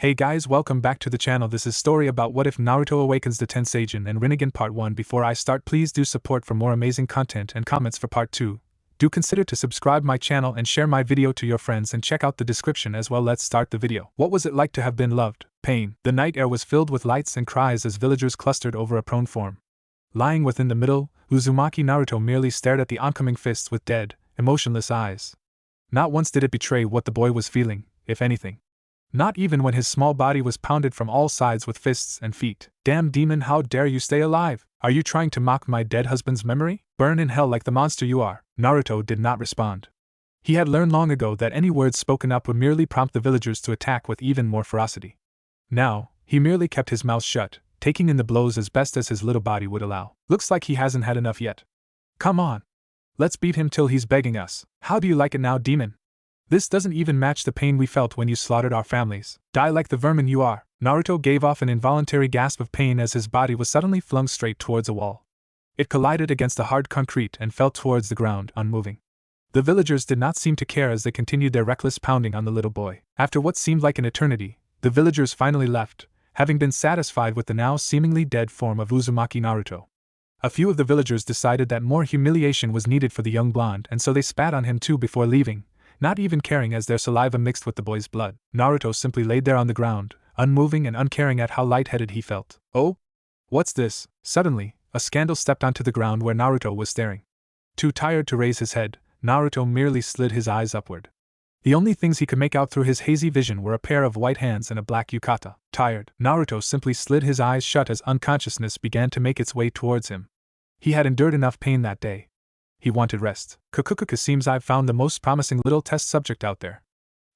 Hey guys, welcome back to the channel. This is story about what if Naruto awakens the Tensaigen and Rinnegan part 1. Before I start, please do support for more amazing content and comments for part 2. Do consider to subscribe my channel and share my video to your friends and check out the description as well. Let's start the video. What was it like to have been loved? Pain. The night air was filled with lights and cries as villagers clustered over a prone form. Lying within the middle, Uzumaki Naruto merely stared at the oncoming fists with dead, emotionless eyes. Not once did it betray what the boy was feeling, if anything. Not even when his small body was pounded from all sides with fists and feet. Damn demon, how dare you stay alive? Are you trying to mock my dead husband's memory? Burn in hell like the monster you are. Naruto did not respond. He had learned long ago that any words spoken up would merely prompt the villagers to attack with even more ferocity. Now, he merely kept his mouth shut, taking in the blows as best as his little body would allow. Looks like he hasn't had enough yet. Come on. Let's beat him till he's begging us. How do you like it now, demon? This doesn't even match the pain we felt when you slaughtered our families. Die like the vermin you are. Naruto gave off an involuntary gasp of pain as his body was suddenly flung straight towards a wall. It collided against the hard concrete and fell towards the ground, unmoving. The villagers did not seem to care as they continued their reckless pounding on the little boy. After what seemed like an eternity, the villagers finally left, having been satisfied with the now seemingly dead form of Uzumaki Naruto. A few of the villagers decided that more humiliation was needed for the young blonde, and so they spat on him too before leaving, not even caring as their saliva mixed with the boy's blood. Naruto simply laid there on the ground, unmoving and uncaring at how lightheaded he felt. Oh? What's this? Suddenly, a scandal stepped onto the ground where Naruto was staring. Too tired to raise his head, Naruto merely slid his eyes upward. The only things he could make out through his hazy vision were a pair of white hands and a black yukata. Tired, Naruto simply slid his eyes shut as unconsciousness began to make its way towards him. He had endured enough pain that day. He wanted rest. Seems I've found the most promising little test subject out there.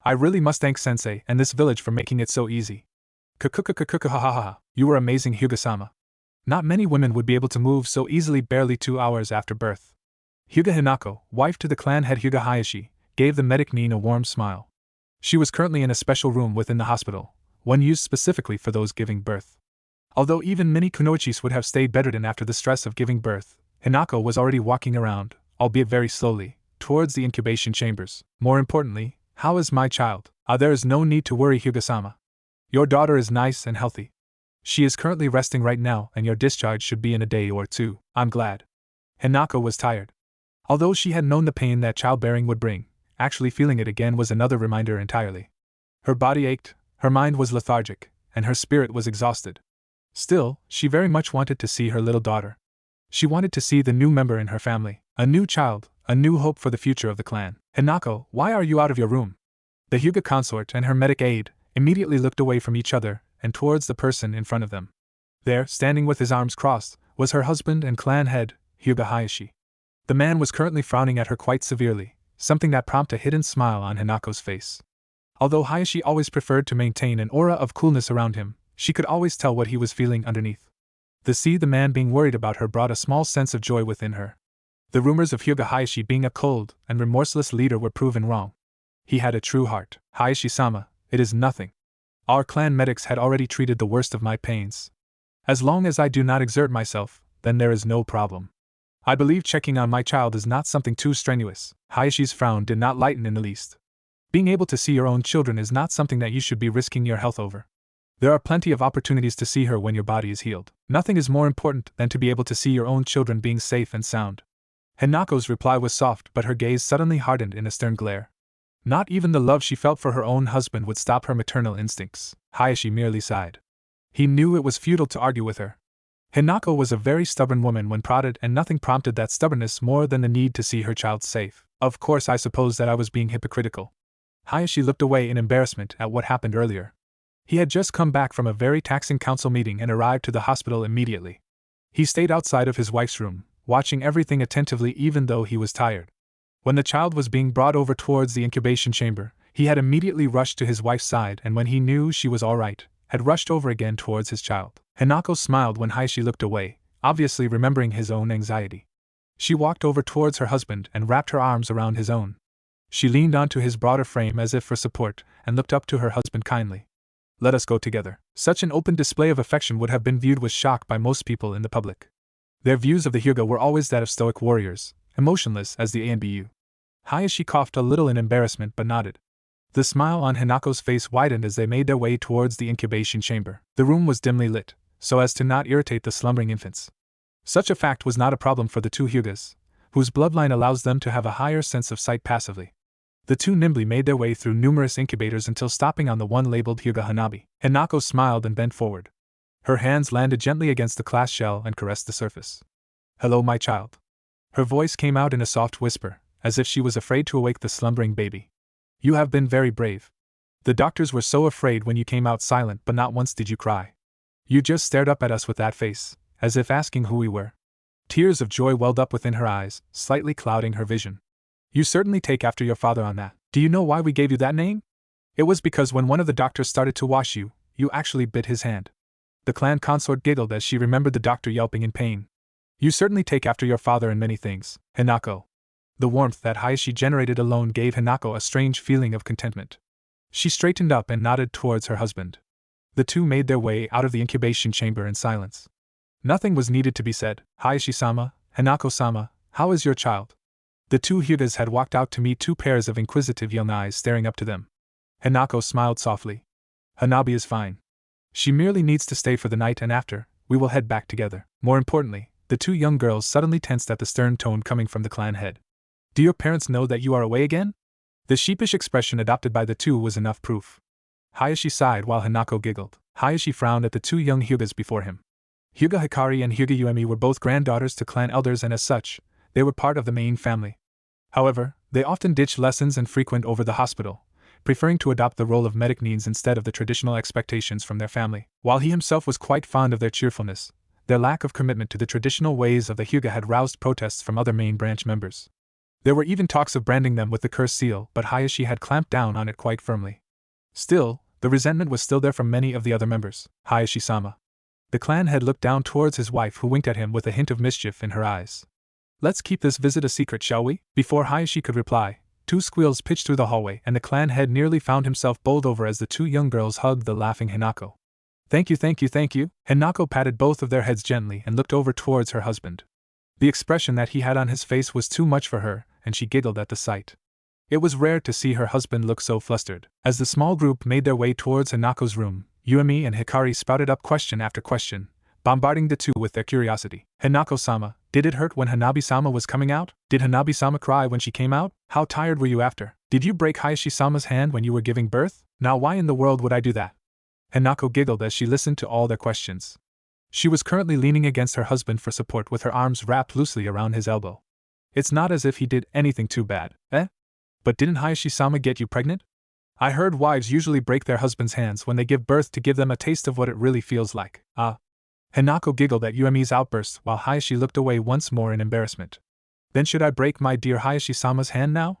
I really must thank Sensei and this village for making it so easy. You were amazing, Hyuga-sama. Not many women would be able to move so easily barely 2 hours after birth. Hyuga Hanako, wife to the clan head Hyuga Hayashi, gave the medic Nin a warm smile. She was currently in a special room within the hospital, one used specifically for those giving birth. Although even many kunoichis would have stayed bedridden after the stress of giving birth, Hanako was already walking around, albeit very slowly, towards the incubation chambers. More importantly, how is my child? There is no need to worry, Hyuga-sama. Your daughter is nice and healthy. She is currently resting right now and your discharge should be in a day or two. I'm glad. Hanako was tired. Although she had known the pain that childbearing would bring, actually feeling it again was another reminder entirely. Her body ached, her mind was lethargic, and her spirit was exhausted. Still, she very much wanted to see her little daughter. She wanted to see the new member in her family, a new child, a new hope for the future of the clan. Hanako, why are you out of your room? The Hyuga consort and her medic aide immediately looked away from each other and towards the person in front of them. There, standing with his arms crossed, was her husband and clan head, Hyuga Hayashi. The man was currently frowning at her quite severely, something that prompted a hidden smile on Hanako's face. Although Hayashi always preferred to maintain an aura of coolness around him, she could always tell what he was feeling underneath. To see the man being worried about her brought a small sense of joy within her. The rumors of Hyuga Hayashi being a cold and remorseless leader were proven wrong. He had a true heart. Hayashi-sama, it is nothing. Our clan medics had already treated the worst of my pains. As long as I do not exert myself, then there is no problem. I believe checking on my child is not something too strenuous. Hayashi's frown did not lighten in the least. Being able to see your own children is not something that you should be risking your health over. There are plenty of opportunities to see her when your body is healed. Nothing is more important than to be able to see your own children being safe and sound. Hanako's reply was soft, but her gaze suddenly hardened in a stern glare. Not even the love she felt for her own husband would stop her maternal instincts. Hayashi merely sighed. He knew it was futile to argue with her. Hanako was a very stubborn woman when prodded, and nothing prompted that stubbornness more than the need to see her child safe. Of course, I suppose that I was being hypocritical. Hayashi looked away in embarrassment at what happened earlier. He had just come back from a very taxing council meeting and arrived to the hospital immediately. He stayed outside of his wife's room, watching everything attentively even though he was tired. When the child was being brought over towards the incubation chamber, he had immediately rushed to his wife's side, and when he knew she was all right, had rushed over again towards his child. Hanako smiled when Hayashi looked away, obviously remembering his own anxiety. She walked over towards her husband and wrapped her arms around his own. She leaned onto his broader frame as if for support and looked up to her husband kindly. Let us go together. Such an open display of affection would have been viewed with shock by most people in the public. Their views of the Hyuga were always that of stoic warriors, emotionless as the Anbu. Hayashi coughed a little in embarrassment but nodded. The smile on Hanako's face widened as they made their way towards the incubation chamber. The room was dimly lit, so as to not irritate the slumbering infants. Such a fact was not a problem for the two Hyugas, whose bloodline allows them to have a higher sense of sight passively. The two nimbly made their way through numerous incubators until stopping on the one labeled Hyuga Hanabi. Hanako smiled and bent forward. Her hands landed gently against the glass shell and caressed the surface. "Hello, my child." Her voice came out in a soft whisper, as if she was afraid to awake the slumbering baby. "You have been very brave. The doctors were so afraid when you came out silent, but not once did you cry. You just stared up at us with that face, as if asking who we were." Tears of joy welled up within her eyes, slightly clouding her vision. "You certainly take after your father on that. Do you know why we gave you that name? It was because when one of the doctors started to wash you, you actually bit his hand." The clan consort giggled as she remembered the doctor yelping in pain. "You certainly take after your father in many things, Hanako." The warmth that Hayashi generated alone gave Hanako a strange feeling of contentment. She straightened up and nodded towards her husband. The two made their way out of the incubation chamber in silence. Nothing was needed to be said. "Hayashi-sama, Hanako-sama, how is your child?" The two Hyugas had walked out to meet two pairs of inquisitive young eyes staring up to them. Hanako smiled softly. "Hanabi is fine. She merely needs to stay for the night, and after, we will head back together." More importantly, the two young girls suddenly tensed at the stern tone coming from the clan head. "Do your parents know that you are away again?" The sheepish expression adopted by the two was enough proof. Hayashi sighed while Hanako giggled. Hayashi frowned at the two young Hyugas before him. Hyuga Hikari and Hyuga Uemi were both granddaughters to clan elders, and as such, they were part of the main family. However, they often ditched lessons and frequent over the hospital, preferring to adopt the role of medic needs instead of the traditional expectations from their family. While he himself was quite fond of their cheerfulness, their lack of commitment to the traditional ways of the Hyuga had roused protests from other main branch members. There were even talks of branding them with the curse seal, but Hayashi had clamped down on it quite firmly. Still, the resentment was still there from many of the other members. "Hayashi-sama." The clan head looked down towards his wife, who winked at him with a hint of mischief in her eyes. "Let's keep this visit a secret, shall we?" Before Hayashi could reply, two squeals pitched through the hallway, and the clan head nearly found himself bowled over as the two young girls hugged the laughing Hanako. "Thank you, thank you, thank you." Hanako patted both of their heads gently and looked over towards her husband. The expression that he had on his face was too much for her, and she giggled at the sight. It was rare to see her husband look so flustered. As the small group made their way towards Hanako's room, Uemi and Hikari spouted up question after question, bombarding the two with their curiosity. "Hanako-sama, did it hurt when Hanabi-sama was coming out? Did Hanabi-sama cry when she came out? How tired were you after? Did you break Hayashi-sama's hand when you were giving birth? Now why in the world would I do that?" Hanako giggled as she listened to all their questions. She was currently leaning against her husband for support with her arms wrapped loosely around his elbow. "It's not as if he did anything too bad, eh? But didn't Hayashi-sama get you pregnant? I heard wives usually break their husbands' hands when they give birth to give them a taste of what it really feels like." "Ah." Hanako giggled at Uemi's outburst while Hayashi looked away once more in embarrassment. "Then should I break my dear Hayashi-sama's hand now?"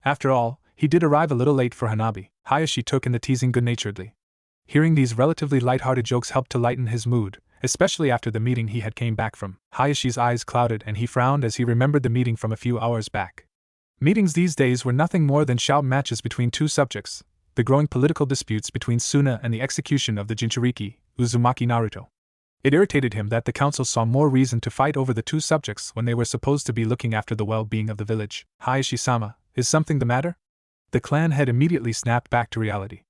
After all, he did arrive a little late for Hanabi. Hayashi took in the teasing good-naturedly. Hearing these relatively light-hearted jokes helped to lighten his mood, especially after the meeting he had came back from. Hayashi's eyes clouded and he frowned as he remembered the meeting from a few hours back. Meetings these days were nothing more than shout matches between two subjects: the growing political disputes between Suna and the execution of the Jinchuriki, Uzumaki Naruto. It irritated him that the council saw more reason to fight over the two subjects when they were supposed to be looking after the well-being of the village. "Hayashi-sama, is something the matter?" The clan head immediately snapped back to reality.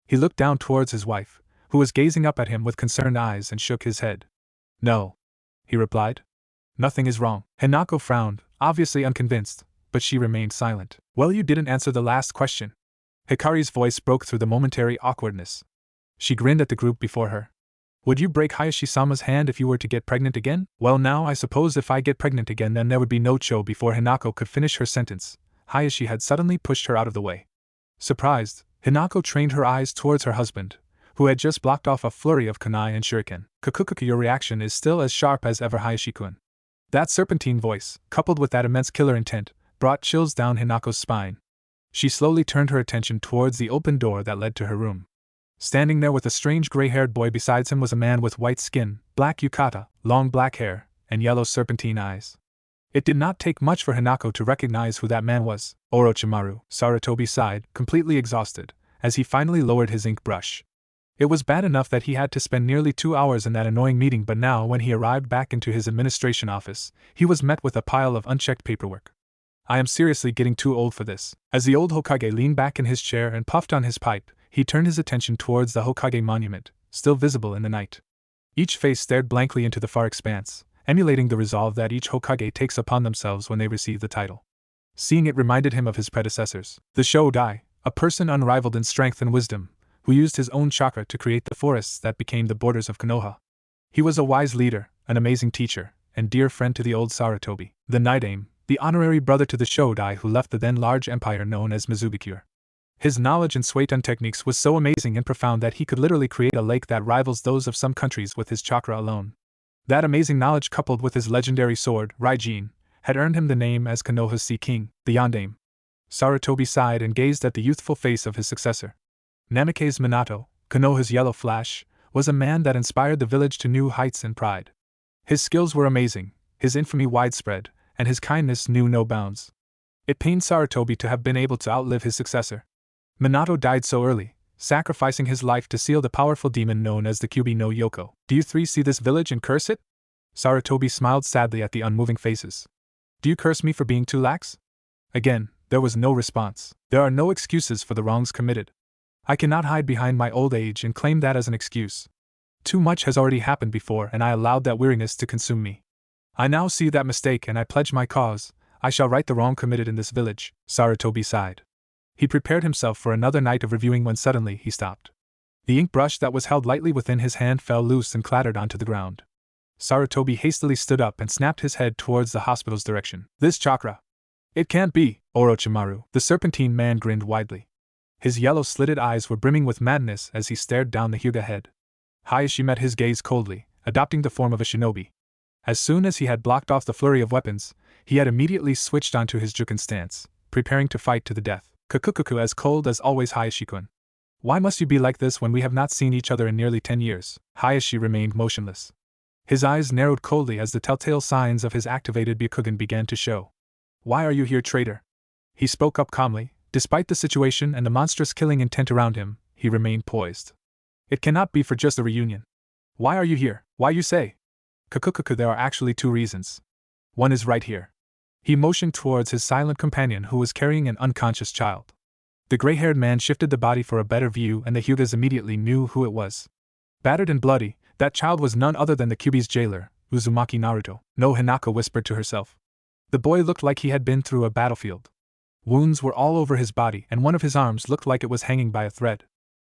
He looked down towards his wife, who was gazing up at him with concerned eyes, and shook his head. "No," he replied. "Nothing is wrong." Hanako frowned, obviously unconvinced, but she remained silent. "Well, you didn't answer the last question." Hikari's voice broke through the momentary awkwardness. She grinned at the group before her. "Would you break Hayashi-sama's hand if you were to get pregnant again?" "Well, now I suppose if I get pregnant again then there would be no cho." Before Hanako could finish her sentence, Hayashi had suddenly pushed her out of the way. Surprised, Hanako trained her eyes towards her husband, who had just blocked off a flurry of kunai and shuriken. "Kukukuku, your reaction is still as sharp as ever, Hayashi-kun." That serpentine voice, coupled with that immense killer intent, brought chills down Hanako's spine. She slowly turned her attention towards the open door that led to her room. Standing there with a strange gray-haired boy beside him was a man with white skin, black yukata, long black hair, and yellow serpentine eyes. It did not take much for Hanako to recognize who that man was. "Orochimaru," Sarutobi sighed, completely exhausted, as he finally lowered his ink brush. It was bad enough that he had to spend nearly 2 hours in that annoying meeting, but now when he arrived back into his administration office, he was met with a pile of unchecked paperwork. I am seriously getting too old for this. As the old Hokage leaned back in his chair and puffed on his pipe, he turned his attention towards the Hokage monument, still visible in the night. Each face stared blankly into the far expanse, emulating the resolve that each Hokage takes upon themselves when they receive the title. Seeing it reminded him of his predecessors, the Shodai, a person unrivaled in strength and wisdom, who used his own chakra to create the forests that became the borders of Konoha. He was a wise leader, an amazing teacher, and dear friend to the old Sarutobi, the Night Aim, the honorary brother to the Shodai who left the then large empire known as Mizubikure. His knowledge in Suiton techniques was so amazing and profound that he could literally create a lake that rivals those of some countries with his chakra alone. That amazing knowledge, coupled with his legendary sword, Raijin, had earned him the name as Konoha's Sea King, the Yondaime. Sarutobi sighed and gazed at the youthful face of his successor. Namake's Minato, Konoha's Yellow Flash, was a man that inspired the village to new heights and pride. His skills were amazing, his infamy widespread, and his kindness knew no bounds. It pained Sarutobi to have been able to outlive his successor. Minato died so early, sacrificing his life to seal the powerful demon known as the Kyubi no Yoko. Do you three see this village and curse it? Sarutobi smiled sadly at the unmoving faces. Do you curse me for being too lax? Again, there was no response. There are no excuses for the wrongs committed. I cannot hide behind my old age and claim that as an excuse. Too much has already happened before and I allowed that weariness to consume me. I now see that mistake and I pledge my cause. I shall right the wrong committed in this village, Sarutobi sighed. He prepared himself for another night of reviewing when suddenly he stopped. The ink brush that was held lightly within his hand fell loose and clattered onto the ground. Sarutobi hastily stood up and snapped his head towards the hospital's direction. This chakra! It can't be, Orochimaru. The serpentine man grinned widely. His yellow-slitted eyes were brimming with madness as he stared down the Hyuga head. Hayashi met his gaze coldly, adopting the form of a shinobi. As soon as he had blocked off the flurry of weapons, he had immediately switched onto his Juken stance, preparing to fight to the death. Kukukuku, as cold as always, Hayashi-kun. Why must you be like this when we have not seen each other in nearly 10 years? Hayashi remained motionless. His eyes narrowed coldly as the telltale signs of his activated Byakugan began to show. Why are you here, traitor? He spoke up calmly. Despite the situation and the monstrous killing intent around him, he remained poised. It cannot be for just a reunion. Why are you here? Why, you say? Kukukuku, there are actually two reasons. One is right here. He motioned towards his silent companion who was carrying an unconscious child. The gray-haired man shifted the body for a better view and the Hyugas immediately knew who it was. Battered and bloody, that child was none other than the Kyubi's jailer, Uzumaki Naruto. No, Hanako whispered to herself. The boy looked like he had been through a battlefield. Wounds were all over his body and one of his arms looked like it was hanging by a thread.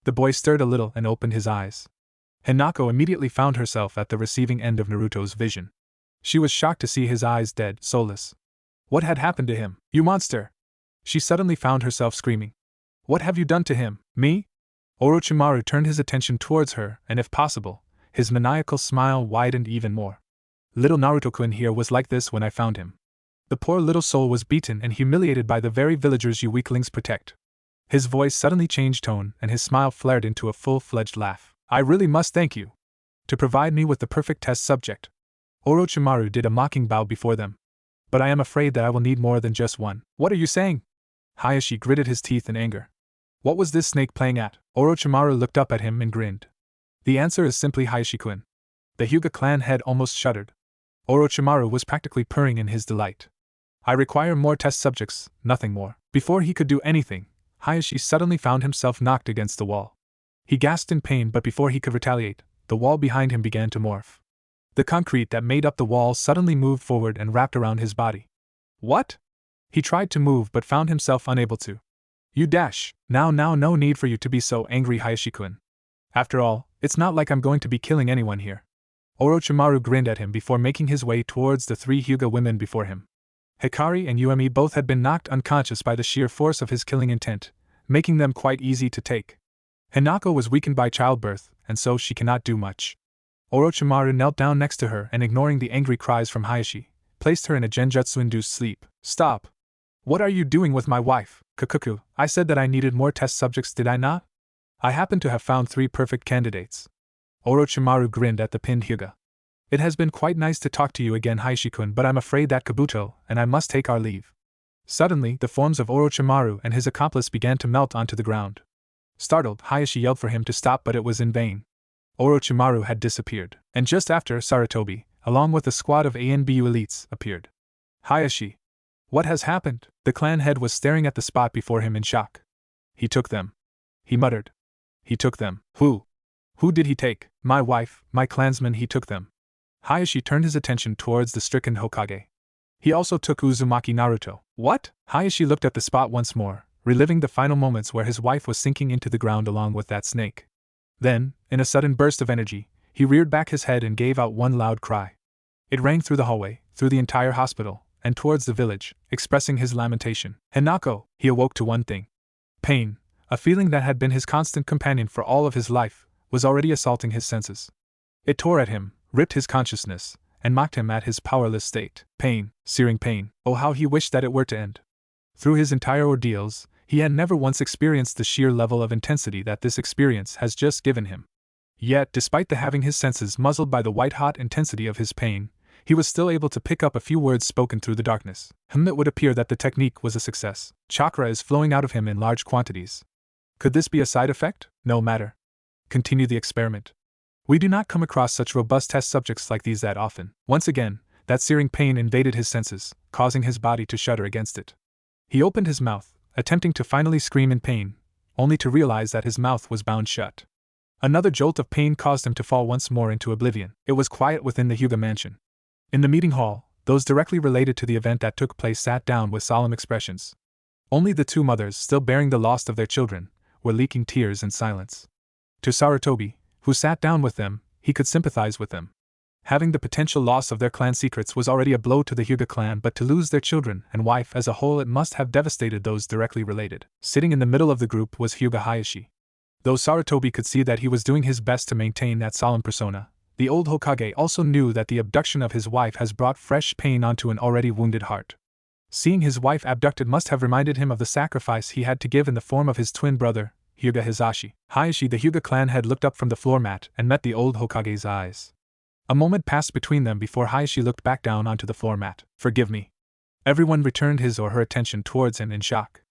The boy stirred a little and opened his eyes. Hanako immediately found herself at the receiving end of Naruto's vision. She was shocked to see his eyes dead, soulless. What had happened to him? You monster! She suddenly found herself screaming. What have you done to him? Me? Orochimaru turned his attention towards her, and if possible, his maniacal smile widened even more. Little Naruto-kun here was like this when I found him. The poor little soul was beaten and humiliated by the very villagers you weaklings protect. His voice suddenly changed tone and his smile flared into a full-fledged laugh. I really must thank you. To provide me with the perfect test subject. Orochimaru did a mocking bow before them. But I am afraid that I will need more than just one. What are you saying? Hayashi gritted his teeth in anger. What was this snake playing at? Orochimaru looked up at him and grinned. The answer is simply Hayashi-kun. The Hyuga clan head almost shuddered. Orochimaru was practically purring in his delight. I require more test subjects, nothing more. Before he could do anything, Hayashi suddenly found himself knocked against the wall. He gasped in pain, but before he could retaliate, the wall behind him began to morph. The concrete that made up the wall suddenly moved forward and wrapped around his body. What? He tried to move but found himself unable to. You dash. Now no need for you to be so angry, Hayashi-kun. After all, it's not like I'm going to be killing anyone here. Orochimaru grinned at him before making his way towards the three Hyuga women before him. Hikari and Yuemi both had been knocked unconscious by the sheer force of his killing intent, making them quite easy to take. Hanako was weakened by childbirth, and so she cannot do much. Orochimaru knelt down next to her and, ignoring the angry cries from Hayashi, placed her in a genjutsu-induced sleep. Stop! What are you doing with my wife? Kukuku, I said that I needed more test subjects, did I not? I happen to have found 3 perfect candidates. Orochimaru grinned at the pinned Hyuga. It has been quite nice to talk to you again, Hayashi-kun, but I'm afraid that Kabuto and I must take our leave. Suddenly, the forms of Orochimaru and his accomplice began to melt onto the ground. Startled, Hayashi yelled for him to stop, but it was in vain. Orochimaru had disappeared, and just after, Sarutobi, along with a squad of ANBU elites, appeared. Hayashi! What has happened? The clan head was staring at the spot before him in shock. He took them. He muttered. He took them. Who? Who did he take? My wife, my clansmen, he took them. Hayashi turned his attention towards the stricken Hokage. He also took Uzumaki Naruto. What? Hayashi looked at the spot once more, reliving the final moments where his wife was sinking into the ground along with that snake. Then, in a sudden burst of energy, he reared back his head and gave out one loud cry. It rang through the hallway, through the entire hospital, and towards the village, expressing his lamentation. Hanako! He awoke to one thing. Pain, a feeling that had been his constant companion for all of his life, was already assaulting his senses. It tore at him, ripped his consciousness, and mocked him at his powerless state. Pain, searing pain. Oh, how he wished that it were to end. Through his entire ordeals, he had never once experienced the sheer level of intensity that this experience has just given him. Yet, despite the having his senses muzzled by the white-hot intensity of his pain, he was still able to pick up a few words spoken through the darkness. It would appear that the technique was a success. Chakra is flowing out of him in large quantities. Could this be a side effect? No matter. Continue the experiment. We do not come across such robust test subjects like these that often. Once again, that searing pain invaded his senses, causing his body to shudder against it. He opened his mouth, attempting to finally scream in pain, only to realize that his mouth was bound shut. Another jolt of pain caused him to fall once more into oblivion. It was quiet within the Hyuga mansion. In the meeting hall, those directly related to the event that took place sat down with solemn expressions. Only the two mothers, still bearing the loss of their children, were leaking tears in silence. To Sarutobi, who sat down with them, he could sympathize with them. Having the potential loss of their clan secrets was already a blow to the Hyuga clan, but to lose their children and wife as a whole, it must have devastated those directly related. Sitting in the middle of the group was Hyuga Hayashi. Though Sarutobi could see that he was doing his best to maintain that solemn persona, the old Hokage also knew that the abduction of his wife has brought fresh pain onto an already wounded heart. Seeing his wife abducted must have reminded him of the sacrifice he had to give in the form of his twin brother, Hyuga Hizashi. Hayashi, the Hyuga clan head, looked up from the floor mat and met the old Hokage's eyes. A moment passed between them before Hayashi looked back down onto the floor mat. Forgive me. Everyone returned his or her attention towards him in shock.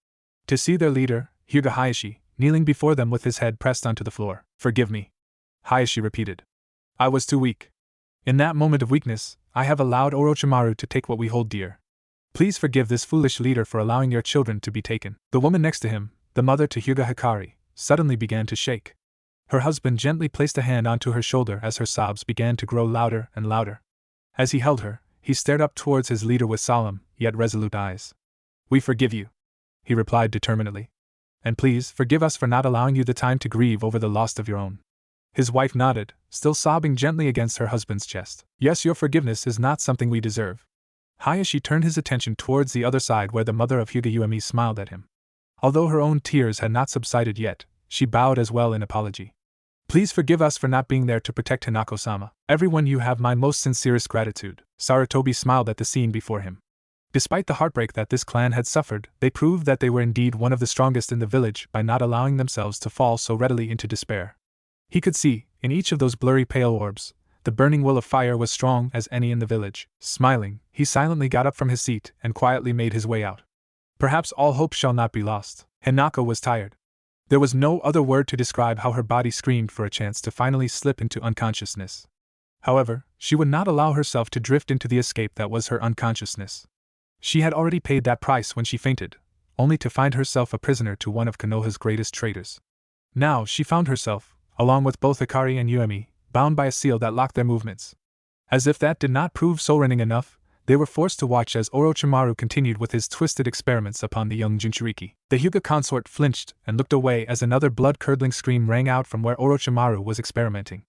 To see their leader, Hyuga Hayashi, kneeling before them with his head pressed onto the floor. Forgive me. Hayashi repeated. I was too weak. In that moment of weakness, I have allowed Orochimaru to take what we hold dear. Please forgive this foolish leader for allowing your children to be taken. The woman next to him, the mother to Hyuga Hikari, suddenly began to shake. Her husband gently placed a hand onto her shoulder as her sobs began to grow louder and louder. As he held her, he stared up towards his leader with solemn, yet resolute eyes. We forgive you, he replied determinedly. And please forgive us for not allowing you the time to grieve over the loss of your own. His wife nodded, still sobbing gently against her husband's chest. Yes, your forgiveness is not something we deserve. Hayashi turned his attention towards the other side where the mother of Hyuga Uemi smiled at him. Although her own tears had not subsided yet, she bowed as well in apology. Please forgive us for not being there to protect Hanako-sama. Everyone, you have my most sincerest gratitude. Sarutobi smiled at the scene before him. Despite the heartbreak that this clan had suffered, they proved that they were indeed one of the strongest in the village by not allowing themselves to fall so readily into despair. He could see, in each of those blurry pale orbs, the burning will of fire was strong as any in the village. Smiling, he silently got up from his seat and quietly made his way out. Perhaps all hope shall not be lost. Hanako was tired. There was no other word to describe how her body screamed for a chance to finally slip into unconsciousness. However, she would not allow herself to drift into the escape that was her unconsciousness. She had already paid that price when she fainted, only to find herself a prisoner to one of Konoha's greatest traitors. Now she found herself, along with both Hikari and Uemi, bound by a seal that locked their movements. As if that did not prove soul-rending enough, they were forced to watch as Orochimaru continued with his twisted experiments upon the young Jinchuriki. The Hyuga consort flinched and looked away as another blood-curdling scream rang out from where Orochimaru was experimenting.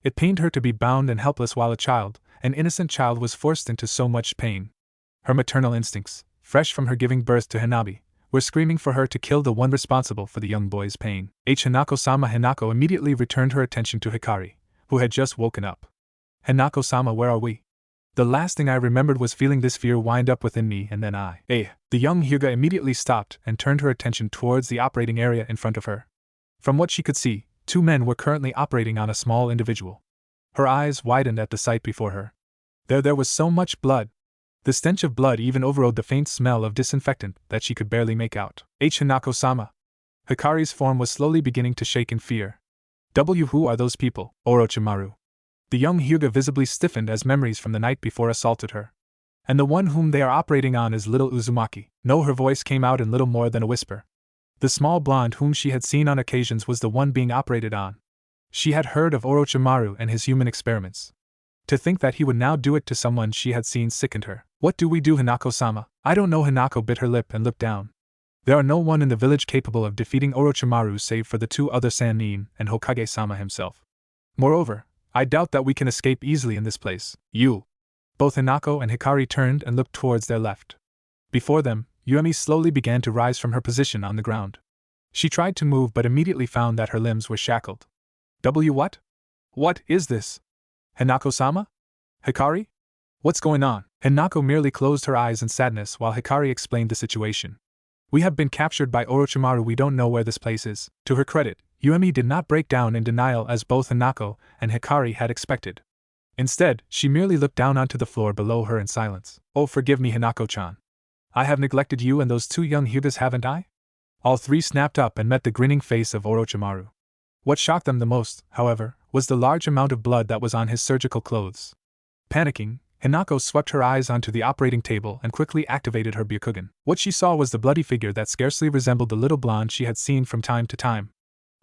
It pained her to be bound and helpless while a child, an innocent child, was forced into so much pain. Her maternal instincts, fresh from her giving birth to Hanabi, were screaming for her to kill the one responsible for the young boy's pain. Hanako-sama. Hanako immediately returned her attention to Hikari, who had just woken up. Hanako-sama, where are we? The last thing I remembered was feeling this fear wind up within me, and then The young Hyuga immediately stopped and turned her attention towards the operating area in front of her. From what she could see, two men were currently operating on a small individual. Her eyes widened at the sight before her. There was so much blood. The stench of blood even overrode the faint smell of disinfectant that she could barely make out. Hanako-sama. Hikari's form was slowly beginning to shake in fear. Who are those people? Orochimaru. The young Hyuga visibly stiffened as memories from the night before assaulted her. And the one whom they are operating on is little Uzumaki. No, her voice came out in little more than a whisper. The small blonde whom she had seen on occasions was the one being operated on. She had heard of Orochimaru and his human experiments. To think that he would now do it to someone she had seen sickened her. What do we do, Hanako-sama? I don't know. Hanako bit her lip and looked down. There are no one in the village capable of defeating Orochimaru save for the two other Sannin and Hokage-sama himself. Moreover, I doubt that we can escape easily in this place. You. Both Hanako and Hikari turned and looked towards their left. Before them, Yuemi slowly began to rise from her position on the ground. She tried to move but immediately found that her limbs were shackled. What? What is this? Hanako-sama? Hikari? What's going on? Hanako merely closed her eyes in sadness while Hikari explained the situation. We have been captured by Orochimaru. We don't know where this place is. To her credit, Yuemi did not break down in denial as both Hanako and Hikari had expected. Instead, she merely looked down onto the floor below her in silence. Oh, forgive me, Hanako-chan. I have neglected you and those two young Hyugas, haven't I? All three snapped up and met the grinning face of Orochimaru. What shocked them the most, however, was the large amount of blood that was on his surgical clothes. Panicking, Hanako swept her eyes onto the operating table and quickly activated her Byakugan. What she saw was the bloody figure that scarcely resembled the little blonde she had seen from time to time.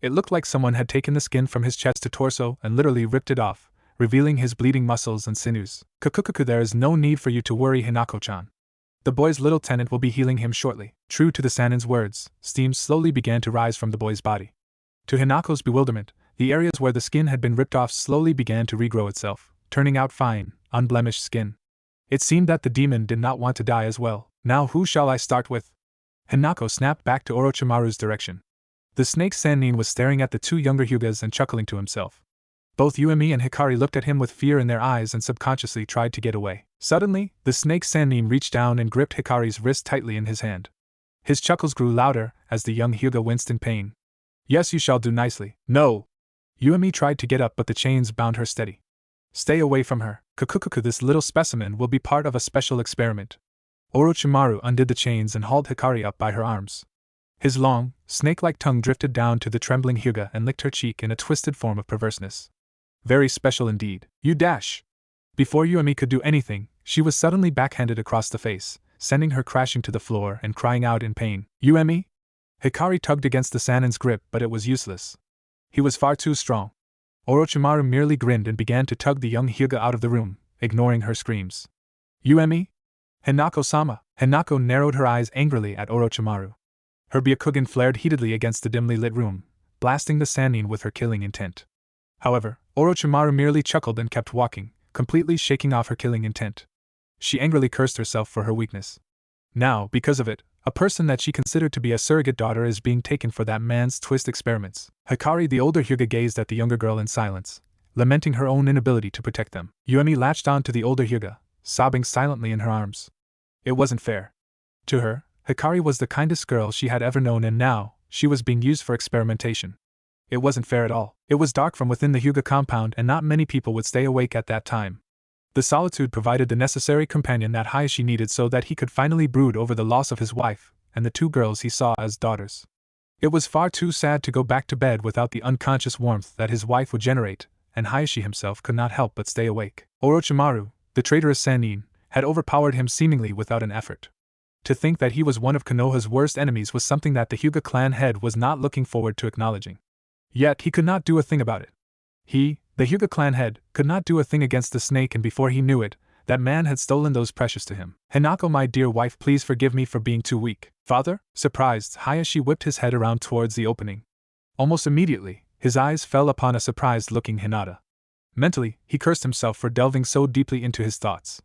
It looked like someone had taken the skin from his chest to torso and literally ripped it off, revealing his bleeding muscles and sinews. Kukukuku, there is no need for you to worry, Hanako-chan. The boy's little tenant will be healing him shortly. True to the Sannin's words, steam slowly began to rise from the boy's body. To Hanako's bewilderment, the areas where the skin had been ripped off slowly began to regrow itself, turning out fine, unblemished skin. It seemed that the demon did not want to die as well. Now who shall I start with? Hanako snapped back to Orochimaru's direction. The snake Sannin was staring at the two younger Hyugas and chuckling to himself. Both Yuemi and Hikari looked at him with fear in their eyes and subconsciously tried to get away. Suddenly, the snake Sannin reached down and gripped Hikari's wrist tightly in his hand. His chuckles grew louder as the young Hyuga winced in pain. Yes, you shall do nicely. No! Yuemi tried to get up but the chains bound her steady. Stay away from her. Kukukuku, this little specimen will be part of a special experiment. Orochimaru undid the chains and hauled Hikari up by her arms. His long, snake-like tongue drifted down to the trembling Hyuga and licked her cheek in a twisted form of perverseness. Very special indeed. You dash! Before Yuemi could do anything, she was suddenly backhanded across the face, sending her crashing to the floor and crying out in pain. Yuemi? Hikari tugged against the Sannin's grip but it was useless. He was far too strong. Orochimaru merely grinned and began to tug the young Hyuga out of the room, ignoring her screams. Yuemi? Hanako-sama. Hanako narrowed her eyes angrily at Orochimaru. Her Byakugan flared heatedly against the dimly lit room, blasting the Sannin with her killing intent. However, Orochimaru merely chuckled and kept walking, completely shaking off her killing intent. She angrily cursed herself for her weakness. Now, because of it, a person that she considered to be a surrogate daughter is being taken for that man's twist experiments. Hikari, the older Hyuga, gazed at the younger girl in silence, lamenting her own inability to protect them. Yuemi latched on to the older Hyuga, sobbing silently in her arms. It wasn't fair. To her, Hikari was the kindest girl she had ever known and now, she was being used for experimentation. It wasn't fair at all. It was dark from within the Hyuga compound and not many people would stay awake at that time. The solitude provided the necessary companion that Hayashi needed so that he could finally brood over the loss of his wife and the two girls he saw as daughters. It was far too sad to go back to bed without the unconscious warmth that his wife would generate, and Hayashi himself could not help but stay awake. Orochimaru, the traitorous Sannin, had overpowered him seemingly without an effort. To think that he was one of Konoha's worst enemies was something that the Hyuga clan head was not looking forward to acknowledging. Yet he could not do a thing about it. He, the Hyuga clan head, could not do a thing against the snake, and before he knew it, that man had stolen those precious to him. Hanako, my dear wife, please forgive me for being too weak. Father? Surprised, Hayashi whipped his head around towards the opening. Almost immediately, his eyes fell upon a surprised-looking Hinata. Mentally, he cursed himself for delving so deeply into his thoughts.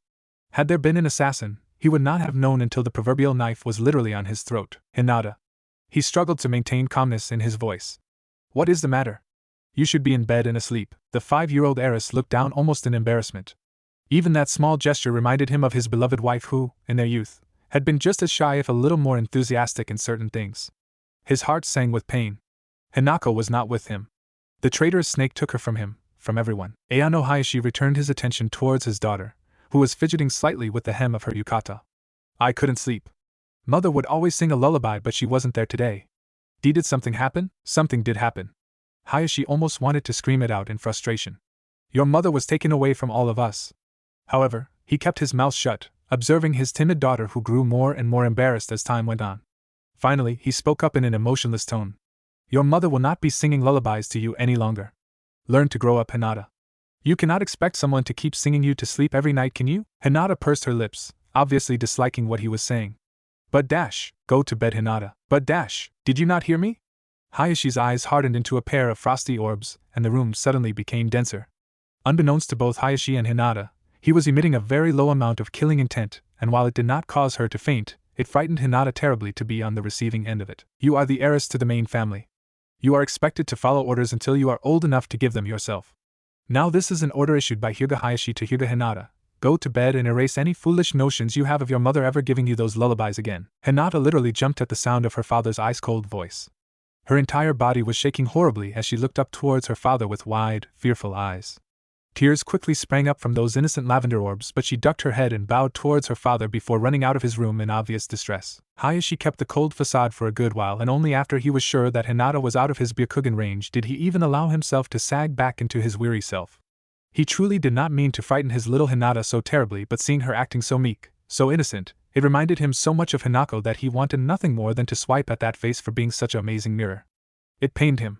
Had there been an assassin, he would not have known until the proverbial knife was literally on his throat. Hinata. He struggled to maintain calmness in his voice. What is the matter? You should be in bed and asleep. The 5-year-old heiress looked down almost in embarrassment. Even that small gesture reminded him of his beloved wife who, in their youth, had been just as shy if a little more enthusiastic in certain things. His heart sang with pain. Hanako was not with him. The traitorous snake took her from him, from everyone. Ayano Hayashi returned his attention towards his daughter, who was fidgeting slightly with the hem of her yukata. I couldn't sleep. Mother would always sing a lullaby but she wasn't there today. Did something happen? Something did happen. Hayashi almost wanted to scream it out in frustration. Your mother was taken away from all of us. However, he kept his mouth shut, observing his timid daughter who grew more and more embarrassed as time went on. Finally, he spoke up in an emotionless tone. Your mother will not be singing lullabies to you any longer. Learn to grow up, Hinata. You cannot expect someone to keep singing you to sleep every night, can you? Hinata pursed her lips, obviously disliking what he was saying. But go to bed, Hinata. But did you not hear me? Hayashi's eyes hardened into a pair of frosty orbs, and the room suddenly became denser. Unbeknownst to both Hayashi and Hinata, he was emitting a very low amount of killing intent, and while it did not cause her to faint, it frightened Hinata terribly to be on the receiving end of it. You are the heiress to the main family. You are expected to follow orders until you are old enough to give them yourself. Now this is an order issued by Hyuga Hayashi to Hyuga Hinata. Go to bed and erase any foolish notions you have of your mother ever giving you those lullabies again. Hinata literally jumped at the sound of her father's ice-cold voice. Her entire body was shaking horribly as she looked up towards her father with wide, fearful eyes. Tears quickly sprang up from those innocent lavender orbs, but she ducked her head and bowed towards her father before running out of his room in obvious distress. Hayashi kept the cold facade for a good while, and only after he was sure that Hinata was out of his Byakugan range did he even allow himself to sag back into his weary self. He truly did not mean to frighten his little Hinata so terribly, but seeing her acting so meek, so innocent, it reminded him so much of Hanako that he wanted nothing more than to swipe at that face for being such an amazing mirror. It pained him.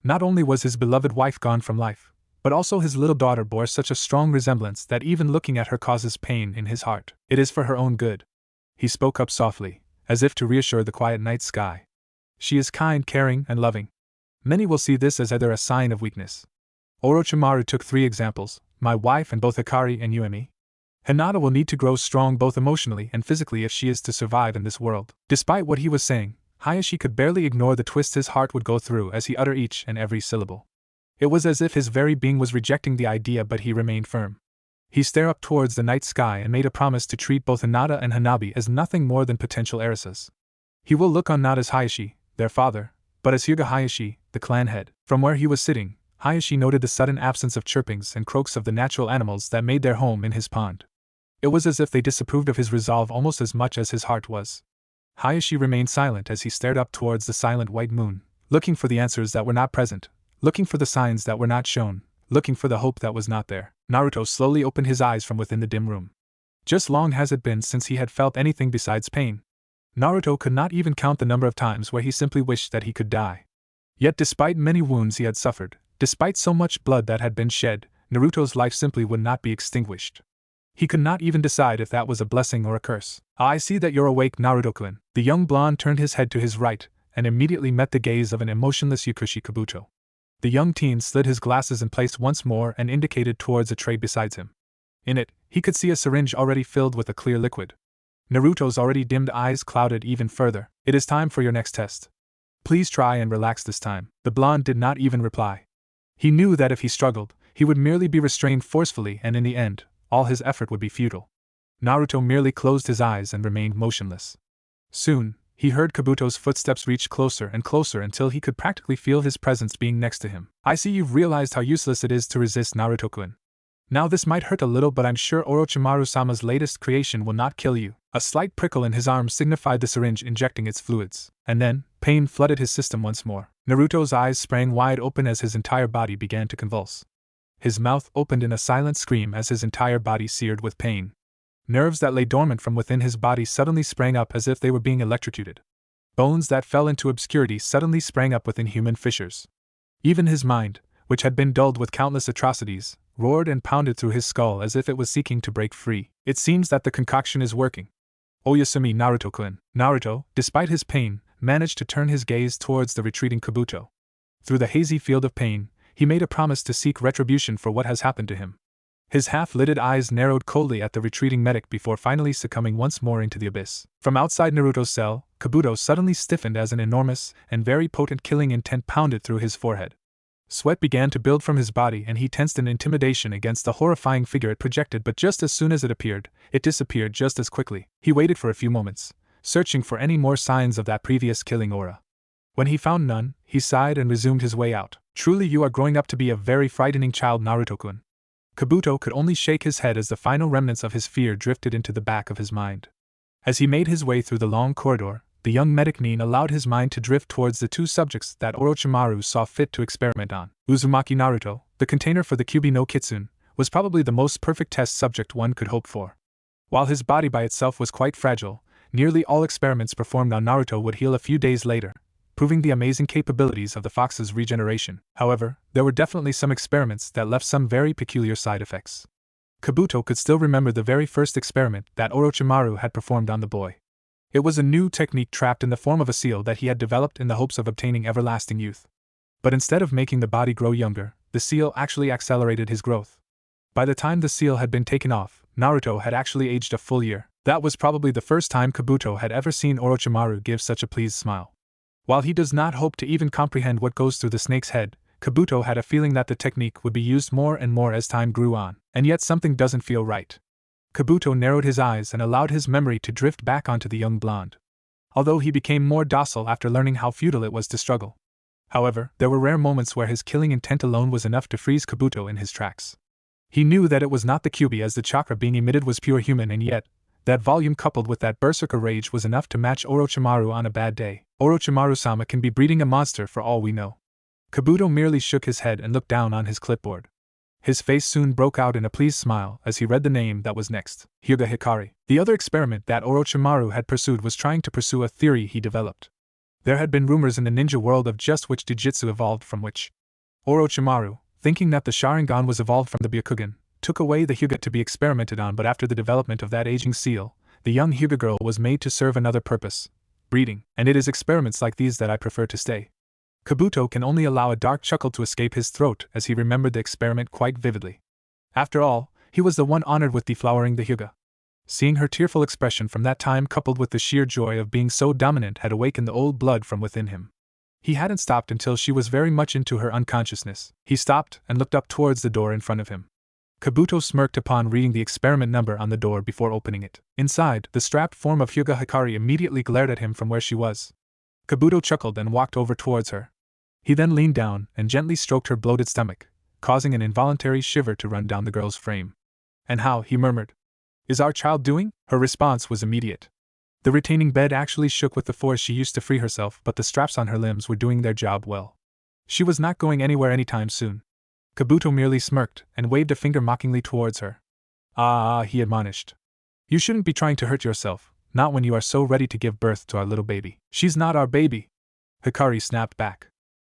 Not only was his beloved wife gone from life, but also his little daughter bore such a strong resemblance that even looking at her causes pain in his heart. It is for her own good. He spoke up softly, as if to reassure the quiet night sky. She is kind, caring, and loving. Many will see this as either a sign of weakness. Orochimaru took 3 examples, my wife and both Hikari and Yuemi. Hinata will need to grow strong both emotionally and physically if she is to survive in this world. Despite what he was saying, Hayashi could barely ignore the twist his heart would go through as he uttered each and every syllable. It was as if his very being was rejecting the idea, but he remained firm. He stared up towards the night sky and made a promise to treat both Hinata and Hanabi as nothing more than potential heiresses. He will look on not as Hayashi, their father, but as Hyuga Hayashi, the clan head. From where he was sitting, Hayashi noted the sudden absence of chirpings and croaks of the natural animals that made their home in his pond. It was as if they disapproved of his resolve almost as much as his heart was. Hayashi remained silent as he stared up towards the silent white moon, looking for the answers that were not present, looking for the signs that were not shown, looking for the hope that was not there. Naruto slowly opened his eyes from within the dim room. Just long has it been since he had felt anything besides pain. Naruto could not even count the number of times where he simply wished that he could die. Yet despite many wounds he had suffered, despite so much blood that had been shed, Naruto's life simply would not be extinguished. He could not even decide if that was a blessing or a curse. I see that you're awake, Naruto-kun. The young blonde turned his head to his right, and immediately met the gaze of an emotionless Yukushi Kabuto. The young teen slid his glasses in place once more and indicated towards a tray beside him. In it, he could see a syringe already filled with a clear liquid. Naruto's already dimmed eyes clouded even further. It is time for your next test. Please try and relax this time. The blonde did not even reply. He knew that if he struggled, he would merely be restrained forcefully, and in the end, all his effort would be futile. Naruto merely closed his eyes and remained motionless. Soon, he heard Kabuto's footsteps reach closer and closer until he could practically feel his presence being next to him. I see you've realized how useless it is to resist, Naruto-kun. Now this might hurt a little, but I'm sure Orochimaru-sama's latest creation will not kill you. A slight prickle in his arm signified the syringe injecting its fluids, and then, pain flooded his system once more. Naruto's eyes sprang wide open as his entire body began to convulse. His mouth opened in a silent scream as his entire body seared with pain. Nerves that lay dormant from within his body suddenly sprang up as if they were being electrocuted. Bones that fell into obscurity suddenly sprang up within human fissures. Even his mind, which had been dulled with countless atrocities, roared and pounded through his skull as if it was seeking to break free. It seems that the concoction is working. Oyasumi, Naruto-kun. Naruto, despite his pain, managed to turn his gaze towards the retreating Kabuto. Through the hazy field of pain, he made a promise to seek retribution for what has happened to him. His half-lidded eyes narrowed coldly at the retreating medic before finally succumbing once more into the abyss. From outside Naruto's cell, Kabuto suddenly stiffened as an enormous and very potent killing intent pounded through his forehead. Sweat began to build from his body and he tensed in intimidation against the horrifying figure it projected, but just as soon as it appeared, it disappeared just as quickly. He waited for a few moments, searching for any more signs of that previous killing aura. When he found none, he sighed and resumed his way out. Truly you are growing up to be a very frightening child, Naruto-kun. Kabuto could only shake his head as the final remnants of his fear drifted into the back of his mind. As he made his way through the long corridor, the young medic Nin allowed his mind to drift towards the 2 subjects that Orochimaru saw fit to experiment on. Uzumaki Naruto, the container for the Kyubi no Kitsune, was probably the most perfect test subject one could hope for. While his body by itself was quite fragile, nearly all experiments performed on Naruto would heal a few days later, proving the amazing capabilities of the fox's regeneration. However, there were definitely some experiments that left some very peculiar side effects. Kabuto could still remember the very first experiment that Orochimaru had performed on the boy. It was a new technique trapped in the form of a seal that he had developed in the hopes of obtaining everlasting youth. But instead of making the body grow younger, the seal actually accelerated his growth. By the time the seal had been taken off, Naruto had actually aged a full year. That was probably the first time Kabuto had ever seen Orochimaru give such a pleased smile. While he does not hope to even comprehend what goes through the snake's head, Kabuto had a feeling that the technique would be used more and more as time grew on, and yet something doesn't feel right. Kabuto narrowed his eyes and allowed his memory to drift back onto the young blonde. Although he became more docile after learning how futile it was to struggle. However, there were rare moments where his killing intent alone was enough to freeze Kabuto in his tracks. He knew that it was not the Kyuubi, as the chakra being emitted was pure human, and yet, that volume coupled with that berserker rage was enough to match Orochimaru on a bad day. Orochimaru-sama can be breeding a monster for all we know. Kabuto merely shook his head and looked down on his clipboard. His face soon broke out in a pleased smile as he read the name that was next, Hyuga Hikari. The other experiment that Orochimaru had pursued was trying to pursue a theory he developed. There had been rumors in the ninja world of just which Jujutsu evolved from which. Orochimaru, thinking that the Sharingan was evolved from the Byakugan, took away the Hyuga to be experimented on, but after the development of that aging seal, the young Hyuga girl was made to serve another purpose, breeding, and it is experiments like these that I prefer to stay. Kabuto can only allow a dark chuckle to escape his throat as he remembered the experiment quite vividly. After all, he was the one honored with deflowering the Hyuga. Seeing her tearful expression from that time coupled with the sheer joy of being so dominant had awakened the old blood from within him. He hadn't stopped until she was very much into her unconsciousness. He stopped and looked up towards the door in front of him. Kabuto smirked upon reading the experiment number on the door before opening it. Inside, the strapped form of Hyuga Hikari immediately glared at him from where she was. Kabuto chuckled and walked over towards her. He then leaned down and gently stroked her bloated stomach, causing an involuntary shiver to run down the girl's frame. "And how," he murmured, "is our child doing?" Her response was immediate. The retaining bed actually shook with the force she used to free herself, but the straps on her limbs were doing their job well. She was not going anywhere anytime soon. Kabuto merely smirked and waved a finger mockingly towards her. He admonished. "You shouldn't be trying to hurt yourself, not when you are so ready to give birth to our little baby." "She's not our baby," Hikari snapped back.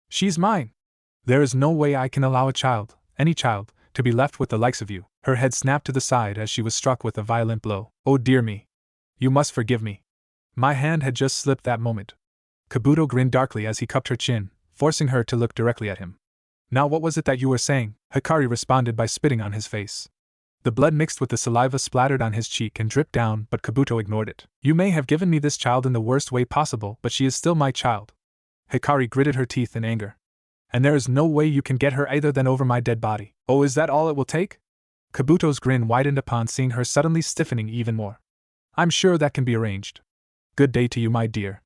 "She's mine. There is no way I can allow a child, any child, to be left with the likes of you." Her head snapped to the side as she was struck with a violent blow. "Oh dear me. You must forgive me. My hand had just slipped that moment." Kabuto grinned darkly as he cupped her chin, forcing her to look directly at him. "Now what was it that you were saying?" Hikari responded by spitting on his face. The blood mixed with the saliva splattered on his cheek and dripped down, but Kabuto ignored it. "You may have given me this child in the worst way possible, but she is still my child." Hikari gritted her teeth in anger. "And there is no way you can get her either than over my dead body." "Oh, is that all it will take?" Kabuto's grin widened upon seeing her suddenly stiffening even more. "I'm sure that can be arranged. Good day to you, my dear."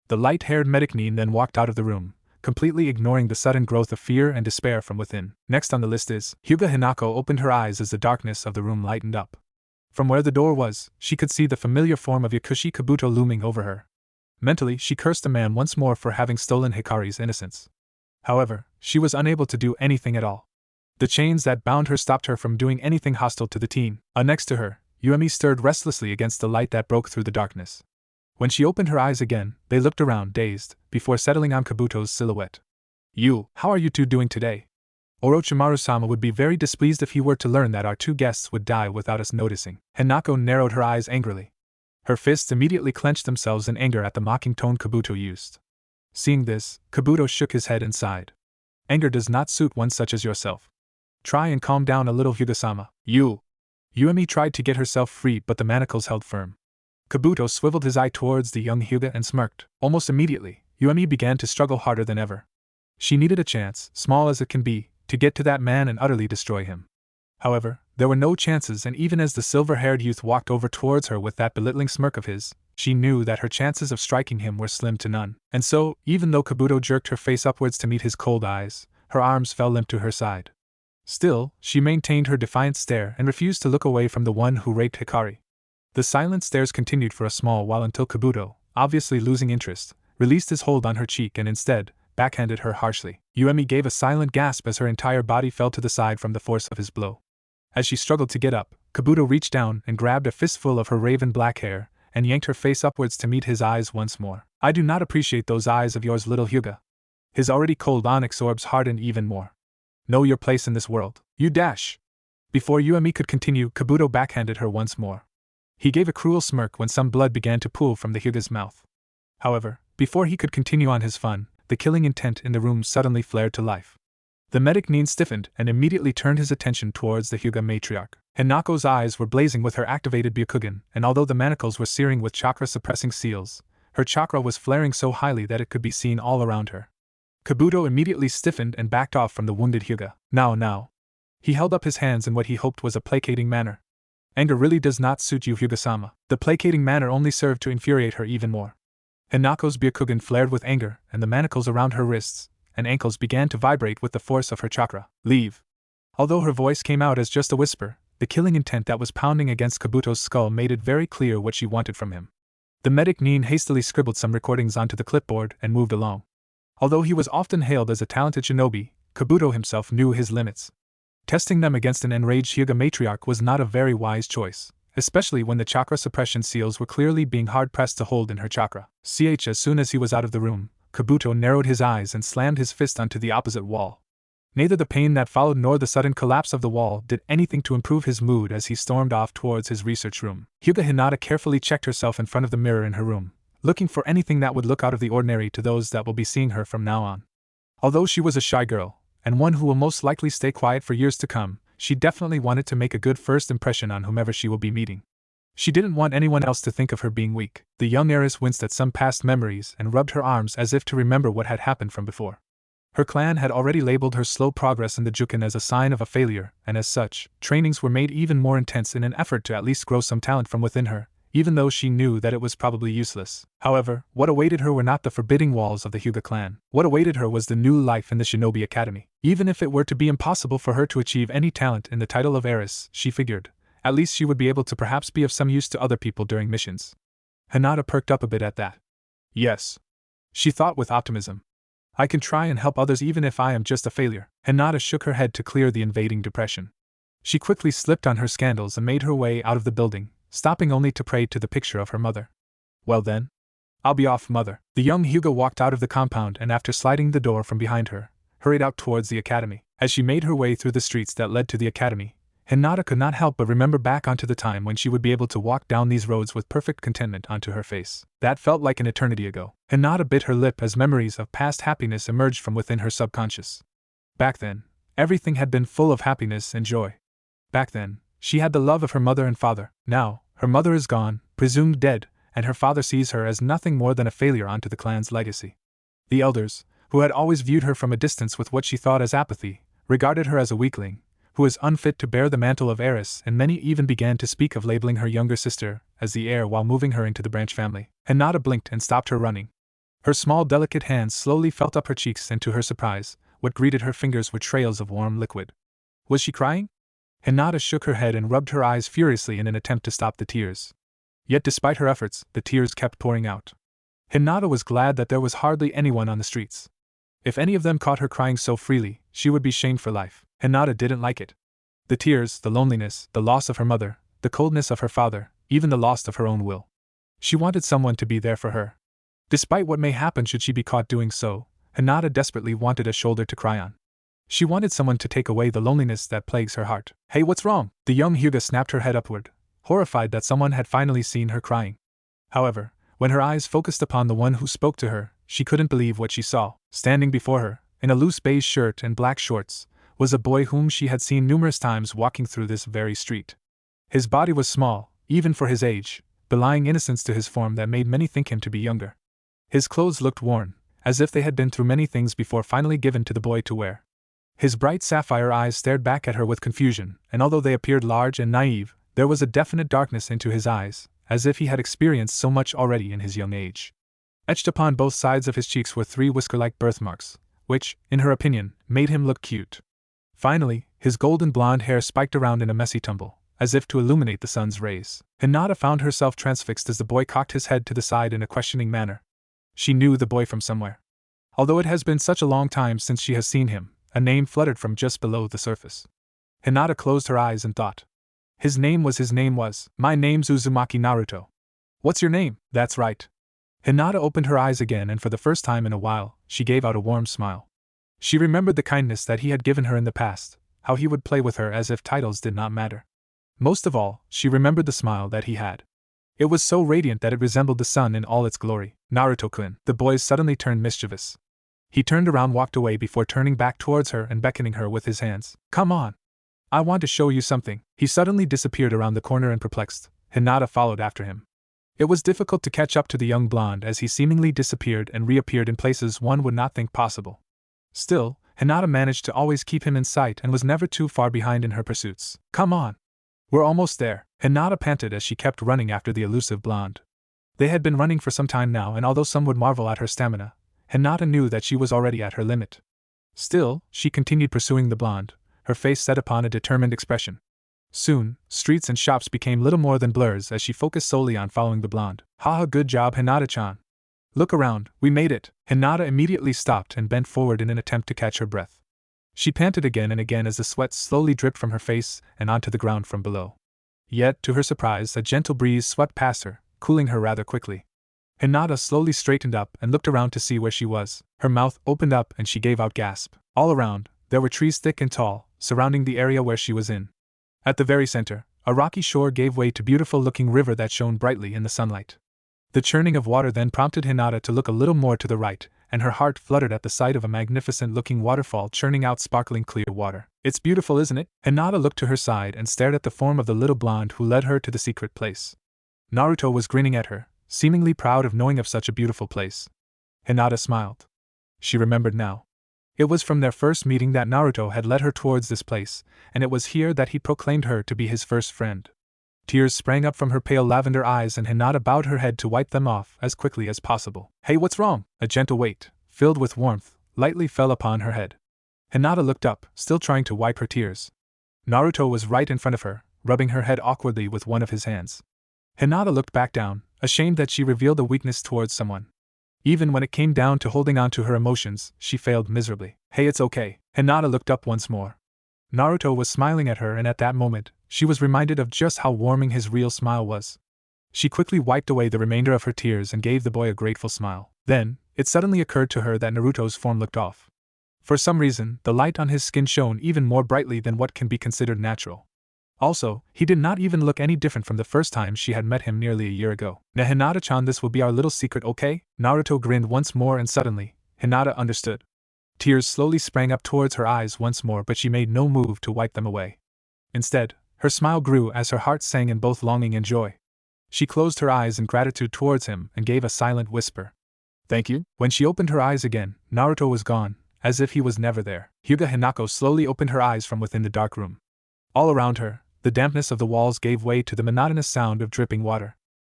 The light-haired Medicnine then walked out of the room, completely ignoring the sudden growth of fear and despair from within. Next on the list is Hyuga. Hanako opened her eyes as the darkness of the room lightened up. From where the door was, she could see the familiar form of Yakushi Kabuto looming over her. Mentally, she cursed the man once more for having stolen Hikari's innocence. However, she was unable to do anything at all. The chains that bound her stopped her from doing anything hostile to the teen. Next to her, Yuemi stirred restlessly against the light that broke through the darkness. When she opened her eyes again, they looked around, dazed, before settling on Kabuto's silhouette. How are you two doing today?" Orochimaru-sama would be very displeased if he were to learn that our two guests would die without us noticing. Hanako narrowed her eyes angrily. Her fists immediately clenched themselves in anger at the mocking tone Kabuto used. Seeing this, Kabuto shook his head and sighed. "Anger does not suit one such as yourself. Try and calm down a little, Hyuga-sama." Yuemi tried to get herself free, but the manacles held firm. Kabuto swiveled his eye towards the young Hyuga and smirked. Almost immediately, Yuemi began to struggle harder than ever. She needed a chance, small as it can be, to get to that man and utterly destroy him. However, there were no chances, and even as the silver-haired youth walked over towards her with that belittling smirk of his, she knew that her chances of striking him were slim to none. And so, even though Kabuto jerked her face upwards to meet his cold eyes, her arms fell limp to her side. Still, she maintained her defiant stare and refused to look away from the one who raped Hikari. The silent stares continued for a small while until Kabuto, obviously losing interest, released his hold on her cheek and instead, backhanded her harshly. Yuemi gave a silent gasp as her entire body fell to the side from the force of his blow. As she struggled to get up, Kabuto reached down and grabbed a fistful of her raven black hair and yanked her face upwards to meet his eyes once more. I do not appreciate those eyes of yours, little Hyuga. His already cold onyx orbs hardened even more. Know your place in this world. You dash. Before Yuami could continue, Kabuto backhanded her once more. He gave a cruel smirk when some blood began to pool from the Hyuga's mouth. However, before he could continue on his fun, the killing intent in the room suddenly flared to life. The medic Nin stiffened and immediately turned his attention towards the Hyuga matriarch. Hanako's eyes were blazing with her activated Byakugan, and although the manacles were searing with chakra-suppressing seals, her chakra was flaring so highly that it could be seen all around her. Kabuto immediately stiffened and backed off from the wounded Hyuga. Now. He held up his hands in what he hoped was a placating manner. Anger really does not suit you, Hyuga-sama. The placating manner only served to infuriate her even more. Hanako's Byakugan flared with anger, and the manacles around her wrists and ankles began to vibrate with the force of her chakra. Leave. Although her voice came out as just a whisper, the killing intent that was pounding against Kabuto's skull made it very clear what she wanted from him. The medic Nin hastily scribbled some recordings onto the clipboard and moved along. Although he was often hailed as a talented shinobi, Kabuto himself knew his limits. Testing them against an enraged Hyuga matriarch was not a very wise choice, especially when the chakra suppression seals were clearly being hard-pressed to hold in her chakra. As soon as he was out of the room, Kabuto narrowed his eyes and slammed his fist onto the opposite wall. Neither the pain that followed nor the sudden collapse of the wall did anything to improve his mood as he stormed off towards his research room. Hyuga Hinata carefully checked herself in front of the mirror in her room, looking for anything that would look out of the ordinary to those that will be seeing her from now on. Although she was a shy girl, and one who will most likely stay quiet for years to come, she definitely wanted to make a good first impression on whomever she will be meeting. She didn't want anyone else to think of her being weak. The young heiress winced at some past memories and rubbed her arms as if to remember what had happened from before. Her clan had already labeled her slow progress in the Juken as a sign of a failure, and as such, trainings were made even more intense in an effort to at least grow some talent from within her, even though she knew that it was probably useless. However, what awaited her were not the forbidding walls of the Hyuga clan. What awaited her was the new life in the Shinobi Academy. Even if it were to be impossible for her to achieve any talent in the title of heiress, she figured, at least she would be able to perhaps be of some use to other people during missions. Hinata perked up a bit at that. Yes. She thought with optimism. I can try and help others even if I am just a failure. Hinata shook her head to clear the invading depression. She quickly slipped on her scandals and made her way out of the building, stopping only to pray to the picture of her mother. Well then. I'll be off, mother. The young Hyuga walked out of the compound and after sliding the door from behind her, hurried out towards the academy. As she made her way through the streets that led to the academy, Hinata could not help but remember back onto the time when she would be able to walk down these roads with perfect contentment onto her face. That felt like an eternity ago. Hinata bit her lip as memories of past happiness emerged from within her subconscious. Back then, everything had been full of happiness and joy. Back then, she had the love of her mother and father. Now, her mother is gone, presumed dead, and her father sees her as nothing more than a failure onto the clan's legacy. The elders, who had always viewed her from a distance with what she thought as apathy, regarded her as a weakling, who was unfit to bear the mantle of heiress, and many even began to speak of labeling her younger sister as the heir while moving her into the branch family. Hinata blinked and stopped her running. Her small delicate hands slowly felt up her cheeks and to her surprise, what greeted her fingers were trails of warm liquid. Was she crying? Hinata shook her head and rubbed her eyes furiously in an attempt to stop the tears. Yet despite her efforts, the tears kept pouring out. Hinata was glad that there was hardly anyone on the streets. If any of them caught her crying so freely, she would be shamed for life. Hinata didn't like it. The tears, the loneliness, the loss of her mother, the coldness of her father, even the loss of her own will. She wanted someone to be there for her. Despite what may happen should she be caught doing so, Hinata desperately wanted a shoulder to cry on. She wanted someone to take away the loneliness that plagues her heart. Hey, what's wrong? The young Hyuga snapped her head upward, horrified that someone had finally seen her crying. However, when her eyes focused upon the one who spoke to her, she couldn't believe what she saw. Standing before her, in a loose beige shirt and black shorts, was a boy whom she had seen numerous times walking through this very street. His body was small, even for his age, belying innocence to his form that made many think him to be younger. His clothes looked worn, as if they had been through many things before finally given to the boy to wear. His bright sapphire eyes stared back at her with confusion, and although they appeared large and naive, there was a definite darkness into his eyes, as if he had experienced so much already in his young age. Etched upon both sides of his cheeks were 3 whisker-like birthmarks, which, in her opinion, made him look cute. Finally, his golden blonde hair spiked around in a messy tumble, as if to illuminate the sun's rays. Hinata found herself transfixed as the boy cocked his head to the side in a questioning manner. She knew the boy from somewhere. Although it has been such a long time since she has seen him, a name fluttered from just below the surface. Hinata closed her eyes and thought. His name was. My name's Uzumaki Naruto. What's your name? That's right. Hinata opened her eyes again, and for the first time in a while, she gave out a warm smile. She remembered the kindness that he had given her in the past, how he would play with her as if titles did not matter. Most of all, she remembered the smile that he had. It was so radiant that it resembled the sun in all its glory. Naruto-kun. The boy suddenly turned mischievous. He turned around, walked away before turning back towards her and beckoning her with his hands. Come on. I want to show you something. He suddenly disappeared around the corner and perplexed. Hinata followed after him. It was difficult to catch up to the young blonde as he seemingly disappeared and reappeared in places one would not think possible. Still, Hinata managed to always keep him in sight and was never too far behind in her pursuits. Come on. We're almost there, Hinata panted as she kept running after the elusive blonde. They had been running for some time now, and although some would marvel at her stamina, Hinata knew that she was already at her limit. Still, she continued pursuing the blonde, her face set upon a determined expression. Soon, streets and shops became little more than blurs as she focused solely on following the blonde. Haha, good job, Hinata-chan. Look around, we made it. Hinata immediately stopped and bent forward in an attempt to catch her breath. She panted again and again as the sweat slowly dripped from her face and onto the ground from below. Yet, to her surprise, a gentle breeze swept past her, cooling her rather quickly. Hinata slowly straightened up and looked around to see where she was. Her mouth opened up and she gave out a gasp. All around, there were trees thick and tall, surrounding the area where she was in. At the very center, a rocky shore gave way to a beautiful-looking river that shone brightly in the sunlight. The churning of water then prompted Hinata to look a little more to the right, and her heart fluttered at the sight of a magnificent-looking waterfall churning out sparkling clear water. It's beautiful, isn't it? Hinata looked to her side and stared at the form of the little blonde who led her to the secret place. Naruto was grinning at her, seemingly proud of knowing of such a beautiful place. Hinata smiled. She remembered now. It was from their first meeting that Naruto had led her towards this place, and it was here that he proclaimed her to be his first friend. Tears sprang up from her pale lavender eyes and Hinata bowed her head to wipe them off as quickly as possible. Hey, what's wrong? A gentle weight, filled with warmth, lightly fell upon her head. Hinata looked up, still trying to wipe her tears. Naruto was right in front of her, rubbing her head awkwardly with one of his hands. Hinata looked back down, ashamed that she revealed a weakness towards someone. Even when it came down to holding on to her emotions, she failed miserably. Hey, it's okay. Hinata looked up once more. Naruto was smiling at her, and at that moment, she was reminded of just how warming his real smile was. She quickly wiped away the remainder of her tears and gave the boy a grateful smile. Then, it suddenly occurred to her that Naruto's form looked off. For some reason, the light on his skin shone even more brightly than what can be considered natural. Also, he did not even look any different from the first time she had met him nearly a year ago. Now Hinata-chan, this will be our little secret, okay? Naruto grinned once more and suddenly, Hinata understood. Tears slowly sprang up towards her eyes once more, but she made no move to wipe them away. Instead, her smile grew as her heart sang in both longing and joy. She closed her eyes in gratitude towards him and gave a silent whisper. Thank you. When she opened her eyes again, Naruto was gone, as if he was never there. Hyuga Hanako slowly opened her eyes from within the dark room. All around her, the dampness of the walls gave way to the monotonous sound of dripping water.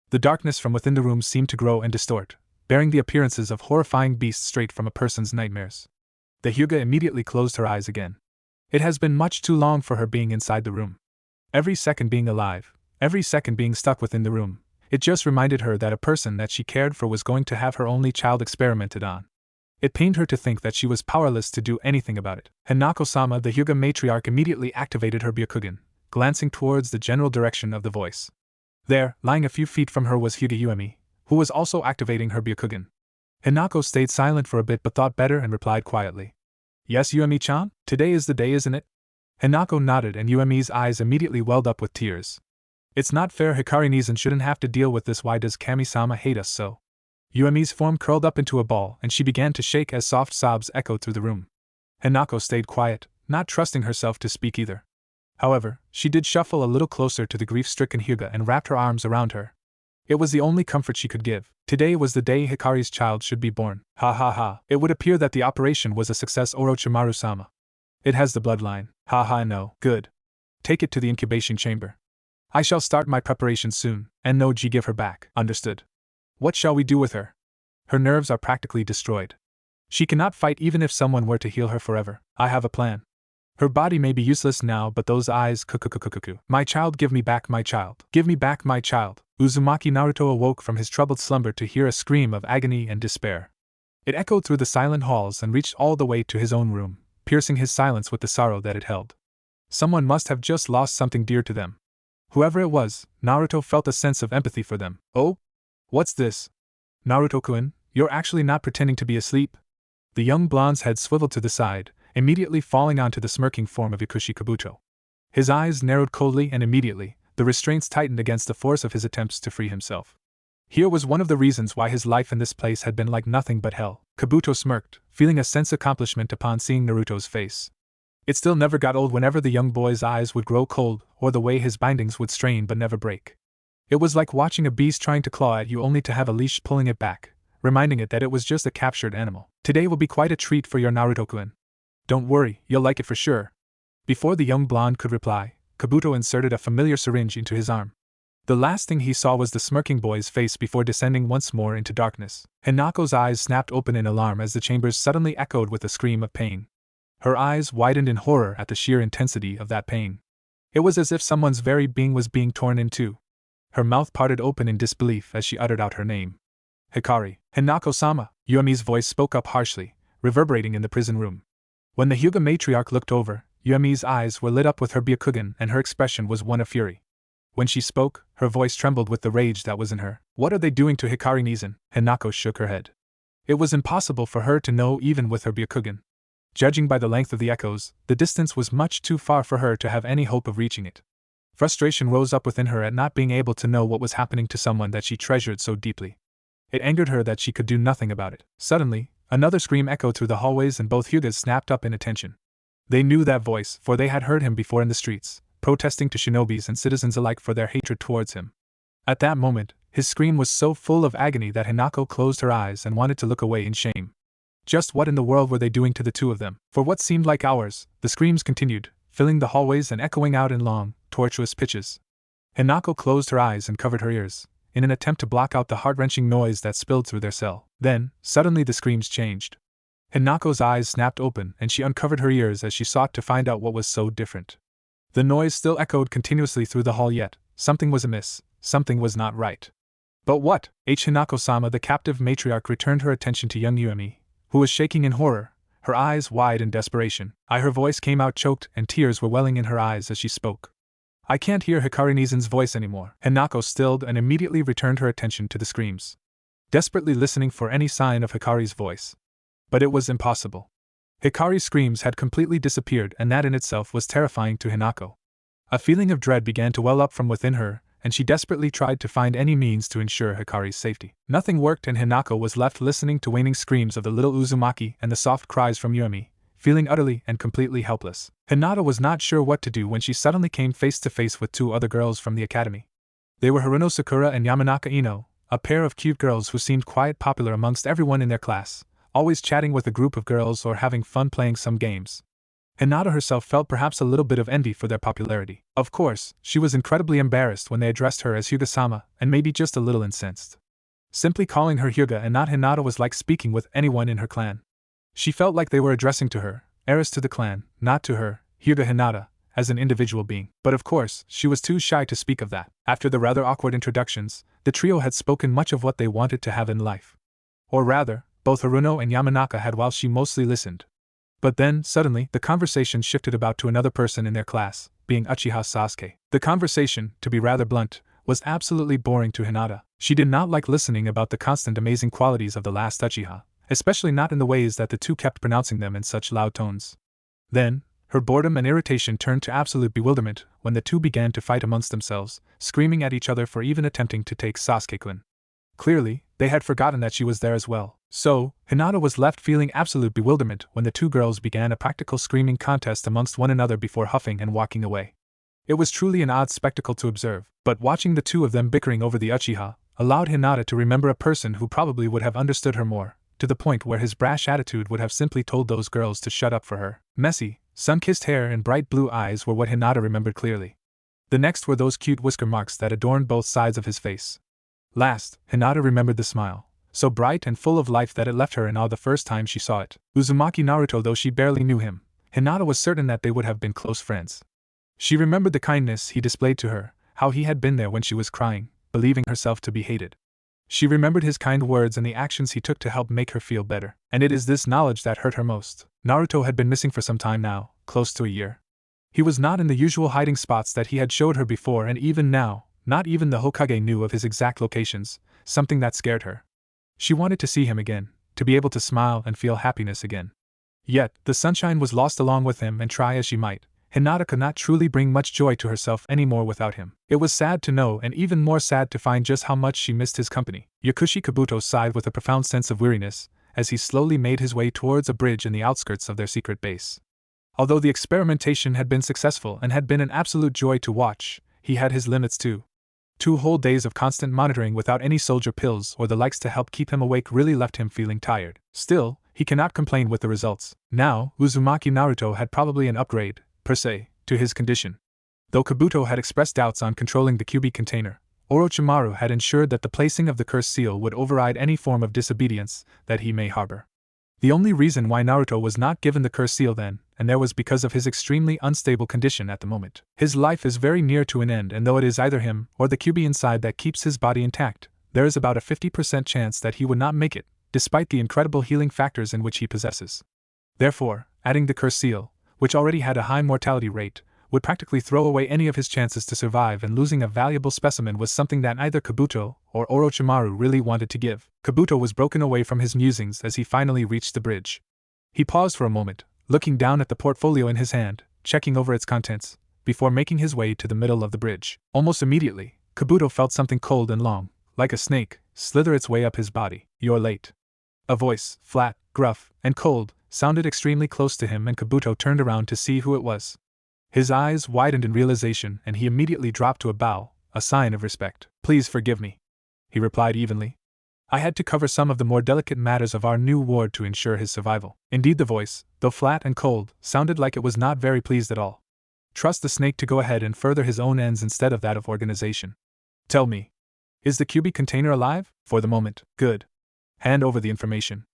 The darkness from within the room seemed to grow and distort, bearing the appearances of horrifying beasts straight from a person's nightmares. The Hyuga immediately closed her eyes again. It has been much too long for her being inside the room. Every second being alive, every second being stuck within the room, it just reminded her that a person that she cared for was going to have her only child experimented on. It pained her to think that she was powerless to do anything about it. Hanako-sama, the Hyuga matriarch, immediately activated her Byakugan, glancing towards the general direction of the voice. There, lying a few feet from her, was Hyuga Uemi, who was also activating her Byakugan. Hanako stayed silent for a bit but thought better and replied quietly. Yes, Uemi-chan? Today is the day, isn't it? Hanako nodded and Uemi's eyes immediately welled up with tears. It's not fair, Hikari-Nizan shouldn't have to deal with this. Why does Kami-sama hate us so? Uemi's form curled up into a ball and she began to shake as soft sobs echoed through the room. Hanako stayed quiet, not trusting herself to speak either. However, she did shuffle a little closer to the grief-stricken Hyuga and wrapped her arms around her. It was the only comfort she could give. Today was the day Hikari's child should be born. Ha ha ha. It would appear that the operation was a success, Orochimaru-sama. It has the bloodline. Ha ha, no. Good. Take it to the incubation chamber. I shall start my preparations soon, and no G give her back. Understood. What shall we do with her? Her nerves are practically destroyed. She cannot fight even if someone were to heal her forever. I have a plan. Her body may be useless now, but those eyes, kukukukukuku. My child, give me back my child. Give me back my child. Uzumaki Naruto awoke from his troubled slumber to hear a scream of agony and despair. It echoed through the silent halls and reached all the way to his own room, piercing his silence with the sorrow that it held. Someone must have just lost something dear to them. Whoever it was, Naruto felt a sense of empathy for them. Oh? What's this? Naruto-kun, you're actually not pretending to be asleep? The young blonde's head swiveled to the side, immediately falling onto the smirking form of Ikushi Kabuto. His eyes narrowed coldly and immediately, the restraints tightened against the force of his attempts to free himself. Here was one of the reasons why his life in this place had been like nothing but hell. Kabuto smirked, feeling a sense of accomplishment upon seeing Naruto's face. It still never got old whenever the young boy's eyes would grow cold, or the way his bindings would strain but never break. It was like watching a beast trying to claw at you only to have a leash pulling it back, reminding it that it was just a captured animal. Today will be quite a treat for your Naruto-kun. Don't worry, you'll like it for sure. Before the young blonde could reply, Kabuto inserted a familiar syringe into his arm. The last thing he saw was the smirking boy's face before descending once more into darkness. Hanako's eyes snapped open in alarm as the chambers suddenly echoed with a scream of pain. Her eyes widened in horror at the sheer intensity of that pain. It was as if someone's very being was being torn in two. Her mouth parted open in disbelief as she uttered out her name. Hikari, Hanako-sama, Yuami's voice spoke up harshly, reverberating in the prison room. When the Hyuga matriarch looked over, Yuami's eyes were lit up with her Byakugan and her expression was one of fury. When she spoke, her voice trembled with the rage that was in her. What are they doing to Hikari Nizan? Hanako shook her head. It was impossible for her to know even with her Byakugan. Judging by the length of the echoes, the distance was much too far for her to have any hope of reaching it. Frustration rose up within her at not being able to know what was happening to someone that she treasured so deeply. It angered her that she could do nothing about it. Suddenly, another scream echoed through the hallways and both Hyugas snapped up in attention. They knew that voice, for they had heard him before in the streets, protesting to shinobis and citizens alike for their hatred towards him. At that moment, his scream was so full of agony that Hanako closed her eyes and wanted to look away in shame. Just what in the world were they doing to the two of them? For what seemed like hours, the screams continued, filling the hallways and echoing out in long, tortuous pitches. Hanako closed her eyes and covered her ears, in an attempt to block out the heart-wrenching noise that spilled through their cell. Then, suddenly the screams changed. Hanako's eyes snapped open and she uncovered her ears as she sought to find out what was so different. The noise still echoed continuously through the hall yet, something was amiss, something was not right. But what? Hanako-sama, the captive matriarch, returned her attention to young Yuami, who was shaking in horror, her eyes wide in desperation. Her voice came out choked and tears were welling in her eyes as she spoke. I can't hear Hikari Nizan's voice anymore. Hanako stilled and immediately returned her attention to the screams, desperately listening for any sign of Hikari's voice. But it was impossible. Hikari's screams had completely disappeared and that in itself was terrifying to Hanako. A feeling of dread began to well up from within her, and she desperately tried to find any means to ensure Hikari's safety. Nothing worked and Hanako was left listening to waning screams of the little Uzumaki and the soft cries from Yuami, feeling utterly and completely helpless. Hinata was not sure what to do when she suddenly came face to face with two other girls from the academy. They were Haruno Sakura and Yamanaka Ino, a pair of cute girls who seemed quite popular amongst everyone in their class, always chatting with a group of girls or having fun playing some games. Hinata herself felt perhaps a little bit of envy for their popularity. Of course, she was incredibly embarrassed when they addressed her as Hyuga-sama, and maybe just a little incensed. Simply calling her Hyuga and not Hinata was like speaking with anyone in her clan. She felt like they were addressing to her, heiress to the clan, not to her, Hyuga Hinata, as an individual being. But of course, she was too shy to speak of that. After the rather awkward introductions, the trio had spoken much of what they wanted to have in life. Or rather, both Haruno and Yamanaka had while she mostly listened. But then, suddenly, the conversation shifted about to another person in their class, being Uchiha Sasuke. The conversation, to be rather blunt, was absolutely boring to Hinata. She did not like listening about the constant amazing qualities of the last Uchiha, especially not in the ways that the two kept pronouncing them in such loud tones. Then, her boredom and irritation turned to absolute bewilderment when the two began to fight amongst themselves, screaming at each other for even attempting to take Sasuke-kun. Clearly, they had forgotten that she was there as well. So, Hinata was left feeling absolute bewilderment when the two girls began a practical screaming contest amongst one another before huffing and walking away. It was truly an odd spectacle to observe, but watching the two of them bickering over the Uchiha allowed Hinata to remember a person who probably would have understood her more, to the point where his brash attitude would have simply told those girls to shut up for her. Messy, sun-kissed hair and bright blue eyes were what Hinata remembered clearly. The next were those cute whisker marks that adorned both sides of his face. Last, Hinata remembered the smile, so bright and full of life that it left her in awe the first time she saw it. Uzumaki Naruto, though she barely knew him, Hinata was certain that they would have been close friends. She remembered the kindness he displayed to her, how he had been there when she was crying, believing herself to be hated. She remembered his kind words and the actions he took to help make her feel better. And it is this knowledge that hurt her most. Naruto had been missing for some time now, close to a year. He was not in the usual hiding spots that he had showed her before, and even now, not even the Hokage knew of his exact locations, something that scared her. She wanted to see him again, to be able to smile and feel happiness again. Yet, the sunshine was lost along with him, and try as she might, Hinata could not truly bring much joy to herself anymore without him. It was sad to know, and even more sad to find just how much she missed his company. Yakushi Kabuto sighed with a profound sense of weariness, as he slowly made his way towards a bridge in the outskirts of their secret base. Although the experimentation had been successful and had been an absolute joy to watch, he had his limits too. 2 whole days of constant monitoring without any soldier pills or the likes to help keep him awake really left him feeling tired. Still, he cannot complain with the results. Now, Uzumaki Naruto had probably an upgrade, per se, to his condition. Though Kabuto had expressed doubts on controlling the QB container, Orochimaru had ensured that the placing of the cursed seal would override any form of disobedience that he may harbor. The only reason why Naruto was not given the cursed seal then, and there was because of his extremely unstable condition at the moment. His life is very near to an end, and though it is either him or the QB inside that keeps his body intact, there is about a 50% chance that he would not make it, despite the incredible healing factors in which he possesses. Therefore, adding the cursed seal, which already had a high mortality rate, would practically throw away any of his chances to survive, and losing a valuable specimen was something that neither Kabuto or Orochimaru really wanted to give. Kabuto was broken away from his musings as he finally reached the bridge. He paused for a moment, looking down at the portfolio in his hand, checking over its contents, before making his way to the middle of the bridge. Almost immediately, Kabuto felt something cold and long, like a snake, slither its way up his body. "You're late." A voice, flat, gruff, and cold, sounded extremely close to him, and Kabuto turned around to see who it was. His eyes widened in realization, and he immediately dropped to a bow, a sign of respect. "Please forgive me," he replied evenly. "I had to cover some of the more delicate matters of our new ward to ensure his survival." Indeed, the voice, though flat and cold, sounded like it was not very pleased at all. Trust the snake to go ahead and further his own ends instead of that of organization. "Tell me, is the QB container alive?" "For the moment." "Good. Hand over the information.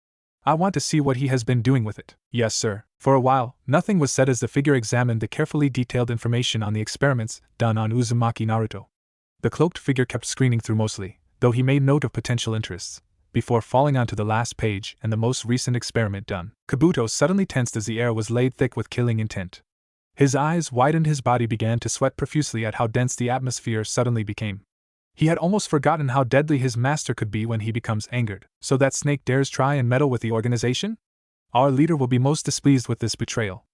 I want to see what he has been doing with it." "Yes, sir." For a while, nothing was said as the figure examined the carefully detailed information on the experiments done on Uzumaki Naruto. The cloaked figure kept screening through mostly, though he made note of potential interests, before falling onto the last page and the most recent experiment done. Kabuto suddenly tensed as the air was laid thick with killing intent. His eyes widened, his body began to sweat profusely at how dense the atmosphere suddenly became. He had almost forgotten how deadly his master could be when he becomes angered. "So that snake dares try and meddle with the organization? Our leader will be most displeased with this betrayal."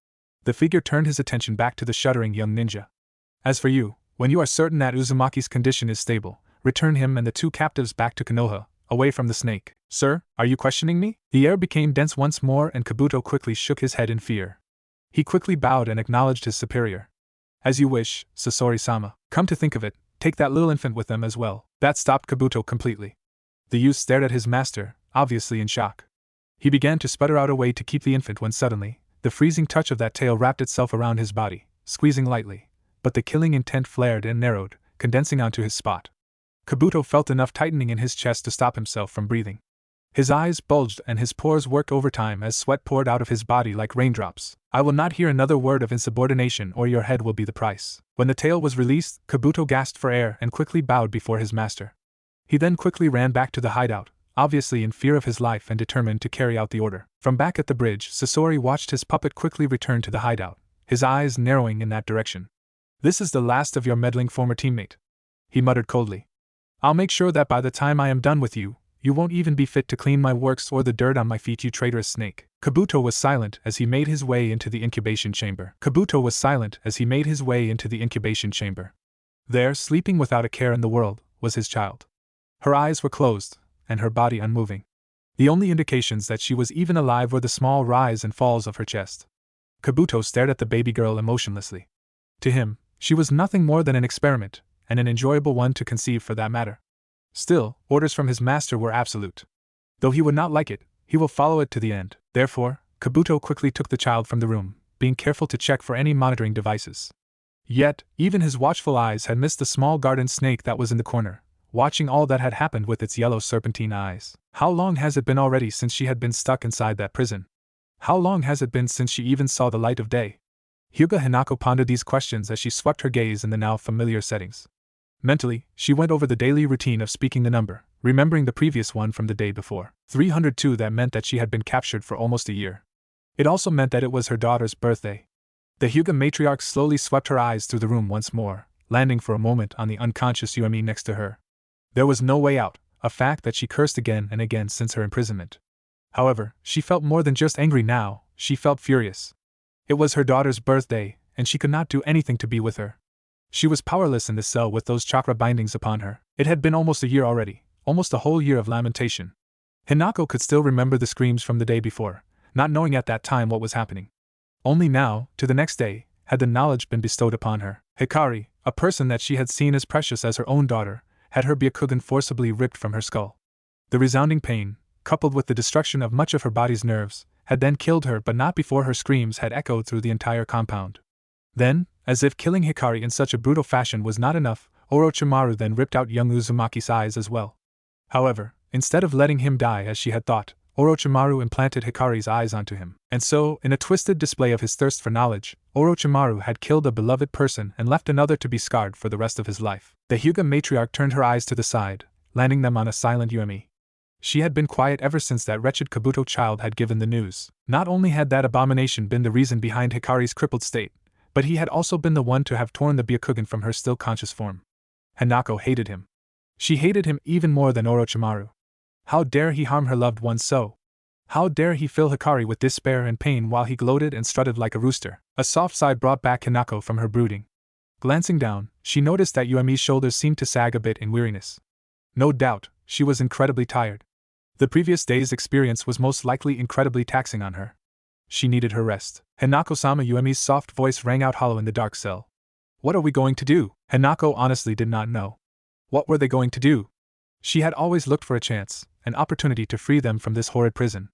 The figure turned his attention back to the shuddering young ninja. "As for you, when you are certain that Uzumaki's condition is stable, return him and the 2 captives back to Konoha, away from the snake." "Sir, are you questioning me?" The air became dense once more, and Kabuto quickly shook his head in fear. He quickly bowed and acknowledged his superior. "As you wish, Sasori-sama. Come to think of it, take that little infant with them as well." That stopped Kabuto completely. The youth stared at his master, obviously in shock. He began to sputter out a way to keep the infant when suddenly, the freezing touch of that tail wrapped itself around his body, squeezing lightly, but the killing intent flared and narrowed, condensing onto his spot. Kabuto felt enough tightening in his chest to stop himself from breathing. His eyes bulged and his pores worked overtime as sweat poured out of his body like raindrops. "I will not hear another word of insubordination, or your head will be the price." When the tail was released, Kabuto gasped for air and quickly bowed before his master. He then quickly ran back to the hideout, obviously in fear of his life and determined to carry out the order. From back at the bridge, Sasori watched his puppet quickly return to the hideout, his eyes narrowing in that direction. "This is the last of your meddling former teammate," he muttered coldly. "I'll make sure that by the time I am done with you, you won't even be fit to clean my works or the dirt on my feet, you traitorous snake." Kabuto was silent as he made his way into the incubation chamber. There, sleeping without a care in the world, was his child. Her eyes were closed, and her body unmoving. The only indications that she was even alive were the small rise and falls of her chest. Kabuto stared at the baby girl emotionlessly. To him, she was nothing more than an experiment, and an enjoyable one to conceive for that matter. Still, orders from his master were absolute. Though he would not like it, he will follow it to the end. Therefore, Kabuto quickly took the child from the room, being careful to check for any monitoring devices. Yet, even his watchful eyes had missed the small garden snake that was in the corner, watching all that had happened with its yellow serpentine eyes. How long has it been already since she had been stuck inside that prison? How long has it been since she even saw the light of day? Hyuga Hanako pondered these questions as she swept her gaze in the now familiar settings. Mentally, she went over the daily routine of speaking the number, remembering the previous one from the day before. 302. That meant that she had been captured for almost a year. It also meant that it was her daughter's birthday. The Hyuga matriarch slowly swept her eyes through the room once more, landing for a moment on the unconscious Yumi next to her. There was no way out, a fact that she cursed again and again since her imprisonment. However, she felt more than just angry now, she felt furious. It was her daughter's birthday, and she could not do anything to be with her. She was powerless in the cell with those chakra bindings upon her. It had been almost a year already, almost a whole year of lamentation. Hanako could still remember the screams from the day before, not knowing at that time what was happening. Only now, to the next day, had the knowledge been bestowed upon her. Hikari, a person that she had seen as precious as her own daughter, had her Byakugan forcibly ripped from her skull. The resounding pain, coupled with the destruction of much of her body's nerves, had then killed her, but not before her screams had echoed through the entire compound. Then, as if killing Hikari in such a brutal fashion was not enough, Orochimaru then ripped out young Uzumaki's eyes as well. However, instead of letting him die as she had thought, Orochimaru implanted Hikari's eyes onto him. And so, in a twisted display of his thirst for knowledge, Orochimaru had killed a beloved person and left another to be scarred for the rest of his life. The Hyuga matriarch turned her eyes to the side, landing them on a silent Yumi. She had been quiet ever since that wretched Kabuto child had given the news. Not only had that abomination been the reason behind Hikari's crippled state, but he had also been the one to have torn the Byakugan from her still conscious form. Hanako hated him. She hated him even more than Orochimaru. How dare he harm her loved one so? How dare he fill Hikari with despair and pain while he gloated and strutted like a rooster? A soft sigh brought back Hanako from her brooding. Glancing down, she noticed that Yumi's shoulders seemed to sag a bit in weariness. No doubt, she was incredibly tired. The previous day's experience was most likely incredibly taxing on her. She needed her rest. Hanako-sama, Yumi's soft voice rang out hollow in the dark cell. What are we going to do? Hanako honestly did not know. What were they going to do? She had always looked for a chance, an opportunity to free them from this horrid prison.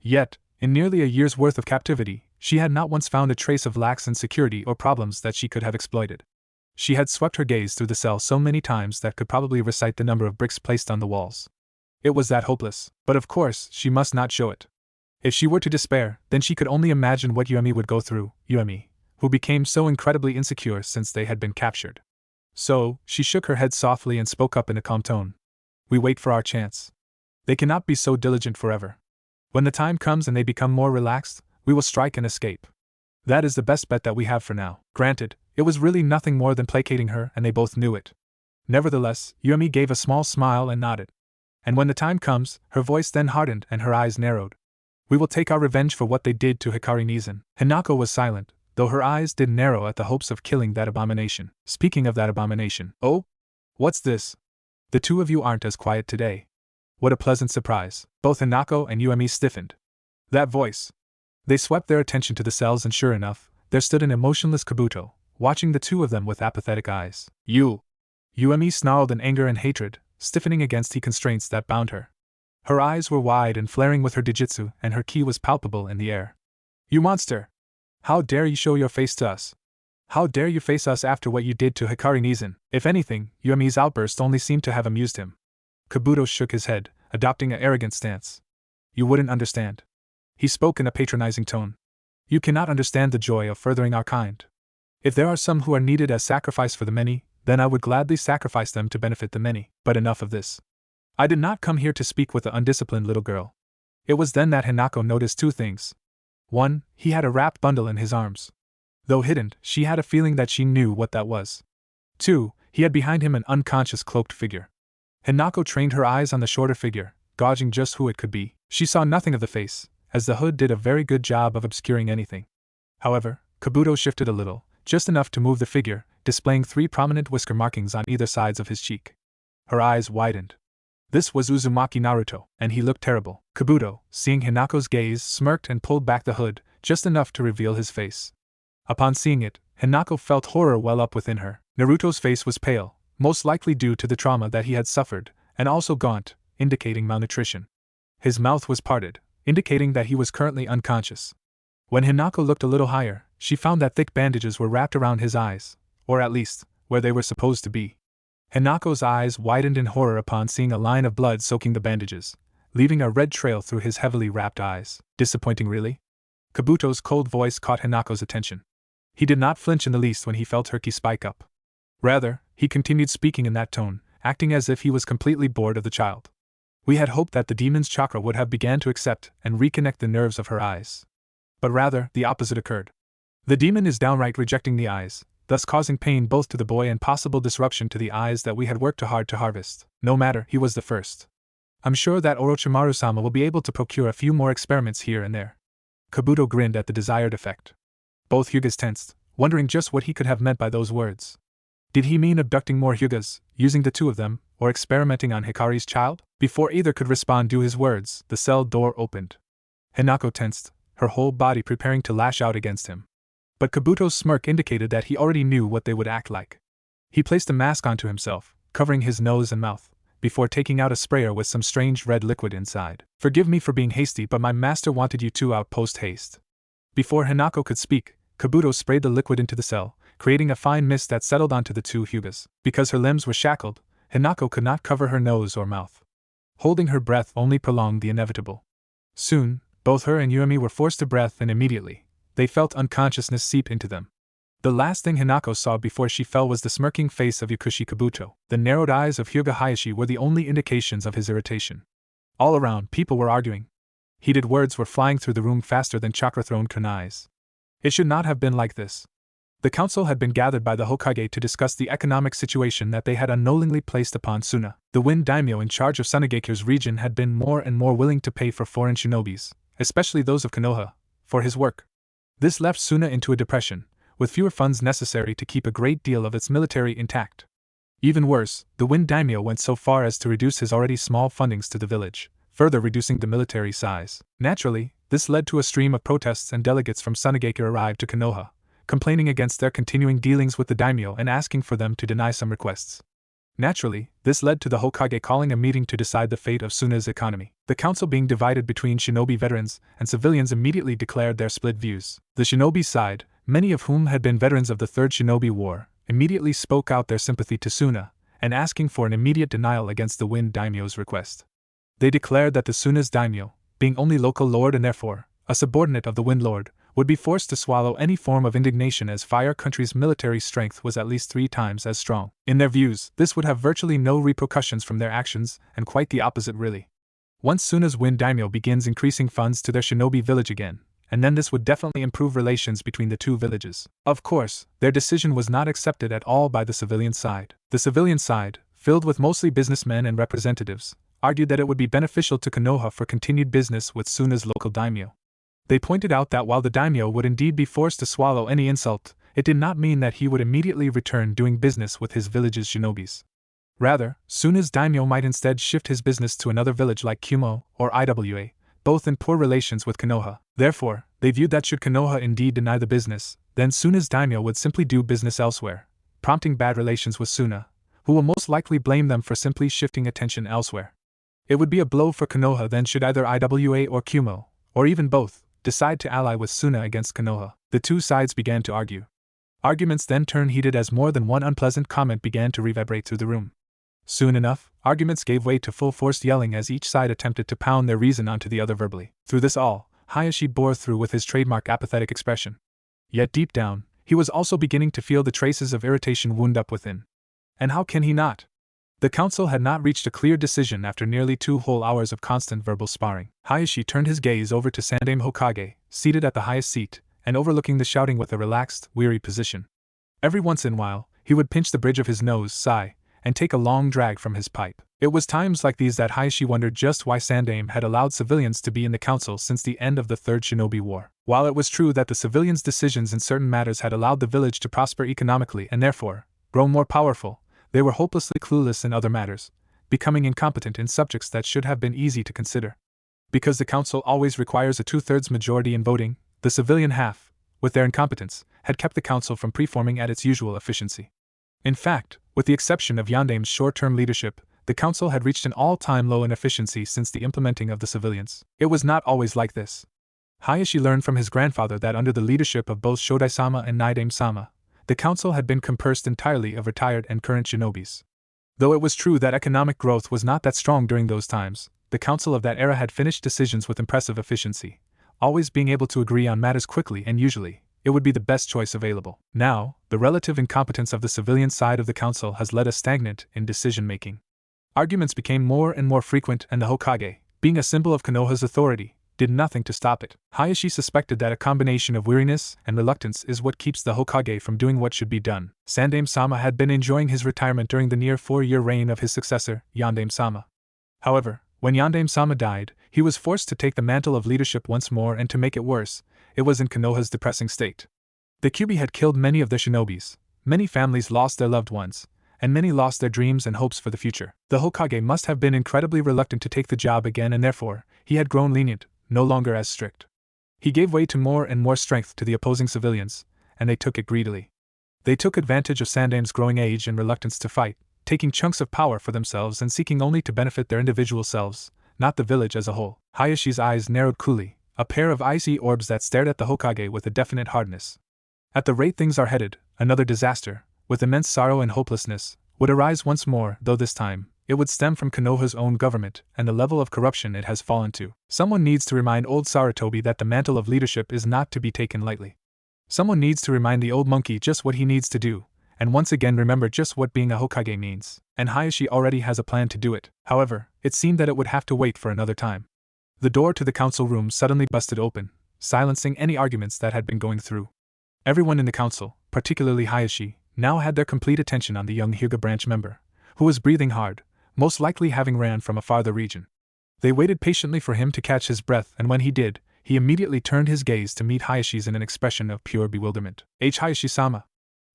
Yet, in nearly a year's worth of captivity, she had not once found a trace of lax insecurity or problems that she could have exploited. She had swept her gaze through the cell so many times that could probably recite the number of bricks placed on the walls. It was that hopeless, but of course, she must not show it. If she were to despair, then she could only imagine what Yumi would go through, Yumi, who became so incredibly insecure since they had been captured. So, she shook her head softly and spoke up in a calm tone. We wait for our chance. They cannot be so diligent forever. When the time comes and they become more relaxed, we will strike and escape. That is the best bet that we have for now. Granted, it was really nothing more than placating her, and they both knew it. Nevertheless, Yumi gave a small smile and nodded. And when the time comes, her voice then hardened and her eyes narrowed. We will take our revenge for what they did to Hikari Nizan. Hanako was silent, though her eyes did narrow at the hopes of killing that abomination. Speaking of that abomination. Oh? What's this? The two of you aren't as quiet today. What a pleasant surprise. Both Hanako and Yumi stiffened. That voice. They swept their attention to the cells, and sure enough, there stood an emotionless Kabuto, watching the two of them with apathetic eyes. You! Yumi snarled in anger and hatred, stiffening against the constraints that bound her. Her eyes were wide and flaring with her dijitsu, and her ki was palpable in the air. You monster! How dare you show your face to us? How dare you face us after what you did to Hikari Nizan? If anything, Yumi's outburst only seemed to have amused him. Kabuto shook his head, adopting an arrogant stance. You wouldn't understand. He spoke in a patronizing tone. You cannot understand the joy of furthering our kind. If there are some who are needed as sacrifice for the many, then I would gladly sacrifice them to benefit the many. But enough of this. I did not come here to speak with the undisciplined little girl. It was then that Hanako noticed two things. 1. He had a wrapped bundle in his arms. Though hidden, she had a feeling that she knew what that was. 2. He had behind him an unconscious cloaked figure. Hanako trained her eyes on the shorter figure, gauging just who it could be. She saw nothing of the face, as the hood did a very good job of obscuring anything. However, Kabuto shifted a little, just enough to move the figure, displaying 3 prominent whisker markings on either sides of his cheek. Her eyes widened. This was Uzumaki Naruto, and he looked terrible. Kabuto, seeing Hanako's gaze, smirked and pulled back the hood, just enough to reveal his face. Upon seeing it, Hanako felt horror well up within her. Naruto's face was pale, most likely due to the trauma that he had suffered, and also gaunt, indicating malnutrition. His mouth was parted, indicating that he was currently unconscious. When Hanako looked a little higher, she found that thick bandages were wrapped around his eyes, or at least, where they were supposed to be. Hanako's eyes widened in horror upon seeing a line of blood soaking the bandages, leaving a red trail through his heavily wrapped eyes. Disappointing, really? Kabuto's cold voice caught Hanako's attention. He did not flinch in the least when he felt her ki spike up. Rather, he continued speaking in that tone, acting as if he was completely bored of the child. We had hoped that the demon's chakra would have begun to accept and reconnect the nerves of her eyes. But rather, the opposite occurred. The demon is downright rejecting the eyes, thus causing pain both to the boy and possible disruption to the eyes that we had worked hard to harvest. No matter, he was the first. I'm sure that Orochimaru-sama will be able to procure a few more experiments here and there. Kabuto grinned at the desired effect. Both Hyugas tensed, wondering just what he could have meant by those words. Did he mean abducting more Hyugas, using the two of them, or experimenting on Hikari's child? Before either could respond to his words, the cell door opened. Hanako tensed, her whole body preparing to lash out against him. But Kabuto's smirk indicated that he already knew what they would act like. He placed a mask onto himself, covering his nose and mouth, before taking out a sprayer with some strange red liquid inside. Forgive me for being hasty, but my master wanted you two out post-haste. Before Hanako could speak, Kabuto sprayed the liquid into the cell, creating a fine mist that settled onto the two Hyugas. Because her limbs were shackled, Hanako could not cover her nose or mouth. Holding her breath only prolonged the inevitable. Soon, both her and Yuumi were forced to breath, and immediately, they felt unconsciousness seep into them. The last thing Hanako saw before she fell was the smirking face of Yakushi Kabuto. The narrowed eyes of Hyuga Hayashi were the only indications of his irritation. All around, people were arguing. Heated words were flying through the room faster than chakra-thrown kunais. It should not have been like this. The council had been gathered by the Hokage to discuss the economic situation that they had unknowingly placed upon Suna. The Wind Daimyo in charge of Sunageki's region had been more and more willing to pay for foreign shinobis, especially those of Konoha, for his work. This left Suna into a depression, with fewer funds necessary to keep a great deal of its military intact. Even worse, the Wind Daimyo went so far as to reduce his already small fundings to the village, further reducing the military size. Naturally, this led to a stream of protests, and delegates from Sunageki arrived to Konoha, complaining against their continuing dealings with the daimyo and asking for them to deny some requests. Naturally, this led to the Hokage calling a meeting to decide the fate of Suna's economy. The council, being divided between shinobi veterans and civilians, immediately declared their split views. The shinobi side, many of whom had been veterans of the Third Shinobi War, immediately spoke out their sympathy to Suna, and asking for an immediate denial against the Wind Daimyo's request. They declared that the Suna's daimyo, being only local lord and therefore a subordinate of the Wind Lord, would be forced to swallow any form of indignation, as Fire Country's military strength was at least 3 times as strong. In their views, this would have virtually no repercussions from their actions, and quite the opposite really. Once Suna's Wind Daimyo begins increasing funds to their shinobi village again, and then this would definitely improve relations between the two villages. Of course, their decision was not accepted at all by the civilian side. The civilian side, filled with mostly businessmen and representatives, argued that it would be beneficial to Konoha for continued business with Suna's local daimyo. They pointed out that while the daimyo would indeed be forced to swallow any insult, it did not mean that he would immediately return doing business with his village's shinobis. Rather, Suna's daimyo might instead shift his business to another village like Kumo or Iwa, both in poor relations with Konoha. Therefore, they viewed that should Konoha indeed deny the business, then Suna's daimyo would simply do business elsewhere, prompting bad relations with Suna, who will most likely blame them for simply shifting attention elsewhere. It would be a blow for Konoha then should either Iwa or Kumo, or even both, decide to ally with Suna against Konoha. The two sides began to argue. Arguments then turned heated as more than one unpleasant comment began to reverberate through the room. Soon enough, arguments gave way to full-force yelling as each side attempted to pound their reason onto the other verbally. Through this all, Hayashi bore through with his trademark apathetic expression. Yet deep down, he was also beginning to feel the traces of irritation wound up within. And how can he not? The council had not reached a clear decision after nearly 2 whole hours of constant verbal sparring. Hayashi turned his gaze over to Sandaime Hokage, seated at the highest seat, and overlooking the shouting with a relaxed, weary position. Every once in a while, he would pinch the bridge of his nose, sigh, and take a long drag from his pipe. It was times like these that Hayashi wondered just why Sandaime had allowed civilians to be in the council since the end of the Third Shinobi War. While it was true that the civilians' decisions in certain matters had allowed the village to prosper economically and therefore grow more powerful, they were hopelessly clueless in other matters, becoming incompetent in subjects that should have been easy to consider. Because the council always requires a 2/3 majority in voting, the civilian half, with their incompetence, had kept the council from performing at its usual efficiency. In fact, with the exception of Yandaime's short-term leadership, the council had reached an all-time low in efficiency since the implementing of the civilians. It was not always like this. Hayashi learned from his grandfather that under the leadership of both Shodai-sama and Naidame-sama, the council had been composed entirely of retired and current shinobis. Though it was true that economic growth was not that strong during those times, the council of that era had finished decisions with impressive efficiency, always being able to agree on matters quickly, and usually, it would be the best choice available. Now, the relative incompetence of the civilian side of the council has led us stagnant in decision-making. Arguments became more and more frequent, and the Hokage, being a symbol of Konoha's authority, did nothing to stop it. Hayashi suspected that a combination of weariness and reluctance is what keeps the Hokage from doing what should be done. Sandaime-sama had been enjoying his retirement during the near 4-year reign of his successor, Yondaime-sama. However, when Yondaime-sama died, he was forced to take the mantle of leadership once more, and to make it worse, it was in Konoha's depressing state. The Kyuubi had killed many of their shinobis, many families lost their loved ones, and many lost their dreams and hopes for the future. The Hokage must have been incredibly reluctant to take the job again, and therefore, he had grown lenient, no longer as strict. He gave way to more and more strength to the opposing civilians, and they took it greedily. They took advantage of Sandaime's growing age and reluctance to fight, taking chunks of power for themselves and seeking only to benefit their individual selves, not the village as a whole. Hayashi's eyes narrowed coolly, a pair of icy orbs that stared at the Hokage with a definite hardness. At the rate things are headed, another disaster, with immense sorrow and hopelessness, would arise once more, though this time, it would stem from Konoha's own government and the level of corruption it has fallen to. Someone needs to remind old Sarutobi that the mantle of leadership is not to be taken lightly. Someone needs to remind the old monkey just what he needs to do, and once again remember just what being a Hokage means. And Hayashi already has a plan to do it. However, it seemed that it would have to wait for another time. The door to the council room suddenly busted open, silencing any arguments that had been going through. Everyone in the council, particularly Hayashi, now had their complete attention on the young Hyuga branch member, who was breathing hard, most likely having ran from a farther region. They waited patiently for him to catch his breath, and when he did, he immediately turned his gaze to meet Hayashi's in an expression of pure bewilderment. Hayashi-sama.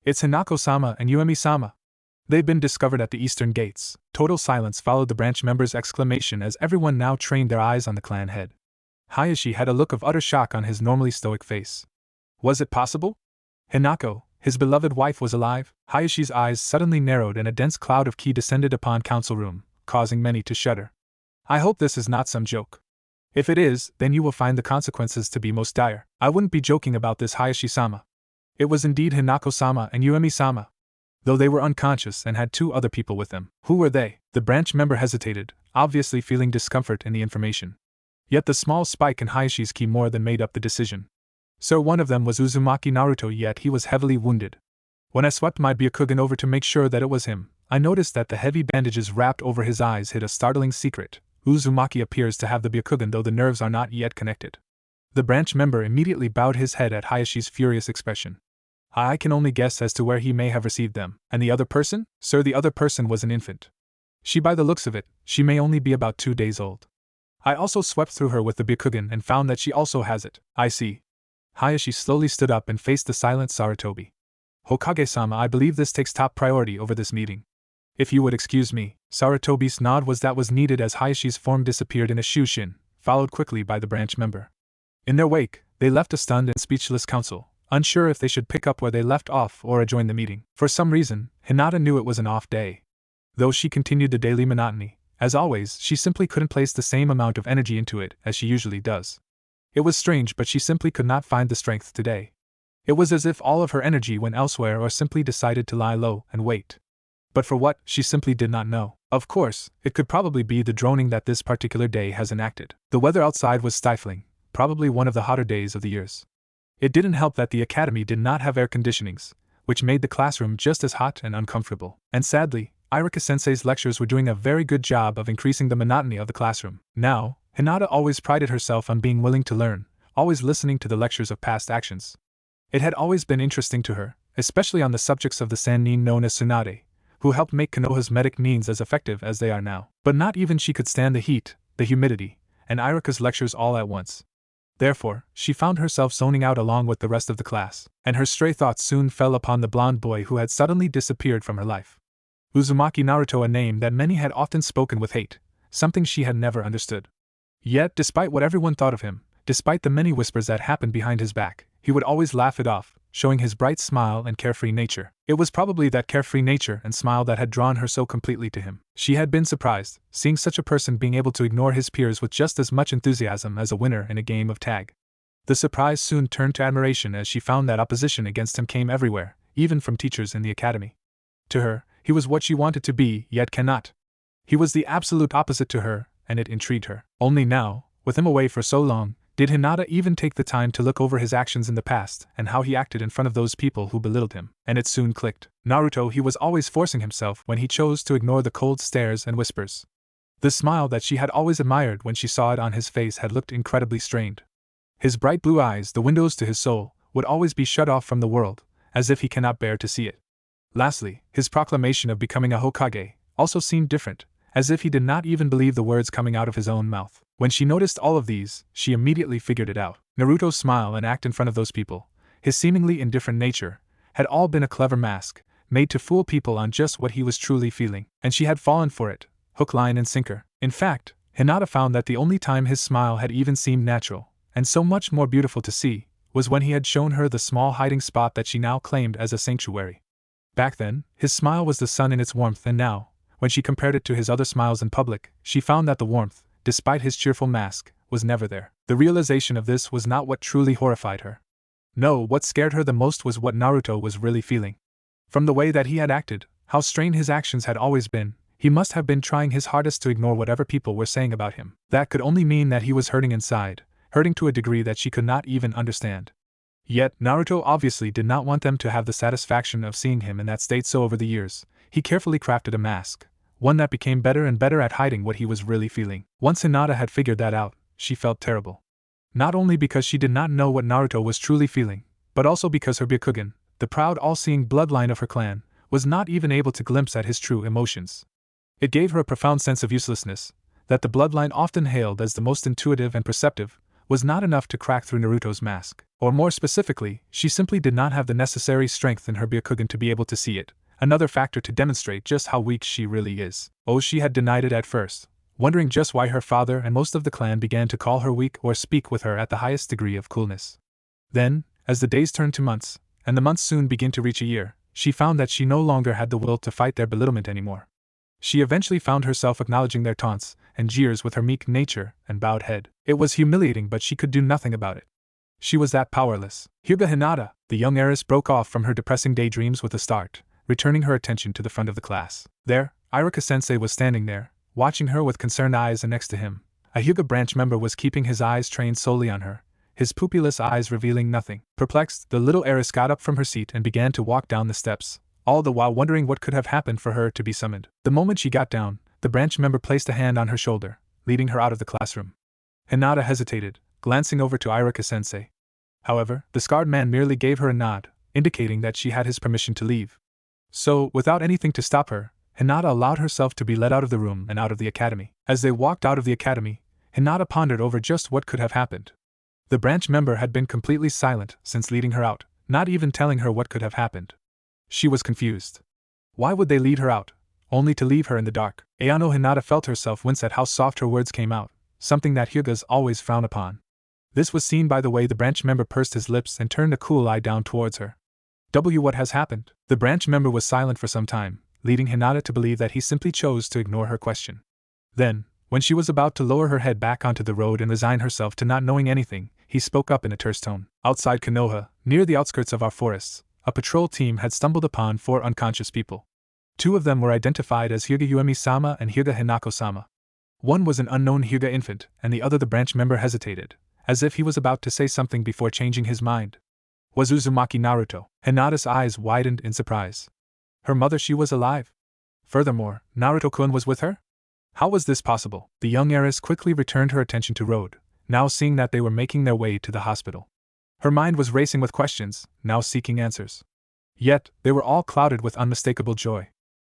It's Hanako-sama and Uemi-sama. They've been discovered at the eastern gates. Total silence followed the branch member's exclamation as everyone now trained their eyes on the clan head. Hayashi had a look of utter shock on his normally stoic face. Was it possible? Hanako, his beloved wife, was alive? Hayashi's eyes suddenly narrowed and a dense cloud of ki descended upon council room, causing many to shudder. I hope this is not some joke. If it is, then you will find the consequences to be most dire. I wouldn't be joking about this, Hayashi-sama. It was indeed Hanako-sama and Uemi-sama. Though they were unconscious and had 2 other people with them. Who were they? The branch member hesitated, obviously feeling discomfort in the information. Yet the small spike in Hayashi's ki more than made up the decision. Sir, one of them was Uzumaki Naruto, yet he was heavily wounded. When I swept my Byakugan over to make sure that it was him, I noticed that the heavy bandages wrapped over his eyes hid a startling secret. Uzumaki appears to have the Byakugan, though the nerves are not yet connected. The branch member immediately bowed his head at Hayashi's furious expression. I can only guess as to where he may have received them. And the other person? Sir, the other person was an infant. By the looks of it, she may only be about 2 days old. I also swept through her with the Byakugan and found that she also has it. I see. Hayashi slowly stood up and faced the silent Sarutobi. Hokage-sama, I believe this takes top priority over this meeting. If you would excuse me. Sarutobi's nod was that was needed as Hayashi's form disappeared in a shushin, followed quickly by the branch member. In their wake, they left a stunned and speechless council, unsure if they should pick up where they left off or join the meeting. For some reason, Hinata knew it was an off day. Though she continued the daily monotony, as always, she simply couldn't place the same amount of energy into it as she usually does. It was strange, but she simply could not find the strength today. It was as if all of her energy went elsewhere or simply decided to lie low and wait. But for what, she simply did not know. Of course, it could probably be the droning that this particular day has enacted. The weather outside was stifling, probably one of the hotter days of the years. It didn't help that the academy did not have air conditionings, which made the classroom just as hot and uncomfortable. And sadly, Irika-sensei's lectures were doing a very good job of increasing the monotony of the classroom. Now, Hinata always prided herself on being willing to learn, always listening to the lectures of past actions. It had always been interesting to her, especially on the subjects of the Sannin known as Tsunade, who helped make Konoha's medic means as effective as they are now. But not even she could stand the heat, the humidity, and Irika's lectures all at once. Therefore, she found herself zoning out along with the rest of the class, and her stray thoughts soon fell upon the blonde boy who had suddenly disappeared from her life. Uzumaki Naruto, a name that many had often spoken with hate, something she had never understood. Yet, despite what everyone thought of him, despite the many whispers that happened behind his back, he would always laugh it off, showing his bright smile and carefree nature. It was probably that carefree nature and smile that had drawn her so completely to him. She had been surprised, seeing such a person being able to ignore his peers with just as much enthusiasm as a winner in a game of tag. The surprise soon turned to admiration as she found that opposition against him came everywhere, even from teachers in the academy. To her, he was what she wanted to be, yet cannot. He was the absolute opposite to her, and it intrigued her. Only now, with him away for so long, did Hinata even take the time to look over his actions in the past and how he acted in front of those people who belittled him. And it soon clicked. Naruto, he was always forcing himself when he chose to ignore the cold stares and whispers. The smile that she had always admired when she saw it on his face had looked incredibly strained. His bright blue eyes, the windows to his soul, would always be shut off from the world, as if he cannot bear to see it. Lastly, his proclamation of becoming a Hokage also seemed different, as if he did not even believe the words coming out of his own mouth. When she noticed all of these, she immediately figured it out. Naruto's smile and act in front of those people, his seemingly indifferent nature, had all been a clever mask, made to fool people on just what he was truly feeling, and she had fallen for it, hook, line, and sinker. In fact, Hinata found that the only time his smile had even seemed natural, and so much more beautiful to see, was when he had shown her the small hiding spot that she now claimed as a sanctuary. Back then, his smile was the sun in its warmth, and now, when she compared it to his other smiles in public, she found that the warmth, despite his cheerful mask, was never there. The realization of this was not what truly horrified her. No, what scared her the most was what Naruto was really feeling. From the way that he had acted, how strained his actions had always been, he must have been trying his hardest to ignore whatever people were saying about him. That could only mean that he was hurting inside, hurting to a degree that she could not even understand. Yet, Naruto obviously did not want them to have the satisfaction of seeing him in that state, so over the years, he carefully crafted a mask, one that became better and better at hiding what he was really feeling. Once Hinata had figured that out, she felt terrible. Not only because she did not know what Naruto was truly feeling, but also because her Byakugan, the proud all-seeing bloodline of her clan, was not even able to glimpse at his true emotions. It gave her a profound sense of uselessness, that the bloodline often hailed as the most intuitive and perceptive, was not enough to crack through Naruto's mask. Or more specifically, she simply did not have the necessary strength in her Byakugan to be able to see it, another factor to demonstrate just how weak she really is. Oh, she had denied it at first, wondering just why her father and most of the clan began to call her weak or speak with her at the highest degree of coolness. Then, as the days turned to months, and the months soon began to reach a year, she found that she no longer had the will to fight their belittlement anymore. She eventually found herself acknowledging their taunts and jeers with her meek nature and bowed head. It was humiliating, but she could do nothing about it. She was that powerless. Hyuga Hinata, the young heiress, broke off from her depressing daydreams with a start, returning her attention to the front of the class. There, Irika-sensei was standing there, watching her with concerned eyes, and next to him, a Hyuga branch member was keeping his eyes trained solely on her, his pupilless eyes revealing nothing. Perplexed, the little heiress got up from her seat and began to walk down the steps, all the while wondering what could have happened for her to be summoned. The moment she got down, the branch member placed a hand on her shoulder, leading her out of the classroom. Hinata hesitated, glancing over to Irika-sensei. However, the scarred man merely gave her a nod, indicating that she had his permission to leave. So, without anything to stop her, Hinata allowed herself to be led out of the room and out of the academy. As they walked out of the academy, Hinata pondered over just what could have happened. The branch member had been completely silent since leading her out, not even telling her what could have happened. She was confused. Why would they lead her out, only to leave her in the dark? Ayano Hinata felt herself wince at how soft her words came out, something that Hyugas always frown upon. This was seen by the way the branch member pursed his lips and turned a cool eye down towards her. What has happened? The branch member was silent for some time, leading Hinata to believe that he simply chose to ignore her question. Then, when she was about to lower her head back onto the road and resign herself to not knowing anything, he spoke up in a terse tone. Outside Konoha, near the outskirts of our forests, a patrol team had stumbled upon 4 unconscious people. 2 of them were identified as Hyuga Uemi-sama and Hyuga Hanako-sama. One was an unknown Hyuga infant, and the other. The branch member hesitated, as if he was about to say something before changing his mind. Was Uzumaki Naruto? Hinata's eyes widened in surprise. Her mother, she was alive. Furthermore, Naruto-kun was with her? How was this possible? The young heiress quickly returned her attention to road, now seeing that they were making their way to the hospital. Her mind was racing with questions, now seeking answers. Yet, they were all clouded with unmistakable joy.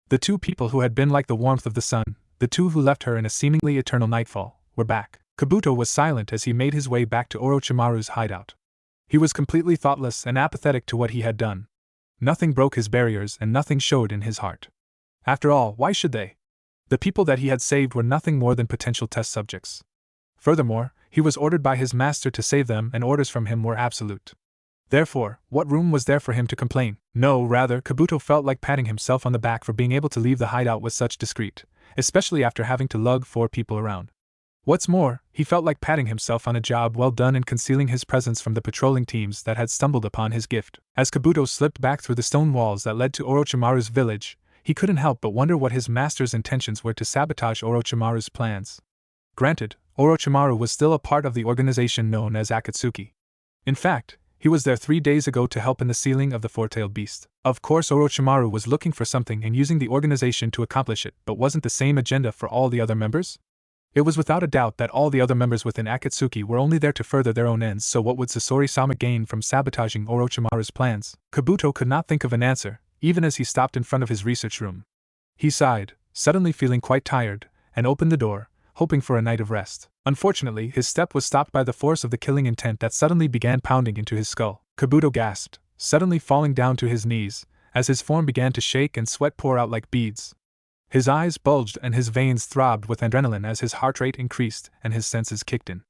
The 2 people who had been like the warmth of the sun, the 2 who left her in a seemingly eternal nightfall, were back. Kabuto was silent as he made his way back to Orochimaru's hideout. He was completely thoughtless and apathetic to what he had done. Nothing broke his barriers and nothing showed in his heart. After all, why should they? The people that he had saved were nothing more than potential test subjects. Furthermore, he was ordered by his master to save them, and orders from him were absolute. Therefore, what room was there for him to complain? No, rather, Kabuto felt like patting himself on the back for being able to leave the hideout with such discreet, especially after having to lug 4 people around. What's more, he felt like patting himself on a job well done in concealing his presence from the patrolling teams that had stumbled upon his gift. As Kabuto slipped back through the stone walls that led to Orochimaru's village, he couldn't help but wonder what his master's intentions were to sabotage Orochimaru's plans. Granted, Orochimaru was still a part of the organization known as Akatsuki. In fact, He was there 3 days ago to help in the sealing of the four-tailed beast. Of course Orochimaru was looking for something and using the organization to accomplish it, but wasn't the same agenda for all the other members? It was without a doubt that all the other members within Akatsuki were only there to further their own ends, so what would Sasori-sama gain from sabotaging Orochimaru's plans? Kabuto could not think of an answer, even as he stopped in front of his research room. He sighed, suddenly feeling quite tired, and opened the door, hoping for a night of rest. Unfortunately, his step was stopped by the force of the killing intent that suddenly began pounding into his skull. Kabuto gasped, suddenly falling down to his knees, as his form began to shake and sweat pour out like beads. His eyes bulged and his veins throbbed with adrenaline as his heart rate increased and his senses kicked in.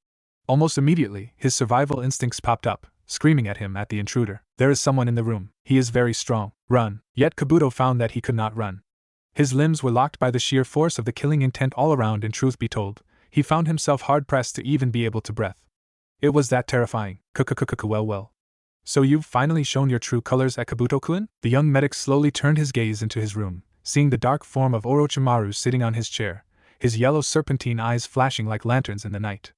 Almost immediately, his survival instincts popped up, screaming at him at the intruder. There is someone in the room. He is very strong. Run. Yet Kabuto found that he could not run. His limbs were locked by the sheer force of the killing intent all around, and truth be told, he found himself hard-pressed to even be able to breathe. It was that terrifying. Well. So you've finally shown your true colors at Kabuto-kun? The young medic slowly turned his gaze into his room, seeing the dark form of Orochimaru sitting on his chair, his yellow serpentine eyes flashing like lanterns in the night.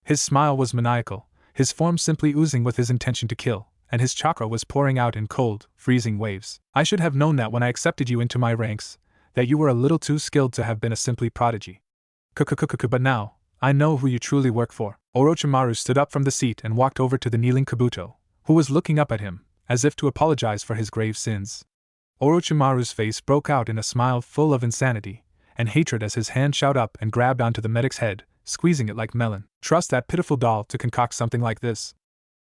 His smile was maniacal, his form simply oozing with his intention to kill, and his chakra was pouring out in cold, freezing waves. I should have known that when I accepted you into my ranks, that you were a little too skilled to have been a simply prodigy. But now, I know who you truly work for. Orochimaru stood up from the seat and walked over to the kneeling Kabuto, who was looking up at him, as if to apologize for his grave sins. Orochimaru's face broke out in a smile full of insanity and hatred as his hand shot up and grabbed onto the medic's head, squeezing it like melon. Trust that pitiful doll to concoct something like this.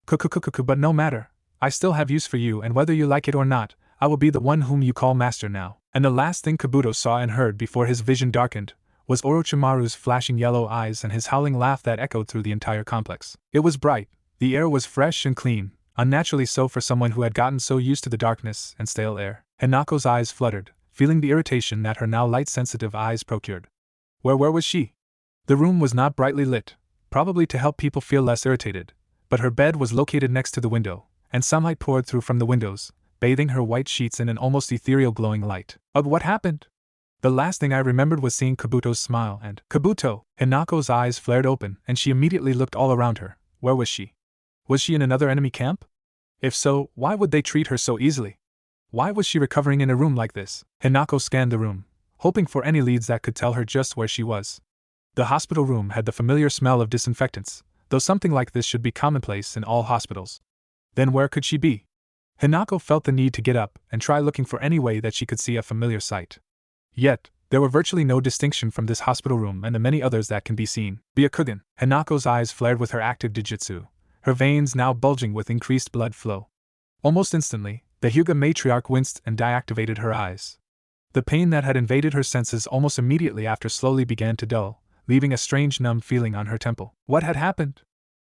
But no matter, I still have use for you, and whether you like it or not, I will be the one whom you call master now. And the last thing Kabuto saw and heard before his vision darkened was Orochimaru's flashing yellow eyes and his howling laugh that echoed through the entire complex. It was bright, the air was fresh and clean, unnaturally so for someone who had gotten so used to the darkness and stale air. Hanako's eyes fluttered, feeling the irritation that her now light-sensitive eyes procured. Where was she? The room was not brightly lit, probably to help people feel less irritated, but her bed was located next to the window, and sunlight poured through from the windows, bathing her white sheets in an almost ethereal glowing light. What happened? The last thing I remembered was seeing Kabuto's smile and Kabuto! Hanako's eyes flared open and she immediately looked all around her. Where was she? Was she in another enemy camp? If so, why would they treat her so easily? Why was she recovering in a room like this? Hanako scanned the room, hoping for any leads that could tell her just where she was. The hospital room had the familiar smell of disinfectants, though something like this should be commonplace in all hospitals. Then where could she be? Hanako felt the need to get up and try looking for any way that she could see a familiar sight. Yet, there were virtually no distinction from this hospital room and the many others that can be seen. Byakugan. Hanako's eyes flared with her active Dijutsu, her veins now bulging with increased blood flow. Almost instantly, the Hyuga matriarch winced and deactivated her eyes. The pain that had invaded her senses almost immediately after slowly began to dull, leaving a strange numb feeling on her temple. What had happened?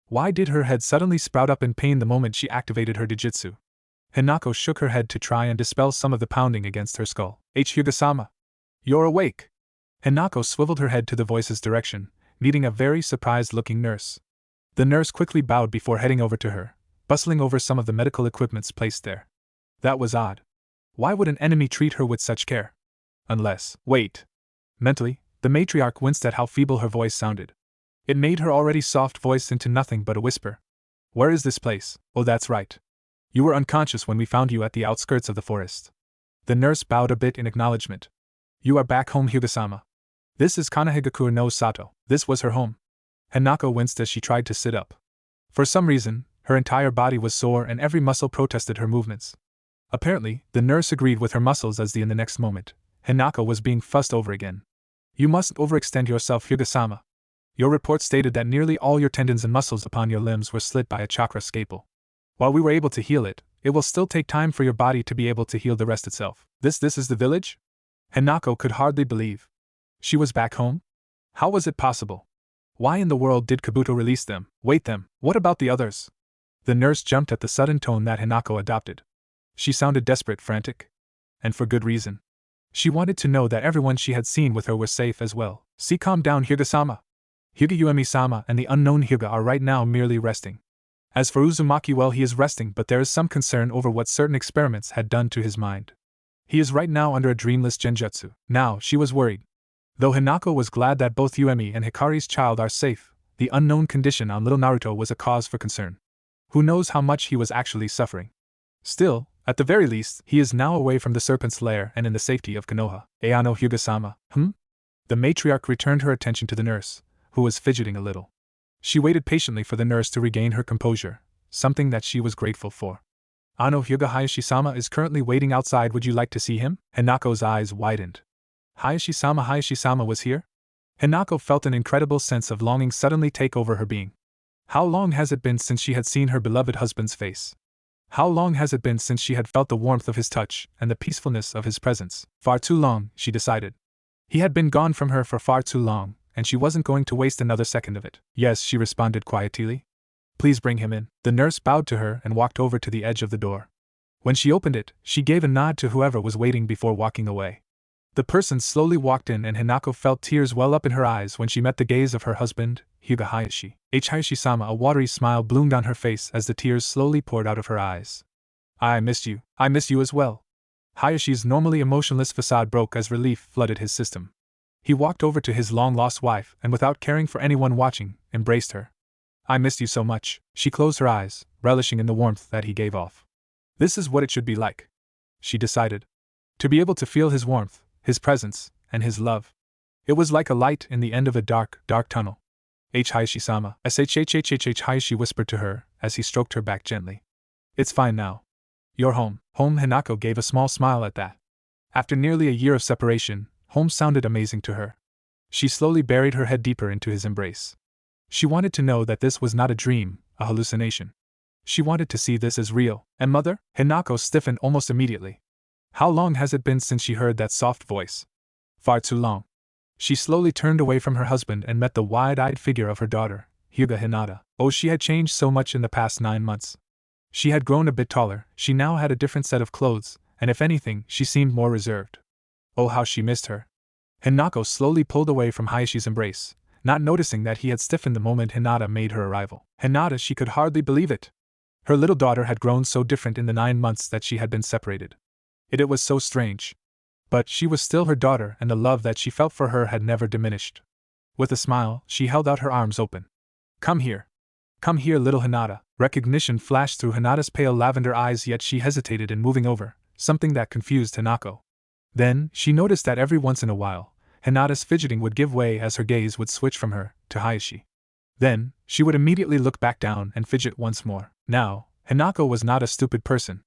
Why did her head suddenly sprout up in pain the moment she activated her Dijutsu? Hanako shook her head to try and dispel some of the pounding against her skull. Hyuga-sama. You're awake. Hanako swiveled her head to the voice's direction, meeting a very surprised-looking nurse. The nurse quickly bowed before heading over to her, bustling over some of the medical equipments placed there. That was odd. Why would an enemy treat her with such care? Unless… Wait. Mentally, the matriarch winced at how feeble her voice sounded. It made her already soft voice into nothing but a whisper. Where is this place? Oh, that's right. You were unconscious when we found you at the outskirts of the forest. The nurse bowed a bit in acknowledgement. You are back home, Hyuga-sama. This is Konohagakure no Sato. This was her home. Hanako winced as she tried to sit up. For some reason, her entire body was sore and every muscle protested her movements. Apparently, the nurse agreed with her muscles as in the next moment, Hanako was being fussed over again. You mustn't overextend yourself, Hyuga-sama. Your report stated that nearly all your tendons and muscles upon your limbs were slit by a chakra scalpel. While we were able to heal it, it will still take time for your body to be able to heal the rest itself. This is the village? Hanako could hardly believe. She was back home? How was it possible? Why in the world did Kabuto release them? Wait them, what about the others? The nurse jumped at the sudden tone that Hanako adopted. She sounded desperate, frantic. And for good reason. She wanted to know that everyone she had seen with her was safe as well. See, calm down, Hyuga-sama. Hyuga Uemi-sama and the unknown Hyuga are right now merely resting. As for Uzumaki, well, he is resting, but there is some concern over what certain experiments had done to his mind. He is right now under a dreamless genjutsu. Now, she was worried. Though Hanako was glad that both Uemi and Hikari's child are safe, the unknown condition on little Naruto was a cause for concern. Who knows how much he was actually suffering? Still, at the very least, he is now away from the serpent's lair and in the safety of Konoha. Ayano Hyuga-sama, The matriarch returned her attention to the nurse, who was fidgeting a little. She waited patiently for the nurse to regain her composure, something that she was grateful for. Ano Hyuga Hayashi-sama is currently waiting outside. Would you like to see him? Hanako's eyes widened. Hayashi-sama was here? Hanako felt an incredible sense of longing suddenly take over her being. How long has it been since she had seen her beloved husband's face? How long has it been since she had felt the warmth of his touch and the peacefulness of his presence? Far too long, she decided. He had been gone from her for far too long, and she wasn't going to waste another second of it. Yes, she responded quietly. Please bring him in. The nurse bowed to her and walked over to the edge of the door. When she opened it, she gave a nod to whoever was waiting before walking away. The person slowly walked in, and Hanako felt tears well up in her eyes when she met the gaze of her husband, Hyuga Hayashi. Hayashi-sama, a watery smile bloomed on her face as the tears slowly poured out of her eyes. I missed you. I miss you as well. Hayashi's normally emotionless facade broke as relief flooded his system. He walked over to his long-lost wife and, without caring for anyone watching, embraced her. I missed you so much. She closed her eyes, relishing in the warmth that he gave off. This is what it should be like, she decided. To be able to feel his warmth, his presence, and his love. It was like a light in the end of a dark, dark tunnel. Hayashi-sama, Hayashi whispered to her as he stroked her back gently. It's fine now. You're home. Home. Hanako gave a small smile at that. After nearly a year of separation, home sounded amazing to her. She slowly buried her head deeper into his embrace. She wanted to know that this was not a dream, a hallucination. She wanted to see this as real. And mother? Hanako stiffened almost immediately. How long has it been since she heard that soft voice? Far too long. She slowly turned away from her husband and met the wide-eyed figure of her daughter, Hyuga Hinata. Oh, she had changed so much in the past 9 months. She had grown a bit taller, she now had a different set of clothes, and if anything, she seemed more reserved. Oh, how she missed her. Hanako slowly pulled away from Hayashi's embrace, not noticing that he had stiffened the moment Hinata made her arrival. Hinata, she could hardly believe it. Her little daughter had grown so different in the 9 months that she had been separated. It was so strange. But she was still her daughter, and the love that she felt for her had never diminished. With a smile, she held out her arms open. Come here. Come here, little Hinata. Recognition flashed through Hinata's pale lavender eyes, yet she hesitated in moving over, something that confused Hanako. Then, she noticed that every once in a while, Hinata's fidgeting would give way as her gaze would switch from her to Hayashi. Then, she would immediately look back down and fidget once more. Now, Hanako was not a stupid person.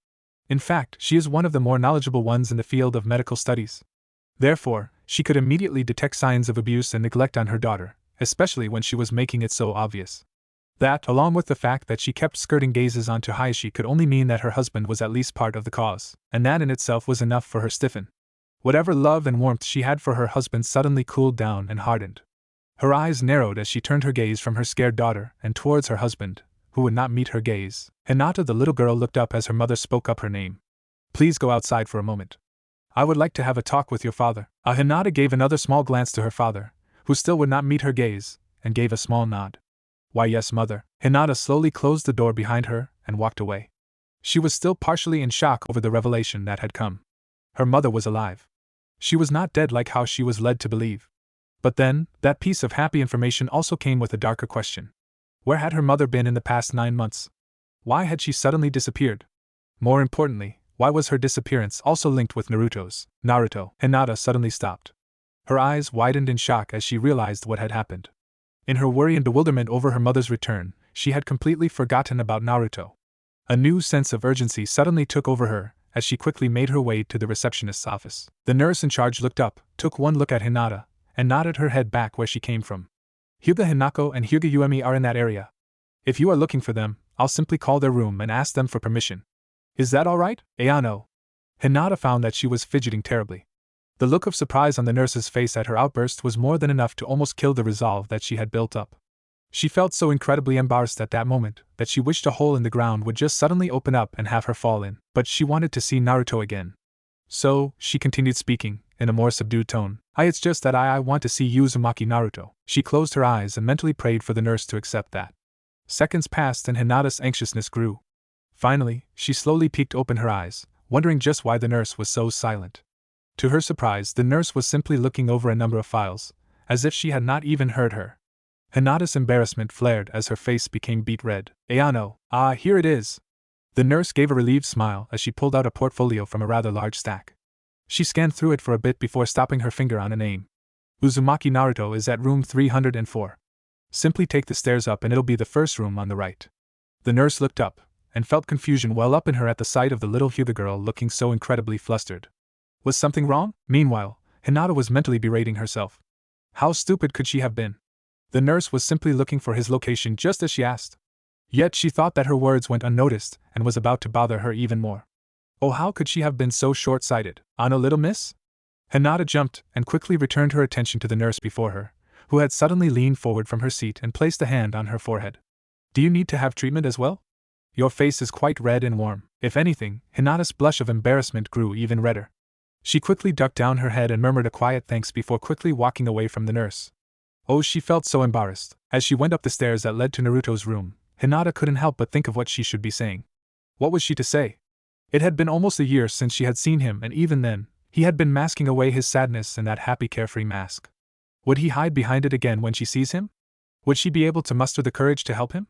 In fact, she is one of the more knowledgeable ones in the field of medical studies. Therefore, she could immediately detect signs of abuse and neglect on her daughter, especially when she was making it so obvious. That, along with the fact that she kept skirting gazes onto Hayashi, could only mean that her husband was at least part of the cause, and that in itself was enough for her stiffen. Whatever love and warmth she had for her husband suddenly cooled down and hardened. Her eyes narrowed as she turned her gaze from her scared daughter and towards her husband, who would not meet her gaze. Hinata, the little girl, looked up as her mother spoke up her name. Please go outside for a moment. I would like to have a talk with your father. Hinata gave another small glance to her father, who still would not meet her gaze, and gave a small nod. Why, yes, mother. Hinata slowly closed the door behind her and walked away. She was still partially in shock over the revelation that had come. Her mother was alive. She was not dead like how she was led to believe. But then, that piece of happy information also came with a darker question. Where had her mother been in the past 9 months? Why had she suddenly disappeared? More importantly, why was her disappearance also linked with Naruto's? Naruto. Hinata suddenly stopped. Her eyes widened in shock as she realized what had happened. In her worry and bewilderment over her mother's return, she had completely forgotten about Naruto. A new sense of urgency suddenly took over her, as she quickly made her way to the receptionist's office. The nurse in charge looked up, took one look at Hinata, and nodded her head back where she came from. Hyuga Hanako and Hyuga Uemi are in that area. If you are looking for them, I'll simply call their room and ask them for permission. Is that all right? Ayano. Hinata found that she was fidgeting terribly. The look of surprise on the nurse's face at her outburst was more than enough to almost kill the resolve that she had built up. She felt so incredibly embarrassed at that moment that she wished a hole in the ground would just suddenly open up and have her fall in, but she wanted to see Naruto again. So, she continued speaking, in a more subdued tone. It's just that I want to see Uzumaki Naruto. She closed her eyes and mentally prayed for the nurse to accept that. Seconds passed and Hinata's anxiousness grew. Finally, she slowly peeked open her eyes, wondering just why the nurse was so silent. To her surprise, the nurse was simply looking over a number of files, as if she had not even heard her. Hinata's embarrassment flared as her face became beet red. Ayano, here it is. The nurse gave a relieved smile as she pulled out a portfolio from a rather large stack. She scanned through it for a bit before stopping her finger on a name. Uzumaki Naruto is at room 304. Simply take the stairs up and it'll be the first room on the right. The nurse looked up, and felt confusion well up in her at the sight of the little Hyuga girl looking so incredibly flustered. Was something wrong? Meanwhile, Hinata was mentally berating herself. How stupid could she have been? The nurse was simply looking for his location just as she asked. Yet she thought that her words went unnoticed and was about to bother her even more. Oh, how could she have been so short-sighted? On a little miss? Hinata jumped and quickly returned her attention to the nurse before her, who had suddenly leaned forward from her seat and placed a hand on her forehead. Do you need to have treatment as well? Your face is quite red and warm. If anything, Hinata's blush of embarrassment grew even redder. She quickly ducked down her head and murmured a quiet thanks before quickly walking away from the nurse. Oh, she felt so embarrassed. As she went up the stairs that led to Naruto's room, Hinata couldn't help but think of what she should be saying. What was she to say? It had been almost a year since she had seen him, and even then, he had been masking away his sadness in that happy carefree mask. Would he hide behind it again when she sees him? Would she be able to muster the courage to help him?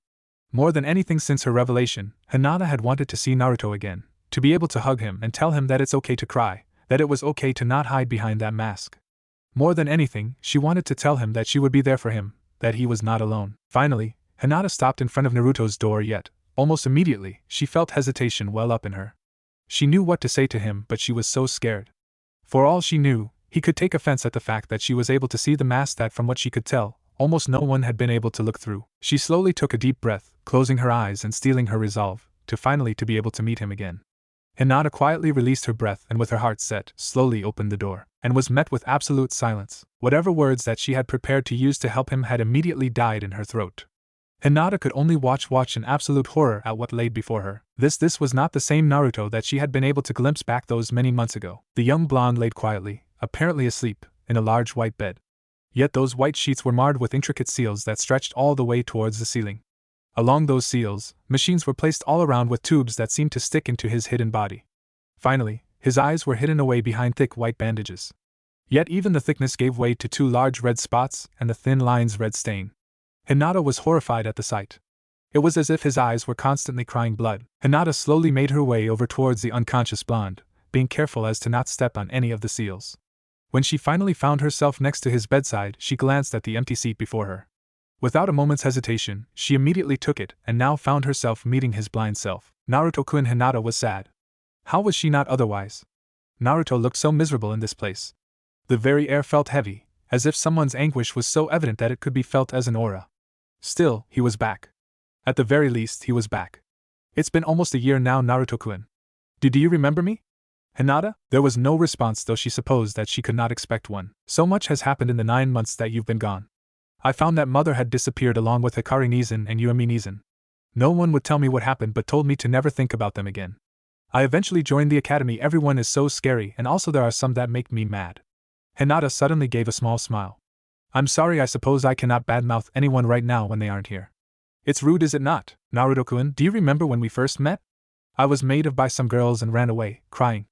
More than anything since her revelation, Hinata had wanted to see Naruto again, to be able to hug him and tell him that it's okay to cry, that it was okay to not hide behind that mask. More than anything, she wanted to tell him that she would be there for him, that he was not alone. Finally, Hinata stopped in front of Naruto's door, yet, almost immediately, she felt hesitation well up in her. She knew what to say to him, but she was so scared. For all she knew, he could take offense at the fact that she was able to see the mask that, from what she could tell, almost no one had been able to look through. She slowly took a deep breath, closing her eyes and steeling her resolve, to finally be able to meet him again. Hinata quietly released her breath and with her heart set, slowly opened the door, and was met with absolute silence. Whatever words that she had prepared to use to help him had immediately died in her throat. Hinata could only watch in absolute horror at what laid before her. This was not the same Naruto that she had been able to glimpse back those many months ago. The young blonde laid quietly, apparently asleep, in a large white bed. Yet those white sheets were marred with intricate seals that stretched all the way towards the ceiling. Along those seals, machines were placed all around with tubes that seemed to stick into his hidden body. Finally, his eyes were hidden away behind thick white bandages. Yet even the thickness gave way to 2 large red spots and the thin line's red stain. Hinata was horrified at the sight. It was as if his eyes were constantly crying blood. Hinata slowly made her way over towards the unconscious blonde, being careful as to not step on any of the seals. When she finally found herself next to his bedside, she glanced at the empty seat before her. Without a moment's hesitation, she immediately took it and now found herself meeting his blind self. Naruto-kun. Hinata was sad. How was she not otherwise? Naruto looked so miserable in this place. The very air felt heavy, as if someone's anguish was so evident that it could be felt as an aura. Still, he was back. At the very least, he was back. It's been almost a year now, Naruto-kun. Do you remember me? Hinata? There was no response, though she supposed that she could not expect one. So much has happened in the 9 months that you've been gone. I found that mother had disappeared along with Hikari Nizan and Yuami Nizan. No one would tell me what happened but told me to never think about them again. I eventually joined the academy. Everyone is so scary, and also there are some that make me mad. Hinata suddenly gave a small smile. I'm sorry, I suppose I cannot badmouth anyone right now when they aren't here. It's rude, is it not? Naruto-kun, do you remember when we first met? I was made of by some girls and ran away, crying.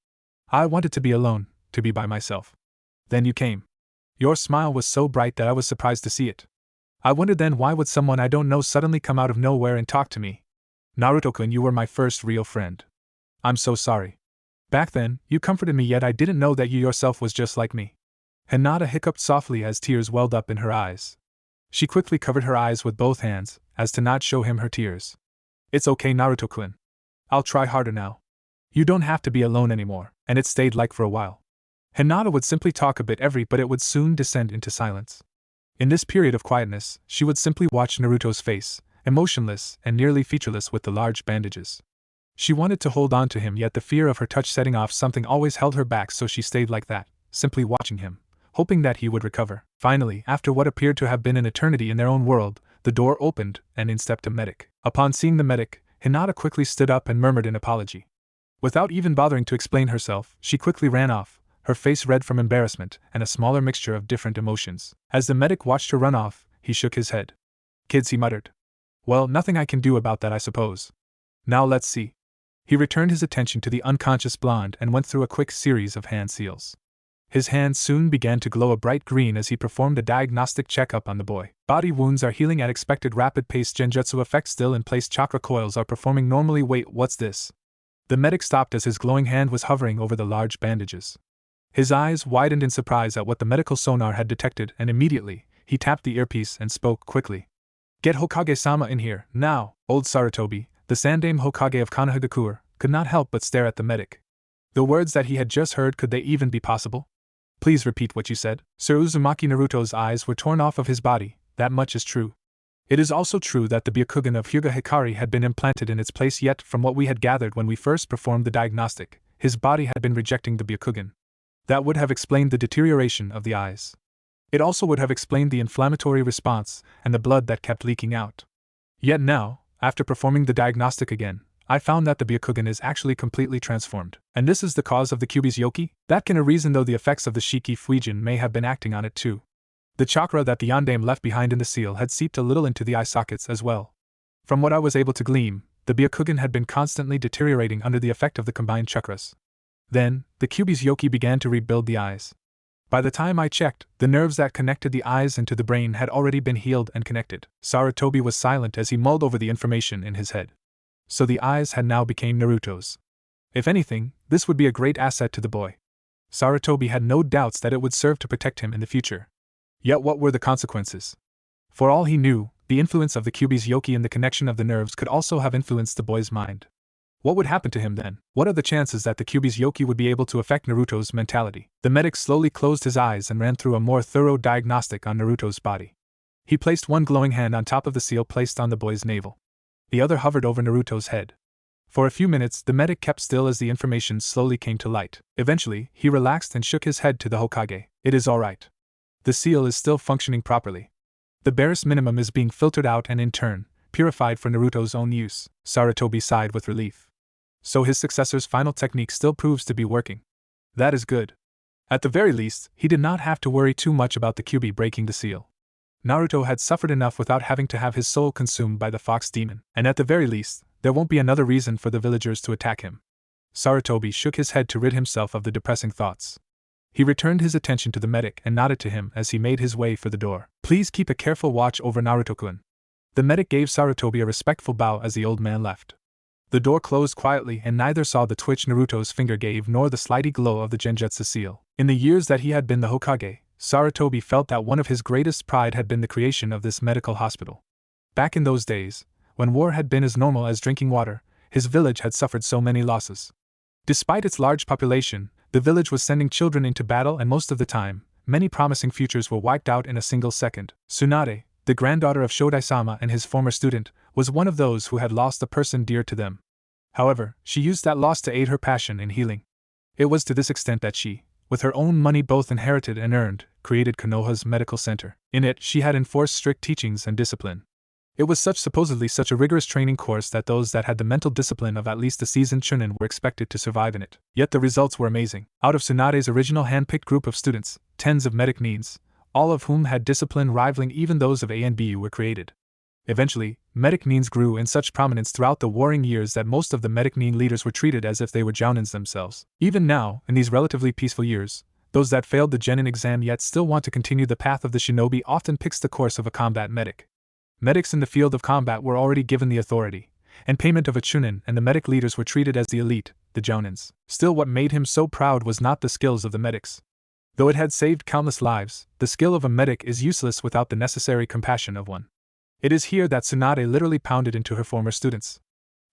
I wanted to be alone, to be by myself. Then you came. Your smile was so bright that I was surprised to see it. I wondered then, why would someone I don't know suddenly come out of nowhere and talk to me? Naruto-kun, you were my first real friend. I'm so sorry. Back then, you comforted me, yet I didn't know that you yourself was just like me. Hinata hiccuped softly as tears welled up in her eyes. She quickly covered her eyes with both hands, as to not show him her tears. It's okay, Naruto-kun. I'll try harder now. You don't have to be alone anymore, and it stayed like for a while. Hinata would simply talk a bit but it would soon descend into silence. In this period of quietness, she would simply watch Naruto's face, emotionless and nearly featureless with the large bandages. She wanted to hold on to him, yet the fear of her touch setting off something always held her back, so she stayed like that, simply watching him, hoping that he would recover. Finally, after what appeared to have been an eternity in their own world, the door opened, and in stepped a medic. Upon seeing the medic, Hinata quickly stood up and murmured an apology. Without even bothering to explain herself, she quickly ran off, her face red from embarrassment and a smaller mixture of different emotions. As the medic watched her run off, he shook his head. Kids, he muttered. Well, nothing I can do about that, I suppose. Now let's see. He returned his attention to the unconscious blonde and went through a quick series of hand seals. His hands soon began to glow a bright green as he performed a diagnostic checkup on the boy. Body wounds are healing at expected rapid pace. Genjutsu effects still in place. Chakra coils are performing normally. Wait, what's this? The medic stopped as his glowing hand was hovering over the large bandages. His eyes widened in surprise at what the medical sonar had detected, and immediately, he tapped the earpiece and spoke quickly. Get Hokage-sama in here, now! Old Sarutobi, the Sandaime Hokage of Konohagakure, could not help but stare at the medic. The words that he had just heard, could they even be possible? Please repeat what you said. Sir Uzumaki Naruto's eyes were torn off of his body, that much is true. It is also true that the Byakugan of Hyuga Hikari had been implanted in its place, yet from what we had gathered when we first performed the diagnostic, his body had been rejecting the Byakugan. That would have explained the deterioration of the eyes. It also would have explained the inflammatory response and the blood that kept leaking out. Yet now, after performing the diagnostic again, I found that the Byakugan is actually completely transformed. And this is the cause of the Kyuubi's Yoki? That can reason, though the effects of the Shiki Fuijin may have been acting on it too. The chakra that the Yondaime left behind in the seal had seeped a little into the eye sockets as well. From what I was able to glean, the Byakugan had been constantly deteriorating under the effect of the combined chakras. Then, the Kyuubi's Yoki began to rebuild the eyes. By the time I checked, the nerves that connected the eyes into the brain had already been healed and connected. Sarutobi was silent as he mulled over the information in his head. So the eyes had now become Naruto's. If anything, this would be a great asset to the boy. Sarutobi had no doubts that it would serve to protect him in the future. Yet what were the consequences? For all he knew, the influence of the Kyuubi's Yoki and the connection of the nerves could also have influenced the boy's mind. What would happen to him then? What are the chances that the Kyuubi's Yoki would be able to affect Naruto's mentality? The medic slowly closed his eyes and ran through a more thorough diagnostic on Naruto's body. He placed one glowing hand on top of the seal placed on the boy's navel. The other hovered over Naruto's head. For a few minutes, the medic kept still as the information slowly came to light. Eventually, he relaxed and shook his head to the Hokage. It is all right. The seal is still functioning properly. The barest minimum is being filtered out and in turn, purified for Naruto's own use. Sarutobi sighed with relief. So his successor's final technique still proves to be working. That is good. At the very least, he did not have to worry too much about the Kyuubi breaking the seal. Naruto had suffered enough without having to have his soul consumed by the fox demon, and at the very least, there won't be another reason for the villagers to attack him. Sarutobi shook his head to rid himself of the depressing thoughts. He returned his attention to the medic and nodded to him as he made his way for the door. Please keep a careful watch over Naruto-kun. The medic gave Sarutobi a respectful bow as the old man left. The door closed quietly and neither saw the twitch Naruto's finger gave nor the slighty glow of the Genjutsu seal. In the years that he had been the Hokage, Sarutobi felt that one of his greatest pride had been the creation of this medical hospital. Back in those days, when war had been as normal as drinking water, his village had suffered so many losses. Despite its large population, the village was sending children into battle and most of the time, many promising futures were wiped out in a single second. Tsunade, the granddaughter of Shodai-sama and his former student, was one of those who had lost a person dear to them. However, she used that loss to aid her passion in healing. It was to this extent that she, with her own money both inherited and earned, created Konoha's medical center. In it, she had enforced strict teachings and discipline. It was supposedly such a rigorous training course that those that had the mental discipline of at least a seasoned chunin were expected to survive in it. Yet the results were amazing. Out of Tsunade's original hand-picked group of students, tens of medic neens, all of whom had discipline rivaling even those of A and B, were created. Eventually, medic neens grew in such prominence throughout the warring years that most of the medic neen leaders were treated as if they were jounins themselves. Even now, in these relatively peaceful years, those that failed the genin exam yet still want to continue the path of the shinobi often picks the course of a combat medic. Medics in the field of combat were already given the authority and payment of a chunin, and the medic leaders were treated as the elite, the jounins. Still, what made him so proud was not the skills of the medics. Though it had saved countless lives, the skill of a medic is useless without the necessary compassion of one. It is here that Tsunade literally pounded into her former students.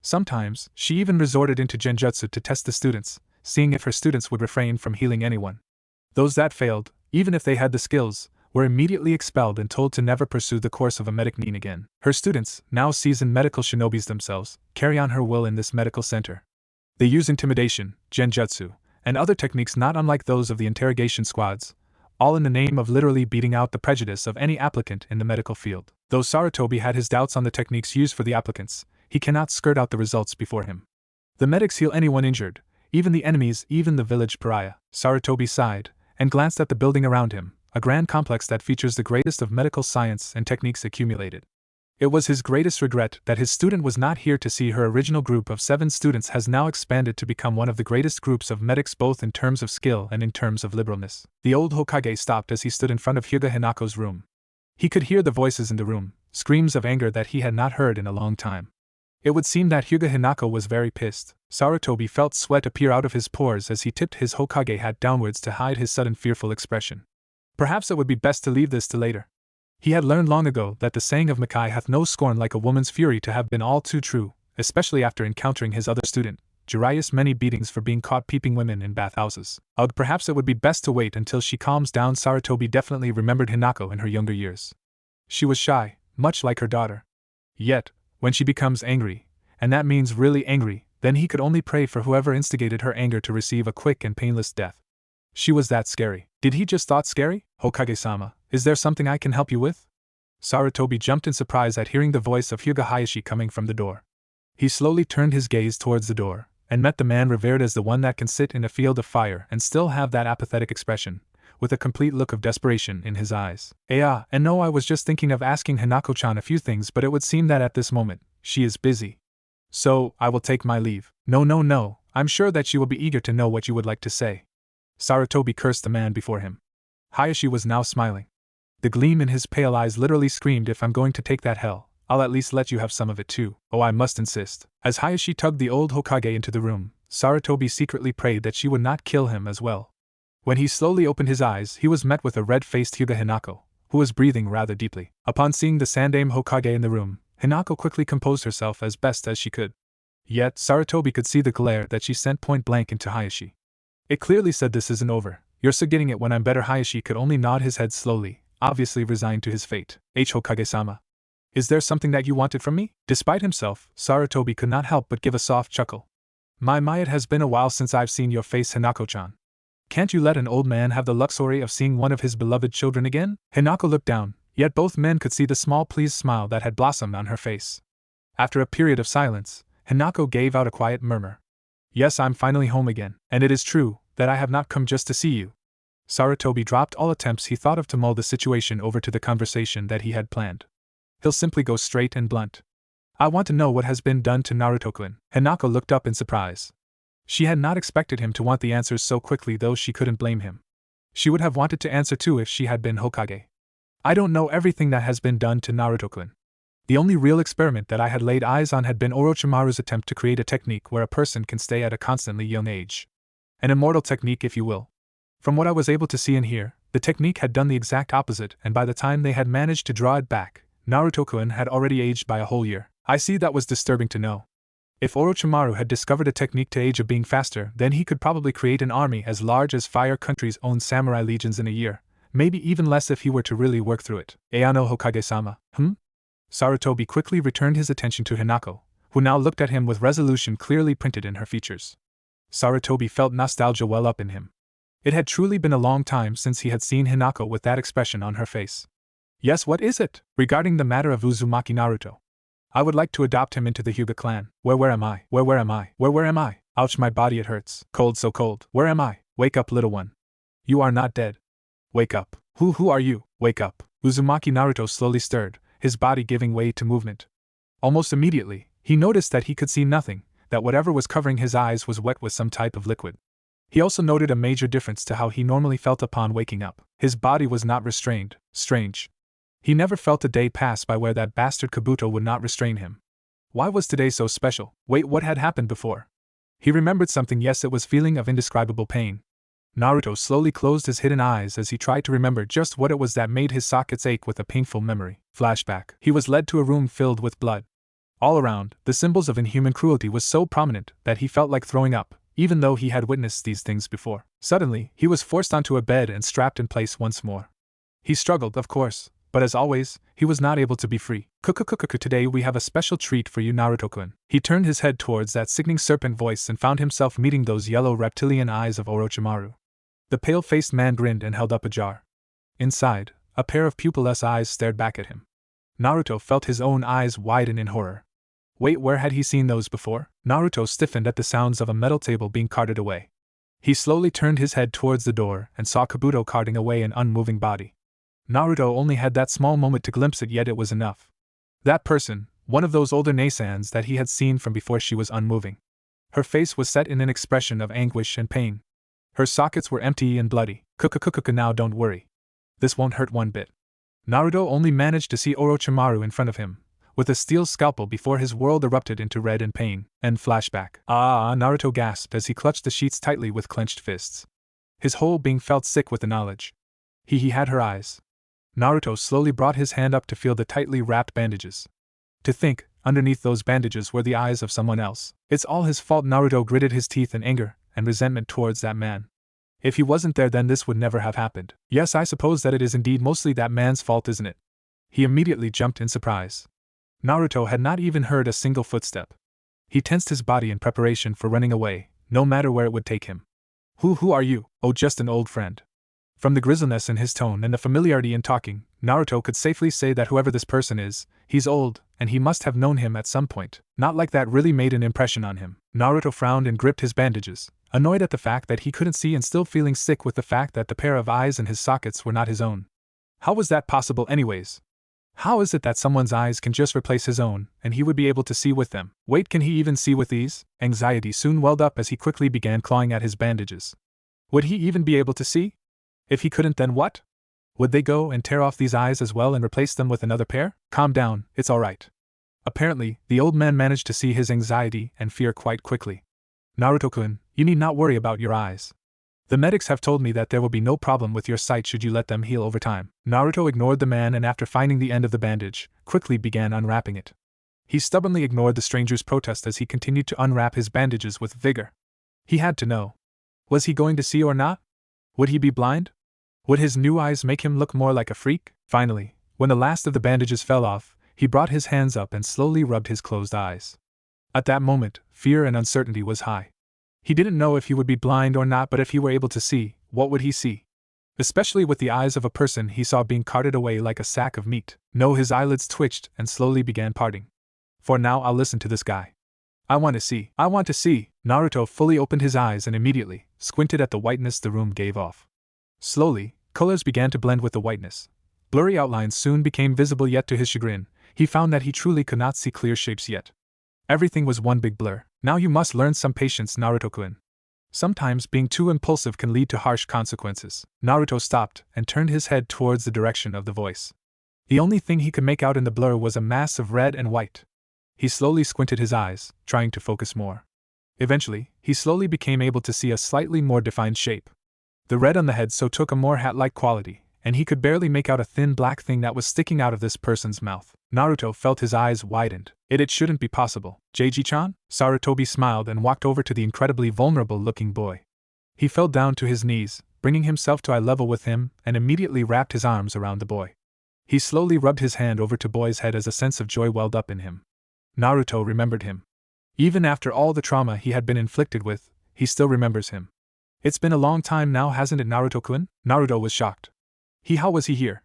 Sometimes, she even resorted into genjutsu to test the students, seeing if her students would refrain from healing anyone. Those that failed, even if they had the skills, were immediately expelled and told to never pursue the course of a medic neen again. Her students, now seasoned medical shinobis themselves, carry on her will in this medical center. They use intimidation, genjutsu, and other techniques not unlike those of the interrogation squads, all in the name of literally beating out the prejudice of any applicant in the medical field. Though Sarutobi had his doubts on the techniques used for the applicants, he cannot skirt out the results before him. The medics heal anyone injured, even the enemies, even the village pariah. Sarutobi sighed, and glanced at the building around him, a grand complex that features the greatest of medical science and techniques accumulated. It was his greatest regret that his student was not here to see her original group of 7 students has now expanded to become one of the greatest groups of medics both in terms of skill and in terms of liberalness. The old Hokage stopped as he stood in front of Hyuga Hinako's room. He could hear the voices in the room, screams of anger that he had not heard in a long time. It would seem that Hyuga Hinako was very pissed. Sarutobi felt sweat appear out of his pores as he tipped his Hokage hat downwards to hide his sudden fearful expression. Perhaps it would be best to leave this to later. He had learned long ago that the saying of Makai hath no scorn like a woman's fury to have been all too true, especially after encountering his other student, Jiraiya's many beatings for being caught peeping women in bathhouses. Perhaps it would be best to wait until she calms down. Sarutobi definitely remembered Hinako in her younger years. She was shy, much like her daughter. Yet, when she becomes angry, and that means really angry, then he could only pray for whoever instigated her anger to receive a quick and painless death. She was that scary. Did he just thought scary? Hokage-sama, is there something I can help you with? Sarutobi jumped in surprise at hearing the voice of Hyuga Hayashi coming from the door. He slowly turned his gaze towards the door, and met the man revered as the one that can sit in a field of fire and still have that apathetic expression, with a complete look of desperation in his eyes. And no, I was just thinking of asking Hanako-chan a few things, but it would seem that at this moment, she is busy. So, I will take my leave. No, I'm sure that she will be eager to know what you would like to say. Sarutobi cursed the man before him. Hayashi was now smiling. The gleam in his pale eyes literally screamed, if I'm going to take that hell, I'll at least let you have some of it too. Oh, I must insist. As Hayashi tugged the old Hokage into the room, Sarutobi secretly prayed that she would not kill him as well. When he slowly opened his eyes, he was met with a red-faced Hyuga Hinako, who was breathing rather deeply. Upon seeing the Sandaime Hokage in the room, Hinako quickly composed herself as best as she could. Yet, Sarutobi could see the glare that she sent point-blank into Hayashi. It clearly said, this isn't over. You're so getting it when I'm better. Hayashi could only nod his head slowly, obviously resigned to his fate. Hokage-sama. Is there something that you wanted from me? Despite himself, Sarutobi could not help but give a soft chuckle. My, it has been a while since I've seen your face, Hanako-chan. Can't you let an old man have the luxury of seeing one of his beloved children again? Hinako looked down, yet both men could see the small pleased smile that had blossomed on her face. After a period of silence, Hinako gave out a quiet murmur. Yes, I'm finally home again, and it is true that I have not come just to see you. Sarutobi dropped all attempts he thought of to mull the situation over to the conversation that he had planned. He'll simply go straight and blunt. I want to know what has been done to Naruto-kun. Hinako looked up in surprise. She had not expected him to want the answers so quickly, though she couldn't blame him. She would have wanted to answer too if she had been Hokage. I don't know everything that has been done to Naruto-kun. The only real experiment that I had laid eyes on had been Orochimaru's attempt to create a technique where a person can stay at a constantly young age. An immortal technique, if you will. From what I was able to see and hear, the technique had done the exact opposite, and by the time they had managed to draw it back, Naruto-kun had already aged by a whole year. I see, that was disturbing to know. If Orochimaru had discovered a technique to age a being faster, then he could probably create an army as large as Fire Country's own samurai legions in a year, maybe even less if he were to really work through it. Ayano Hokage-sama, Sarutobi quickly returned his attention to Hinako, who now looked at him with resolution clearly printed in her features. Sarutobi felt nostalgia well up in him. It had truly been a long time since he had seen Hinako with that expression on her face. Yes, what is it? Regarding the matter of Uzumaki Naruto. I would like to adopt him into the Hyuga clan. Where am I? Where am I? Ouch, my body, it hurts. Cold, so cold. Where am I? Wake up, little one. You are not dead. Wake up. Who are you? Wake up. Uzumaki Naruto slowly stirred, his body giving way to movement. Almost immediately, he noticed that he could see nothing, that whatever was covering his eyes was wet with some type of liquid. He also noted a major difference to how he normally felt upon waking up. His body was not restrained. Strange. He never felt a day pass by where that bastard Kabuto would not restrain him. Why was today so special? Wait, what had happened before? He remembered something. Yes, it was feeling of indescribable pain. Naruto slowly closed his hidden eyes as he tried to remember just what it was that made his sockets ache with a painful memory. Flashback. He was led to a room filled with blood. All around, the symbols of inhuman cruelty was so prominent that he felt like throwing up, even though he had witnessed these things before. Suddenly, he was forced onto a bed and strapped in place once more. He struggled, of course, but as always, he was not able to be free. Today we have a special treat for you, Naruto-kun. He turned his head towards that sickening serpent voice and found himself meeting those yellow reptilian eyes of Orochimaru. The pale-faced man grinned and held up a jar. Inside, a pair of pupilless eyes stared back at him. Naruto felt his own eyes widen in horror. Wait, where had he seen those before? Naruto stiffened at the sounds of a metal table being carted away. He slowly turned his head towards the door and saw Kabuto carting away an unmoving body. Naruto only had that small moment to glimpse it, yet it was enough. That person, one of those older Naisans that he had seen from before she was unmoving. Her face was set in an expression of anguish and pain. Her sockets were empty and bloody. Now don't worry. This won't hurt one bit. Naruto only managed to see Orochimaru in front of him, with a steel scalpel before his world erupted into red and pain. End flashback. Naruto gasped as he clutched the sheets tightly with clenched fists. His whole being felt sick with the knowledge. He had her eyes. Naruto slowly brought his hand up to feel the tightly wrapped bandages. To think, underneath those bandages were the eyes of someone else. It's all his fault. Naruto gritted his teeth in anger and resentment towards that man. If he wasn't there, then this would never have happened. Yes, I suppose that it is indeed mostly that man's fault, isn't it? He immediately jumped in surprise. Naruto had not even heard a single footstep. He tensed his body in preparation for running away, no matter where it would take him. Who are you? Oh, just an old friend. From the grisliness in his tone and the familiarity in talking, Naruto could safely say that whoever this person is, he's old, and he must have known him at some point. Not like that really made an impression on him. Naruto frowned and gripped his bandages, annoyed at the fact that he couldn't see and still feeling sick with the fact that the pair of eyes in his sockets were not his own. How was that possible anyways? How is it that someone's eyes can just replace his own, and he would be able to see with them? Wait, can he even see with these? Anxiety soon welled up as he quickly began clawing at his bandages. Would he even be able to see? If he couldn't, then what? Would they go and tear off these eyes as well and replace them with another pair? Calm down, it's alright. Apparently, the old man managed to see his anxiety and fear quite quickly. Naruto-kun, you need not worry about your eyes. The medics have told me that there will be no problem with your sight should you let them heal over time. Naruto ignored the man and after finding the end of the bandage, quickly began unwrapping it. He stubbornly ignored the stranger's protest as he continued to unwrap his bandages with vigor. He had to know. Was he going to see or not? Would he be blind? Would his new eyes make him look more like a freak? Finally, when the last of the bandages fell off, he brought his hands up and slowly rubbed his closed eyes. At that moment, fear and uncertainty was high. He didn't know if he would be blind or not, but if he were able to see, what would he see? Especially with the eyes of a person he saw being carted away like a sack of meat. No, his eyelids twitched and slowly began parting. For now, I'll listen to this guy. I want to see. Naruto fully opened his eyes and immediately squinted at the whiteness the room gave off. Slowly, colors began to blend with the whiteness. Blurry outlines soon became visible, yet to his chagrin, he found that he truly could not see clear shapes yet. Everything was one big blur. Now you must learn some patience, Naruto-kun. Sometimes being too impulsive can lead to harsh consequences. Naruto stopped and turned his head towards the direction of the voice. The only thing he could make out in the blur was a mass of red and white. He slowly squinted his eyes, trying to focus more. Eventually, he slowly became able to see a slightly more defined shape. The red on the head so took a more hat-like quality, and he could barely make out a thin black thing that was sticking out of this person's mouth. Naruto felt his eyes widened. It shouldn't be possible. Jeiji-chan? Sarutobi smiled and walked over to the incredibly vulnerable-looking boy. He fell down to his knees, bringing himself to eye level with him, and immediately wrapped his arms around the boy. He slowly rubbed his hand over to boy's head as a sense of joy welled up in him. Naruto remembered him. Even after all the trauma he had been inflicted with, he still remembers him. It's been a long time now, hasn't it, Naruto-kun? Naruto was shocked. How was he here?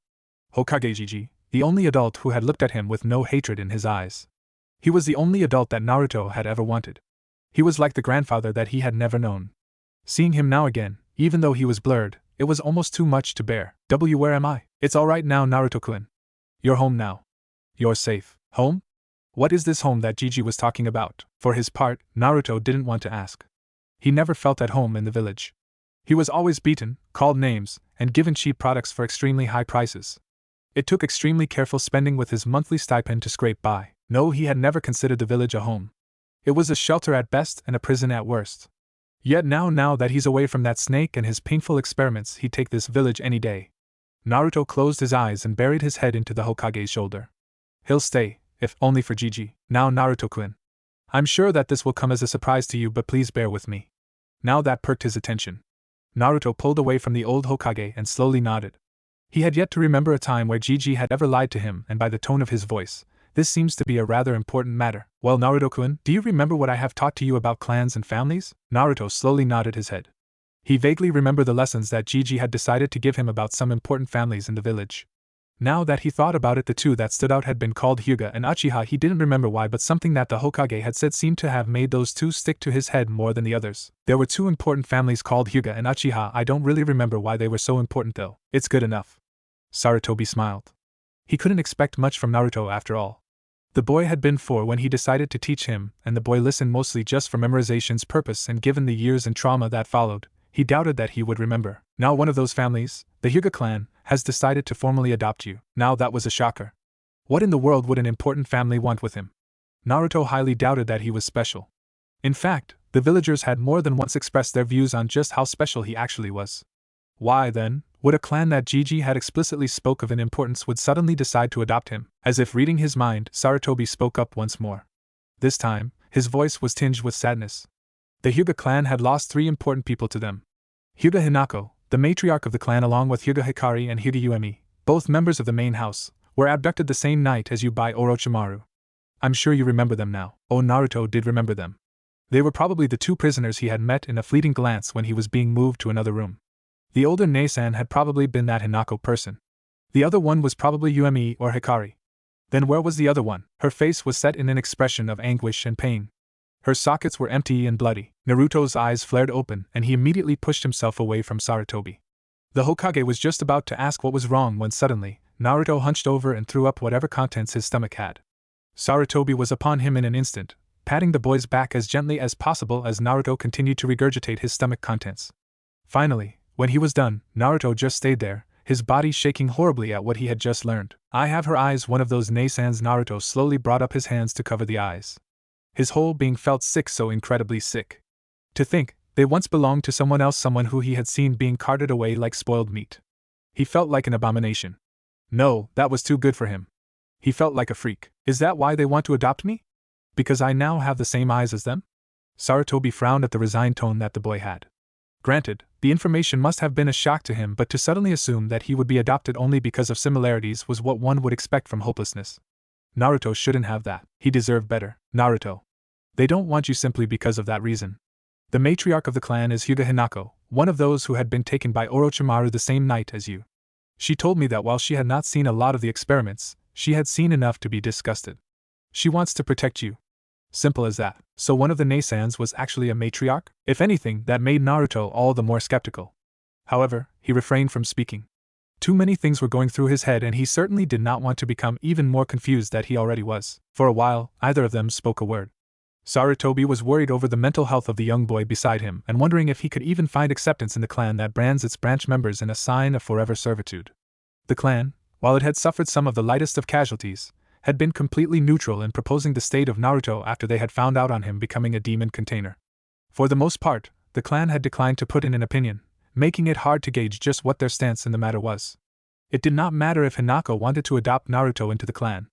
Hokage Jiji, the only adult who had looked at him with no hatred in his eyes. He was the only adult that Naruto had ever wanted. He was like the grandfather that he had never known. Seeing him now again, even though he was blurred, it was almost too much to bear. Where am I? It's alright now, Naruto-kun. You're home now. You're safe. Home? What is this home that Jiji was talking about? For his part, Naruto didn't want to ask. He never felt at home in the village. He was always beaten, called names, and given cheap products for extremely high prices. It took extremely careful spending with his monthly stipend to scrape by. No, he had never considered the village a home. It was a shelter at best and a prison at worst. Yet now that he's away from that snake and his painful experiments, he'd take this village any day. Naruto closed his eyes and buried his head into the Hokage's shoulder. He'll stay, if only for Jiji. Now, Naruto-kun. I'm sure that this will come as a surprise to you, but please bear with me. Now that perked his attention. Naruto pulled away from the old Hokage and slowly nodded. He had yet to remember a time where Jiji had ever lied to him, and by the tone of his voice, this seems to be a rather important matter. Well, Naruto-kun, do you remember what I have taught to you about clans and families? Naruto slowly nodded his head. He vaguely remembered the lessons that Jiji had decided to give him about some important families in the village. Now that he thought about it, the two that stood out had been called Hyuga and Uchiha. He didn't remember why, but something that the Hokage had said seemed to have made those two stick to his head more than the others. There were two important families called Hyuga and Uchiha. I don't really remember why they were so important though. It's good enough. Sarutobi smiled. He couldn't expect much from Naruto after all. The boy had been 4 when he decided to teach him, and the boy listened mostly just for memorization's purpose, and given the years and trauma that followed, he doubted that he would remember. Now one of those families, the Hyuga clan, has decided to formally adopt you. Now that was a shocker. What in the world would an important family want with him? Naruto highly doubted that he was special. In fact, the villagers had more than once expressed their views on just how special he actually was. Why, then, would a clan that Gigi had explicitly spoke of in importance would suddenly decide to adopt him? As if reading his mind, Sarutobi spoke up once more. This time, his voice was tinged with sadness. The Hyuga clan had lost 3 important people to them. Hyuga Hanako, the matriarch of the clan, along with Hyuga Hikari and Hyuga Uemi, both members of the main house, were abducted the same night as you by Orochimaru. I'm sure you remember them now. Oh, Naruto did remember them. They were probably the 2 prisoners he had met in a fleeting glance when he was being moved to another room. The older Neisan had probably been that Hanako person. The other one was probably Uemi or Hikari. Then where was the other one? Her face was set in an expression of anguish and pain. Her sockets were empty and bloody. Naruto's eyes flared open, and he immediately pushed himself away from Sarutobi. The Hokage was just about to ask what was wrong when suddenly, Naruto hunched over and threw up whatever contents his stomach had. Sarutobi was upon him in an instant, patting the boy's back as gently as possible as Naruto continued to regurgitate his stomach contents. Finally, when he was done, Naruto just stayed there, his body shaking horribly at what he had just learned. I have her eyes, one of those Naisans. Naruto slowly brought up his hands to cover the eyes. His whole being felt sick, so incredibly sick. To think, they once belonged to someone else, someone who he had seen being carted away like spoiled meat. He felt like an abomination. No, that was too good for him. He felt like a freak. Is that why they want to adopt me? Because I now have the same eyes as them? Sarutobi frowned at the resigned tone that the boy had. Granted, the information must have been a shock to him, but to suddenly assume that he would be adopted only because of similarities was what one would expect from hopelessness. Naruto shouldn't have that. He deserved better. Naruto. They don't want you simply because of that reason. The matriarch of the clan is Hyuga Hanako, one of those who had been taken by Orochimaru the same night as you. She told me that while she had not seen a lot of the experiments, she had seen enough to be disgusted. She wants to protect you. Simple as that. So one of the Naisans was actually a matriarch? If anything, that made Naruto all the more skeptical. However, he refrained from speaking. Too many things were going through his head, and he certainly did not want to become even more confused than he already was. For a while, neither of them spoke a word. Sarutobi was worried over the mental health of the young boy beside him and wondering if he could even find acceptance in the clan that brands its branch members in a sign of forever servitude. The clan, while it had suffered some of the lightest of casualties, had been completely neutral in proposing the state of Naruto after they had found out on him becoming a demon container. For the most part, the clan had declined to put in an opinion, making it hard to gauge just what their stance in the matter was. It did not matter if Hanako wanted to adopt Naruto into the clan.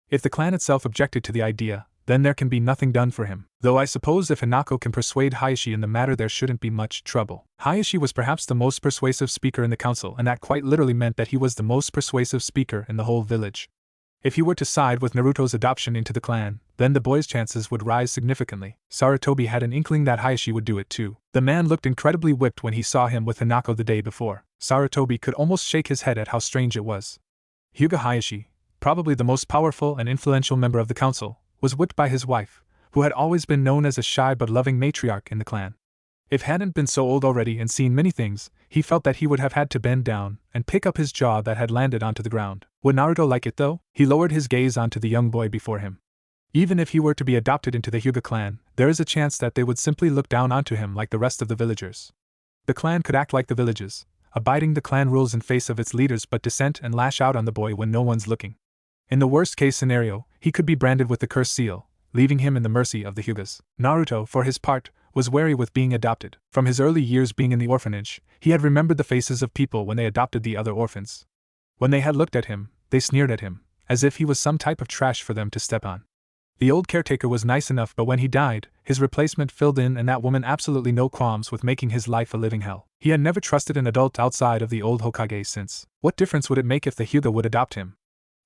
If the clan itself objected to the idea, then there can be nothing done for him. Though I suppose if Hanako can persuade Hiashi in the matter, there shouldn't be much trouble. Hiashi was perhaps the most persuasive speaker in the council, and that quite literally meant that he was the most persuasive speaker in the whole village. If he were to side with Naruto's adoption into the clan, then the boy's chances would rise significantly. Sarutobi had an inkling that Hiashi would do it too. The man looked incredibly whipped when he saw him with Hanako the day before. Sarutobi could almost shake his head at how strange it was. Hyuga Hiashi, probably the most powerful and influential member of the council, was whipped by his wife, who had always been known as a shy but loving matriarch in the clan. If he hadn't been so old already and seen many things, he felt that he would have had to bend down and pick up his jaw that had landed onto the ground. Would Naruto like it though? He lowered his gaze onto the young boy before him. Even if he were to be adopted into the Hyuga clan, there is a chance that they would simply look down onto him like the rest of the villagers. The clan could act like the villages, abiding the clan rules in face of its leaders, but dissent and lash out on the boy when no one's looking. In the worst-case scenario, he could be branded with the curse seal, leaving him in the mercy of the Hyugas. Naruto, for his part, was wary with being adopted. From his early years being in the orphanage, he had remembered the faces of people when they adopted the other orphans. When they had looked at him, they sneered at him, as if he was some type of trash for them to step on. The old caretaker was nice enough, but when he died, his replacement filled in, and that woman absolutely no qualms with making his life a living hell. He had never trusted an adult outside of the old Hokage since. What difference would it make if the Hyuga would adopt him?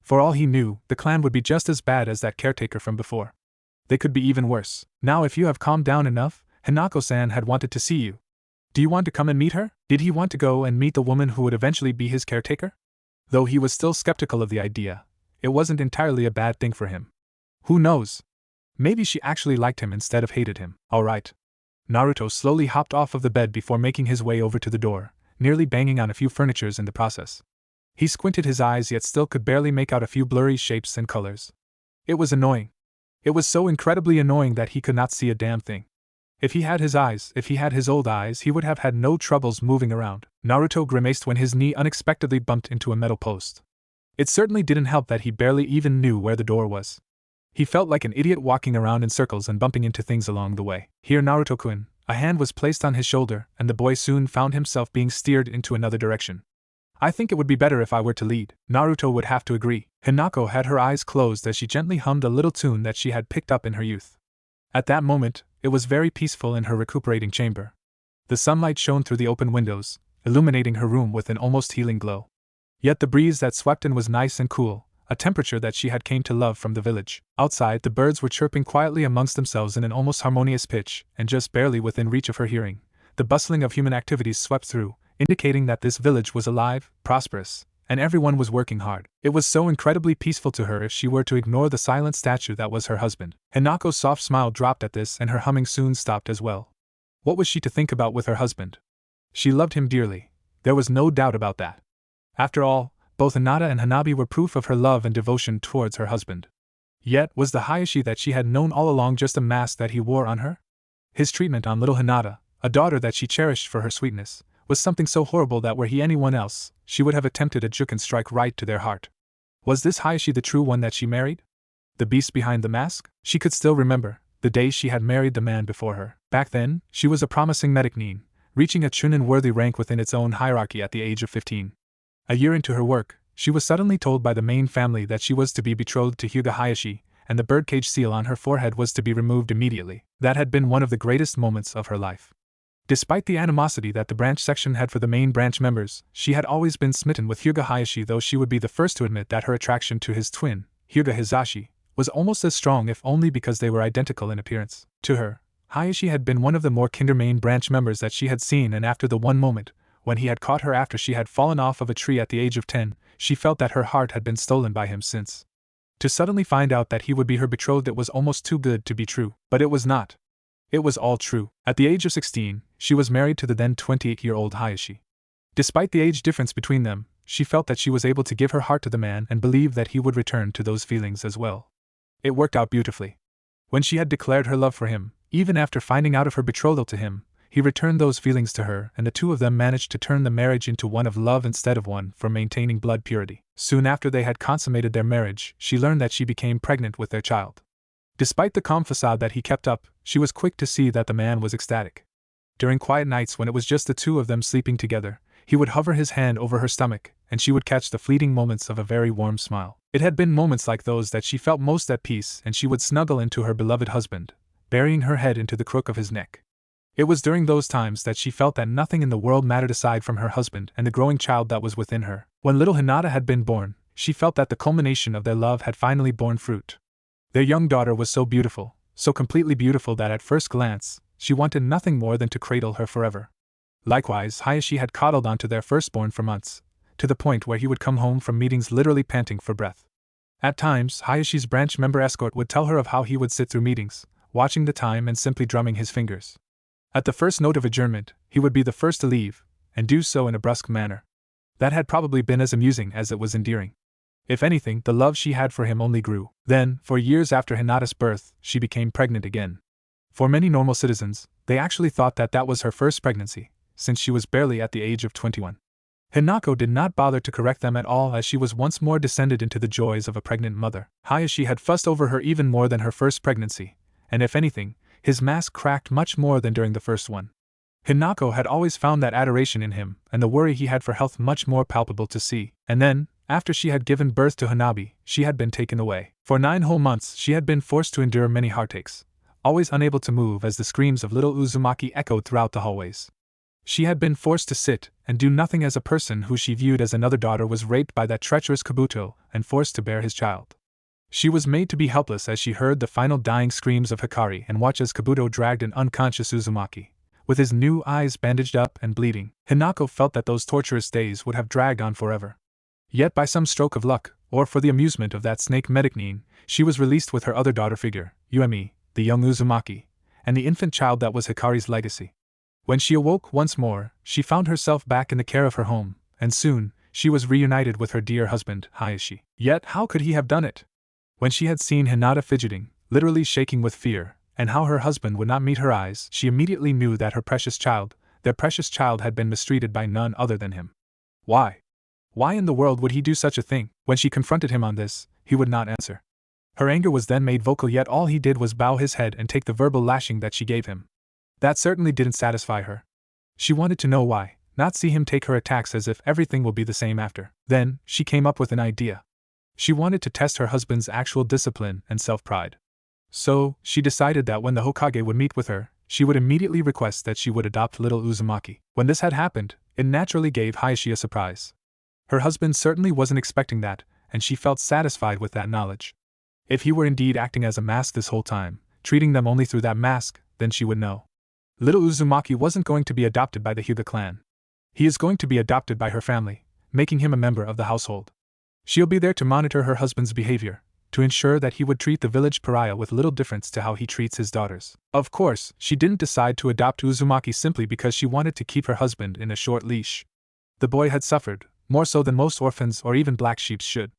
For all he knew, the clan would be just as bad as that caretaker from before. They could be even worse. Now if you have calmed down enough, Hanako-san had wanted to see you. Do you want to come and meet her? Did he want to go and meet the woman who would eventually be his caretaker? Though he was still skeptical of the idea, it wasn't entirely a bad thing for him. Who knows? Maybe she actually liked him instead of hated him. Alright. Naruto slowly hopped off of the bed before making his way over to the door, nearly banging on a few furnitures in the process. He squinted his eyes, yet still could barely make out a few blurry shapes and colors. It was annoying. It was so incredibly annoying that he could not see a damn thing. If he had his old eyes, he would have had no troubles moving around. Naruto grimaced when his knee unexpectedly bumped into a metal post. It certainly didn't help that he barely even knew where the door was. He felt like an idiot walking around in circles and bumping into things along the way. Here, Naruto-kun. A hand was placed on his shoulder, and the boy soon found himself being steered into another direction. I think it would be better if I were to lead. Naruto would have to agree. Hanako had her eyes closed as she gently hummed a little tune that she had picked up in her youth. At that moment, it was very peaceful in her recuperating chamber. The sunlight shone through the open windows, illuminating her room with an almost healing glow. Yet the breeze that swept in was nice and cool, a temperature that she had came to love from the village. Outside, the birds were chirping quietly amongst themselves in an almost harmonious pitch, and just barely within reach of her hearing, the bustling of human activities swept through, indicating that this village was alive, prosperous, and everyone was working hard. It was so incredibly peaceful to her if she were to ignore the silent statue that was her husband. Hanako's soft smile dropped at this, and her humming soon stopped as well. What was she to think about with her husband? She loved him dearly. There was no doubt about that. After all, both Hinata and Hanabi were proof of her love and devotion towards her husband. Yet, was the Hayashi that she had known all along just a mask that he wore on her? His treatment on little Hinata, a daughter that she cherished for her sweetness, was something so horrible that were he anyone else, she would have attempted a juken strike right to their heart. Was this Hayashi the true one that she married? The beast behind the mask? She could still remember the day she had married the man before her. Back then, she was a promising medic nin, reaching a chunin-worthy rank within its own hierarchy at the age of 15. A year into her work, she was suddenly told by the main family that she was to be betrothed to Hyuga Hayashi, and the birdcage seal on her forehead was to be removed immediately. That had been one of the greatest moments of her life. Despite the animosity that the branch section had for the main branch members, she had always been smitten with Hyuga Hayashi, though she would be the first to admit that her attraction to his twin, Hyuga Hizashi, was almost as strong, if only because they were identical in appearance. To her, Hayashi had been one of the more kinder main branch members that she had seen, and after the one moment, when he had caught her after she had fallen off of a tree at the age of 10, she felt that her heart had been stolen by him since. To suddenly find out that he would be her betrothed, it was almost too good to be true. But it was not. It was all true. At the age of 16, she was married to the then 28-year-old Hayashi. Despite the age difference between them, she felt that she was able to give her heart to the man and believed that he would return to those feelings as well. It worked out beautifully. When she had declared her love for him, even after finding out of her betrothal to him, he returned those feelings to her, and the two of them managed to turn the marriage into one of love instead of one for maintaining blood purity. Soon after they had consummated their marriage, she learned that she became pregnant with their child. Despite the calm facade that he kept up, she was quick to see that the man was ecstatic. During quiet nights when it was just the two of them sleeping together, he would hover his hand over her stomach, and she would catch the fleeting moments of a very warm smile. It had been moments like those that she felt most at peace, and she would snuggle into her beloved husband, burying her head into the crook of his neck. It was during those times that she felt that nothing in the world mattered aside from her husband and the growing child that was within her. When little Hinata had been born, she felt that the culmination of their love had finally borne fruit. Their young daughter was so beautiful, so completely beautiful that at first glance, she wanted nothing more than to cradle her forever. Likewise, Hayashi had coddled onto their firstborn for months, to the point where he would come home from meetings literally panting for breath. At times, Hayashi's branch member escort would tell her of how he would sit through meetings, watching the time and simply drumming his fingers. At the first note of adjournment, he would be the first to leave, and do so in a brusque manner. That had probably been as amusing as it was endearing. If anything, the love she had for him only grew. Then, for years after Hinata's birth, she became pregnant again. For many normal citizens, they actually thought that that was her first pregnancy, since she was barely at the age of 21. Hanako did not bother to correct them at all, as she was once more descended into the joys of a pregnant mother. Hayashi had fussed over her even more than her first pregnancy, and if anything, his mask cracked much more than during the first one. Hanako had always found that adoration in him, and the worry he had for health much more palpable to see. And then, after she had given birth to Hanabi, she had been taken away. For 9 whole months she had been forced to endure many heartaches, always unable to move as the screams of little Uzumaki echoed throughout the hallways. She had been forced to sit and do nothing as a person who she viewed as another daughter was raped by that treacherous Kabuto and forced to bear his child. She was made to be helpless as she heard the final dying screams of Hikari and watched as Kabuto dragged an unconscious Uzumaki, with his new eyes bandaged up and bleeding. Hanako felt that those torturous days would have dragged on forever. Yet by some stroke of luck, or for the amusement of that snake medic nin, she was released with her other daughter figure, Uemi, the young Uzumaki, and the infant child that was Hikari's legacy. When she awoke once more, she found herself back in the care of her home, and soon, she was reunited with her dear husband, Hayashi. Yet how could he have done it? When she had seen Hinata fidgeting, literally shaking with fear, and how her husband would not meet her eyes, she immediately knew that her precious child, their precious child, had been mistreated by none other than him. Why? Why in the world would he do such a thing? When she confronted him on this, he would not answer. Her anger was then made vocal, yet all he did was bow his head and take the verbal lashing that she gave him. That certainly didn't satisfy her. She wanted to know why, not see him take her attacks as if everything will be the same after. Then, she came up with an idea. She wanted to test her husband's actual discipline and self-pride. So, she decided that when the Hokage would meet with her, she would immediately request that she would adopt little Uzumaki. When this had happened, it naturally gave Hiashi a surprise. Her husband certainly wasn't expecting that, and she felt satisfied with that knowledge. If he were indeed acting as a mask this whole time, treating them only through that mask, then she would know. Little Uzumaki wasn't going to be adopted by the Hyuga clan. He is going to be adopted by her family, making him a member of the household. She'll be there to monitor her husband's behavior, to ensure that he would treat the village pariah with little difference to how he treats his daughters. Of course, she didn't decide to adopt Uzumaki simply because she wanted to keep her husband in a short leash. The boy had suffered, more so than most orphans or even black sheep should.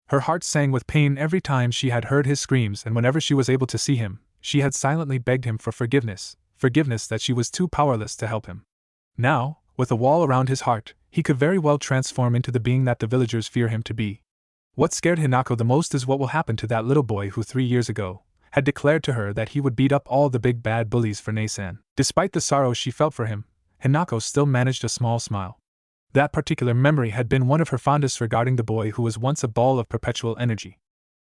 Her heart sang with pain every time she had heard his screams, and whenever she was able to see him, she had silently begged him for forgiveness that she was too powerless to help him. Now, with a wall around his heart, he could very well transform into the being that the villagers fear him to be. What scared Hanako the most is what will happen to that little boy who 3 years ago had declared to her that he would beat up all the big bad bullies for Nasan. Despite the sorrow she felt for him, Hanako still managed a small smile. That particular memory had been one of her fondest regarding the boy who was once a ball of perpetual energy.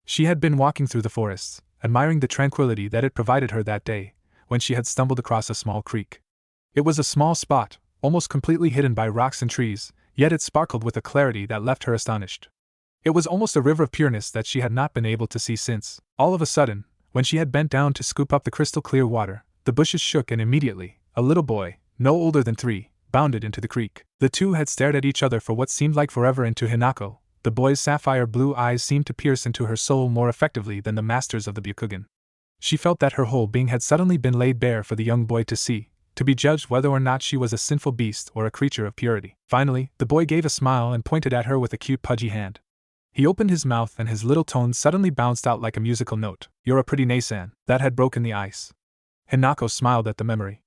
She had been walking through the forests, admiring the tranquility that it provided her that day, when she had stumbled across a small creek. It was a small spot, almost completely hidden by rocks and trees, yet it sparkled with a clarity that left her astonished. It was almost a river of pureness that she had not been able to see since. All of a sudden, when she had bent down to scoop up the crystal-clear water, the bushes shook and immediately, a little boy, no older than 3, bounded into the creek. The two had stared at each other for what seemed like forever. Into Hanako, the boy's sapphire blue eyes seemed to pierce into her soul more effectively than the masters of the Byakugan. She felt that her whole being had suddenly been laid bare for the young boy to see, to be judged whether or not she was a sinful beast or a creature of purity. Finally, the boy gave a smile and pointed at her with a cute pudgy hand. He opened his mouth and his little tones suddenly bounced out like a musical note. "You're a pretty Nasan." That had broken the ice. Hanako smiled at the memory.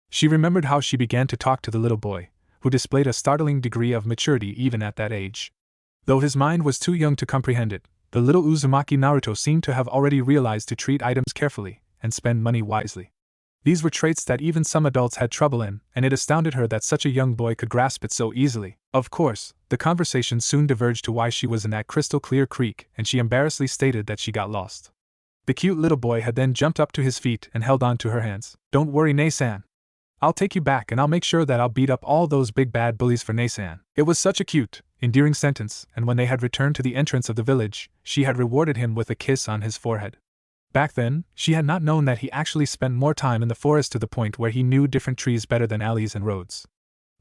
She remembered how she began to talk to the little boy, who displayed a startling degree of maturity even at that age. Though his mind was too young to comprehend it, the little Uzumaki Naruto seemed to have already realized to treat items carefully and spend money wisely. These were traits that even some adults had trouble in, and it astounded her that such a young boy could grasp it so easily. Of course, the conversation soon diverged to why she was in that crystal-clear creek, and she embarrassedly stated that she got lost. The cute little boy had then jumped up to his feet and held on to her hands. "Don't worry, Nasan. I'll take you back and I'll make sure that I'll beat up all those big bad bullies for Nasan." It was such a cute, endearing sentence, and when they had returned to the entrance of the village, she had rewarded him with a kiss on his forehead. Back then, she had not known that he actually spent more time in the forest to the point where he knew different trees better than alleys and roads.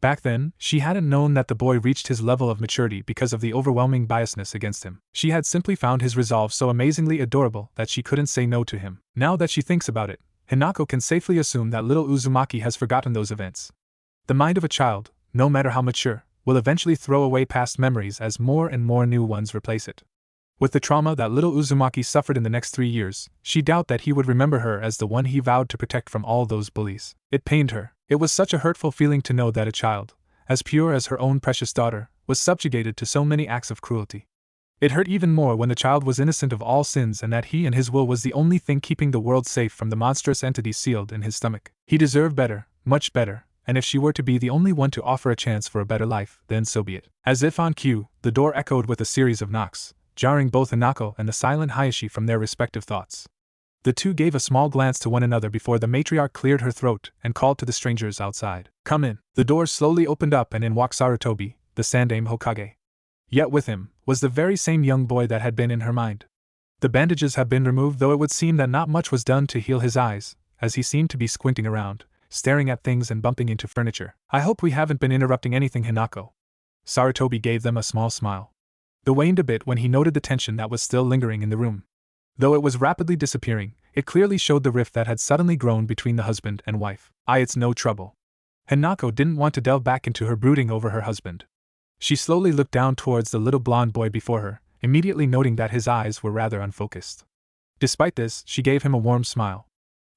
Back then, she hadn't known that the boy reached his level of maturity because of the overwhelming biasness against him. She had simply found his resolve so amazingly adorable that she couldn't say no to him. Now that she thinks about it, Hanako can safely assume that little Uzumaki has forgotten those events. The mind of a child, no matter how mature, will eventually throw away past memories as more and more new ones replace it. With the trauma that little Uzumaki suffered in the next 3 years, she doubted that he would remember her as the one he vowed to protect from all those bullies. It pained her. It was such a hurtful feeling to know that a child, as pure as her own precious daughter, was subjugated to so many acts of cruelty. It hurt even more when the child was innocent of all sins and that he and his will was the only thing keeping the world safe from the monstrous entity sealed in his stomach. He deserved better, much better, and if she were to be the only one to offer a chance for a better life, then so be it. As if on cue, the door echoed with a series of knocks, jarring both Hanako and the silent Hiashi from their respective thoughts. The two gave a small glance to one another before the matriarch cleared her throat and called to the strangers outside. "Come in." The door slowly opened up and in walked Sarutobi, the Sandaime Hokage. Yet with him was the very same young boy that had been in her mind. The bandages had been removed, though it would seem that not much was done to heal his eyes, as he seemed to be squinting around, staring at things and bumping into furniture. "I hope we haven't been interrupting anything, Hanako." Sarutobi gave them a small smile. The waned a bit when he noted the tension that was still lingering in the room. Though it was rapidly disappearing, it clearly showed the rift that had suddenly grown between the husband and wife. "It's no trouble." Hanako didn't want to delve back into her brooding over her husband. She slowly looked down towards the little blonde boy before her, immediately noting that his eyes were rather unfocused. Despite this, she gave him a warm smile.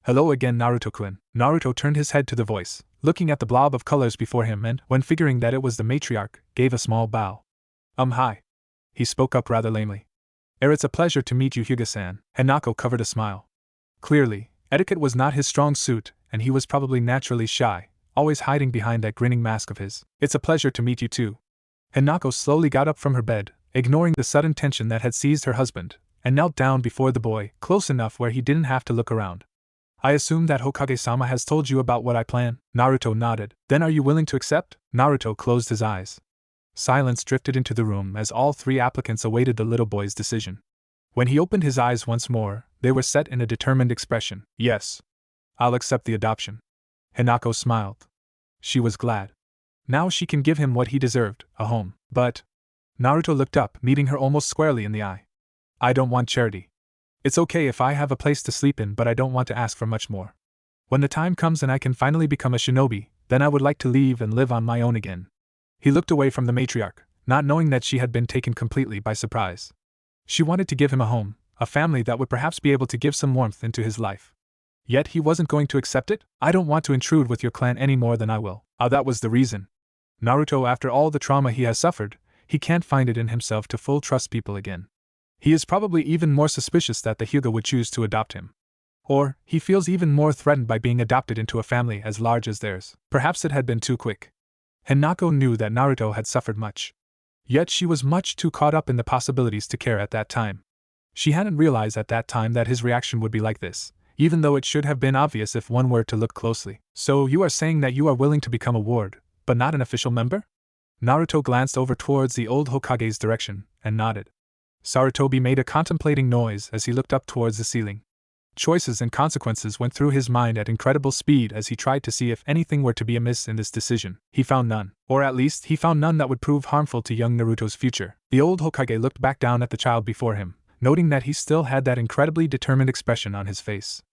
"Hello again, Naruto-kun." Naruto turned his head to the voice, looking at the blob of colors before him and, when figuring that it was the matriarch, gave a small bow. Hi. He spoke up rather lamely. It's a pleasure to meet you, Hyuga-san." Hanako covered a smile. Clearly, etiquette was not his strong suit, and he was probably naturally shy, always hiding behind that grinning mask of his. "It's a pleasure to meet you too." Hanako slowly got up from her bed, ignoring the sudden tension that had seized her husband, and knelt down before the boy, close enough where he didn't have to look around. "I assume that Hokage-sama has told you about what I plan?" Naruto nodded. "Then are you willing to accept?" Naruto closed his eyes. Silence drifted into the room as all three applicants awaited the little boy's decision. When he opened his eyes once more, they were set in a determined expression. "Yes. I'll accept the adoption." Hanako smiled. She was glad. Now she can give him what he deserved, a home. "But..." Naruto looked up, meeting her almost squarely in the eye. "I don't want charity. It's okay if I have a place to sleep in, but I don't want to ask for much more. When the time comes and I can finally become a shinobi, then I would like to leave and live on my own again." He looked away from the matriarch, not knowing that she had been taken completely by surprise. She wanted to give him a home, a family that would perhaps be able to give some warmth into his life. Yet he wasn't going to accept it? "I don't want to intrude with your clan any more than I will." That was the reason. Naruto, after all the trauma he has suffered, he can't find it in himself to full trust people again. He is probably even more suspicious that the Hyuga would choose to adopt him. Or, he feels even more threatened by being adopted into a family as large as theirs. Perhaps it had been too quick. Hanako knew that Naruto had suffered much. Yet she was much too caught up in the possibilities to care at that time. She hadn't realized at that time that his reaction would be like this, even though it should have been obvious if one were to look closely. "So you are saying that you are willing to become a ward, but not an official member?" Naruto glanced over towards the old Hokage's direction, and nodded. Sarutobi made a contemplating noise as he looked up towards the ceiling. Choices and consequences went through his mind at incredible speed as he tried to see if anything were to be amiss in this decision. He found none, or at least he found none that would prove harmful to young Naruto's future. The old Hokage looked back down at the child before him, noting that he still had that incredibly determined expression on his face.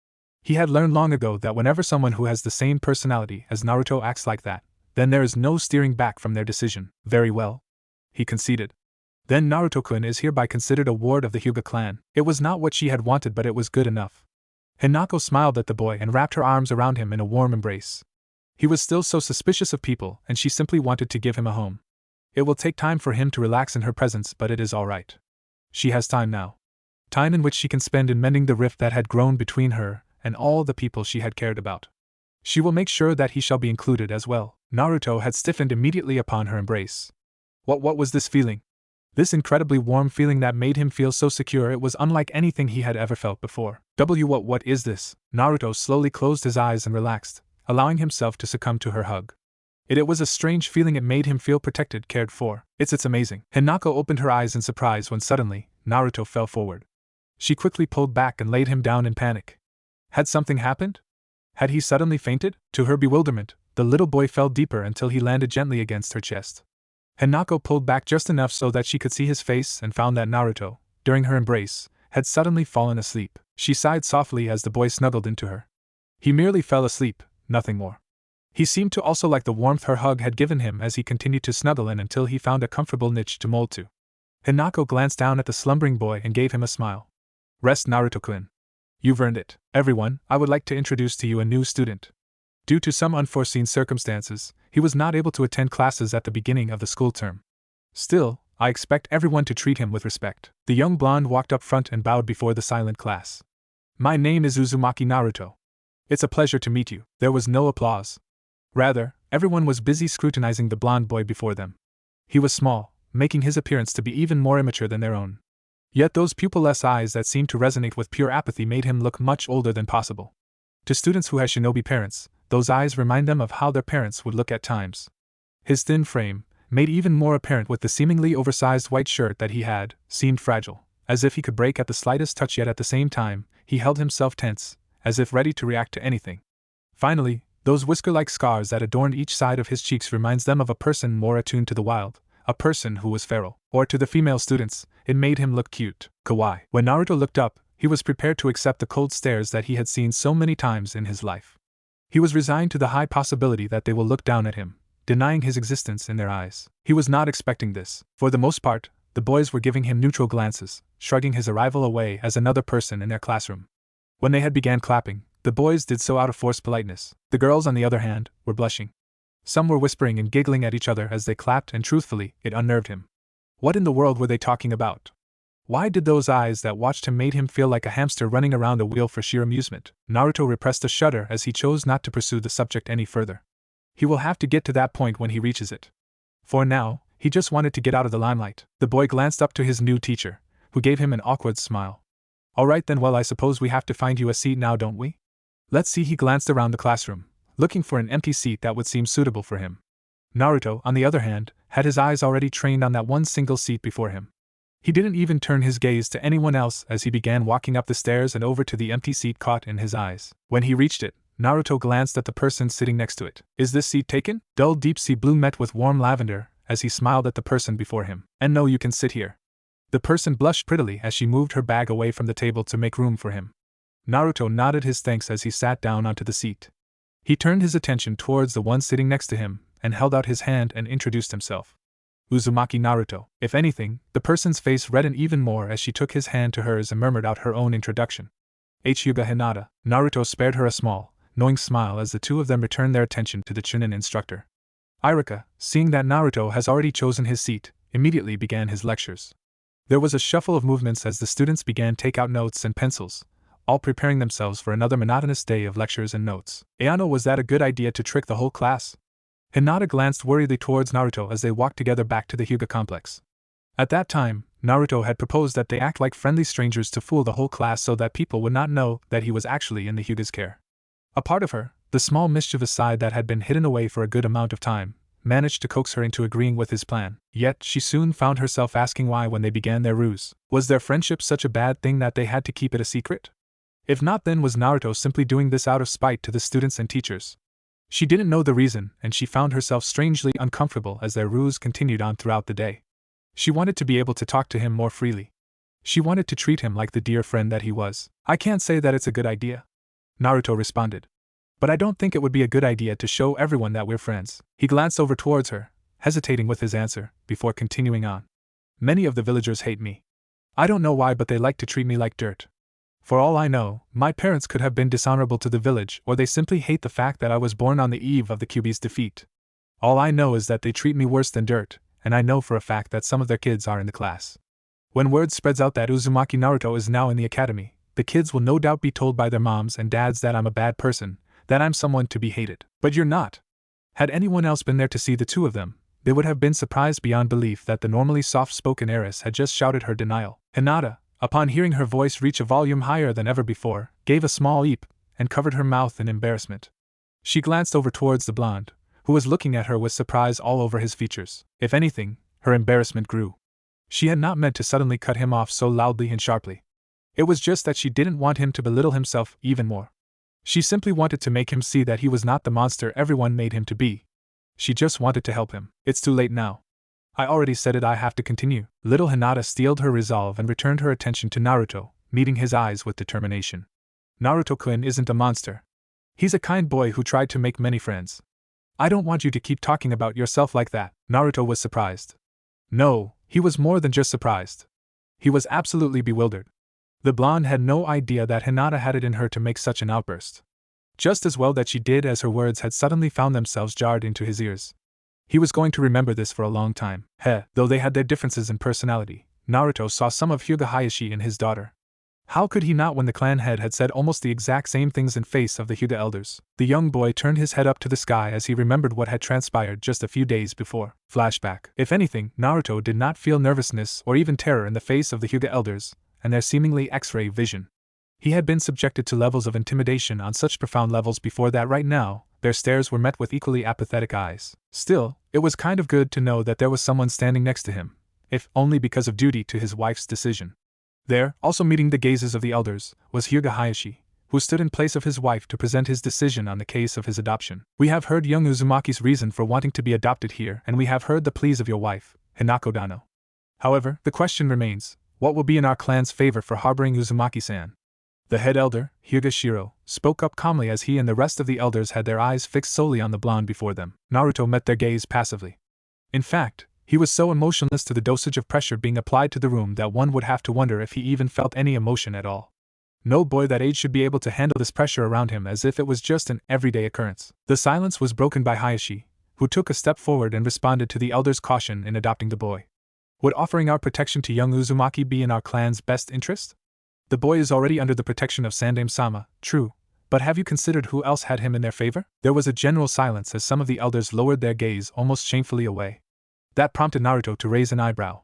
He had learned long ago that whenever someone who has the same personality as Naruto acts like that, then there is no steering back from their decision. "Very well," he conceded. "Then Naruto-kun is hereby considered a ward of the Hyuga clan." It was not what she had wanted, but it was good enough. Hanako smiled at the boy and wrapped her arms around him in a warm embrace. He was still so suspicious of people, and she simply wanted to give him a home. It will take time for him to relax in her presence, but it is all right. She has time now. Time in which she can spend in mending the rift that had grown between her and all the people she had cared about. She will make sure that he shall be included as well. Naruto had stiffened immediately upon her embrace. What was this feeling? This incredibly warm feeling that made him feel so secure. It was unlike anything he had ever felt before. What is this? Naruto slowly closed his eyes and relaxed, allowing himself to succumb to her hug. It was a strange feeling. It made him feel protected, cared for. It's amazing. Hanako opened her eyes in surprise when suddenly, Naruto fell forward. She quickly pulled back and laid him down in panic. Had something happened? Had he suddenly fainted? To her bewilderment, the little boy fell deeper until he landed gently against her chest. Hanako pulled back just enough so that she could see his face and found that Naruto, during her embrace, had suddenly fallen asleep. She sighed softly as the boy snuggled into her. He merely fell asleep, nothing more. He seemed to also like the warmth her hug had given him as he continued to snuggle in until he found a comfortable niche to mold to. Hanako glanced down at the slumbering boy and gave him a smile. "Rest, Naruto-kun. You've earned it. Everyone, I would like to introduce to you a new student." Due to some unforeseen circumstances, he was not able to attend classes at the beginning of the school term. Still, I expect everyone to treat him with respect. The young blonde walked up front and bowed before the silent class. "My name is Uzumaki Naruto. It's a pleasure to meet you." There was no applause. Rather, everyone was busy scrutinizing the blonde boy before them. He was small, making his appearance to be even more immature than their own. Yet those pupilless eyes that seemed to resonate with pure apathy made him look much older than possible. To students who have shinobi parents, those eyes remind them of how their parents would look at times. His thin frame, made even more apparent with the seemingly oversized white shirt that he had, seemed fragile, as if he could break at the slightest touch, yet at the same time, he held himself tense, as if ready to react to anything. Finally, those whisker-like scars that adorned each side of his cheeks reminds them of a person more attuned to the wild, a person who was feral. Or to the female students, it made him look cute, kawaii. When Naruto looked up, he was prepared to accept the cold stares that he had seen so many times in his life. He was resigned to the high possibility that they will look down at him, denying his existence in their eyes. He was not expecting this. For the most part, the boys were giving him neutral glances, shrugging his arrival away as another person in their classroom. When they had began clapping, the boys did so out of forced politeness. The girls, on the other hand, were blushing. Some were whispering and giggling at each other as they clapped, and truthfully, it unnerved him. What in the world were they talking about? Why did those eyes that watched him made him feel like a hamster running around a wheel for sheer amusement? Naruto repressed a shudder as he chose not to pursue the subject any further. He will have to get to that point when he reaches it. For now, he just wanted to get out of the limelight. The boy glanced up to his new teacher, who gave him an awkward smile. All right then, well, I suppose we have to find you a seat now, don't we? Let's see. He glanced around the classroom, looking for an empty seat that would seem suitable for him. Naruto, on the other hand, had his eyes already trained on that one single seat before him. He didn't even turn his gaze to anyone else as he began walking up the stairs and over to the empty seat caught in his eyes. When he reached it, Naruto glanced at the person sitting next to it. Is this seat taken? Dull deep sea blue met with warm lavender, as he smiled at the person before him. And no, you can sit here. The person blushed prettily as she moved her bag away from the table to make room for him. Naruto nodded his thanks as he sat down onto the seat. He turned his attention towards the one sitting next to him, and held out his hand and introduced himself. Uzumaki Naruto. If anything, the person's face reddened even more as she took his hand to hers and murmured out her own introduction. Hyuga Hinata. Naruto spared her a small, knowing smile as the two of them returned their attention to the Chunin instructor. Irika, seeing that Naruto has already chosen his seat, immediately began his lectures. There was a shuffle of movements as the students began take out notes and pencils, all preparing themselves for another monotonous day of lectures and notes. Ayano, was that a good idea to trick the whole class? Hinata glanced worriedly towards Naruto as they walked together back to the Hyuga complex. At that time, Naruto had proposed that they act like friendly strangers to fool the whole class so that people would not know that he was actually in the Hyuga's care. A part of her, the small mischievous side that had been hidden away for a good amount of time, managed to coax her into agreeing with his plan. Yet she soon found herself asking why when they began their ruse. Was their friendship such a bad thing that they had to keep it a secret? If not, then was Naruto simply doing this out of spite to the students and teachers? She didn't know the reason, and she found herself strangely uncomfortable as their ruse continued on throughout the day. She wanted to be able to talk to him more freely. She wanted to treat him like the dear friend that he was. I can't say that it's a good idea, Naruto responded. But I don't think it would be a good idea to show everyone that we're friends. He glanced over towards her, hesitating with his answer, before continuing on. Many of the villagers hate me. I don't know why, but they like to treat me like dirt. For all I know, my parents could have been dishonorable to the village, or they simply hate the fact that I was born on the eve of the Kyuubi's defeat. All I know is that they treat me worse than dirt, and I know for a fact that some of their kids are in the class. When word spreads out that Uzumaki Naruto is now in the academy, the kids will no doubt be told by their moms and dads that I'm a bad person, that I'm someone to be hated. But you're not. Had anyone else been there to see the two of them, they would have been surprised beyond belief that the normally soft-spoken heiress had just shouted her denial. Hinata, upon hearing her voice reach a volume higher than ever before, gave a small eep, and covered her mouth in embarrassment. She glanced over towards the blonde, who was looking at her with surprise all over his features. If anything, her embarrassment grew. She had not meant to suddenly cut him off so loudly and sharply. It was just that she didn't want him to belittle himself even more. She simply wanted to make him see that he was not the monster everyone made him to be. She just wanted to help him. It's too late now. I already said it, I have to continue. Little Hinata steeled her resolve and returned her attention to Naruto, meeting his eyes with determination. Naruto-kun isn't a monster. He's a kind boy who tried to make many friends. I don't want you to keep talking about yourself like that. Naruto was surprised. No, he was more than just surprised. He was absolutely bewildered. The blonde had no idea that Hinata had it in her to make such an outburst. Just as well that she did, as her words had suddenly found themselves jarred into his ears. He was going to remember this for a long time. Though they had their differences in personality, Naruto saw some of Hyuga Hayashi in his daughter. How could he not when the clan head had said almost the exact same things in face of the Hyuga elders? The young boy turned his head up to the sky as he remembered what had transpired just a few days before. Flashback. If anything, Naruto did not feel nervousness or even terror in the face of the Hyuga elders and their seemingly X-ray vision. He had been subjected to levels of intimidation on such profound levels before that right now, their stares were met with equally apathetic eyes. Still, it was kind of good to know that there was someone standing next to him, if only because of duty to his wife's decision. There, also meeting the gazes of the elders, was Hyuga Hayashi, who stood in place of his wife to present his decision on the case of his adoption. We have heard young Uzumaki's reason for wanting to be adopted here, and we have heard the pleas of your wife, Hanako Dano. However, the question remains, what will be in our clan's favor for harboring Uzumaki-san? The head elder, Hyuga Shiro, spoke up calmly as he and the rest of the elders had their eyes fixed solely on the blonde before them. Naruto met their gaze passively. In fact, He was so emotionless to the dosage of pressure being applied to the room that one would have to wonder if he even felt any emotion at all. No boy that age should be able to handle this pressure around him as if it was just an everyday occurrence. The silence was broken by Hayashi, who took a step forward and responded to the elder's caution in adopting the boy. Would offering our protection to young Uzumaki be in our clan's best interest? The boy is already under the protection of Sandaime-sama, true, but have you considered who else had him in their favor? There was a general silence as some of the elders lowered their gaze almost shamefully away. That prompted Naruto to raise an eyebrow.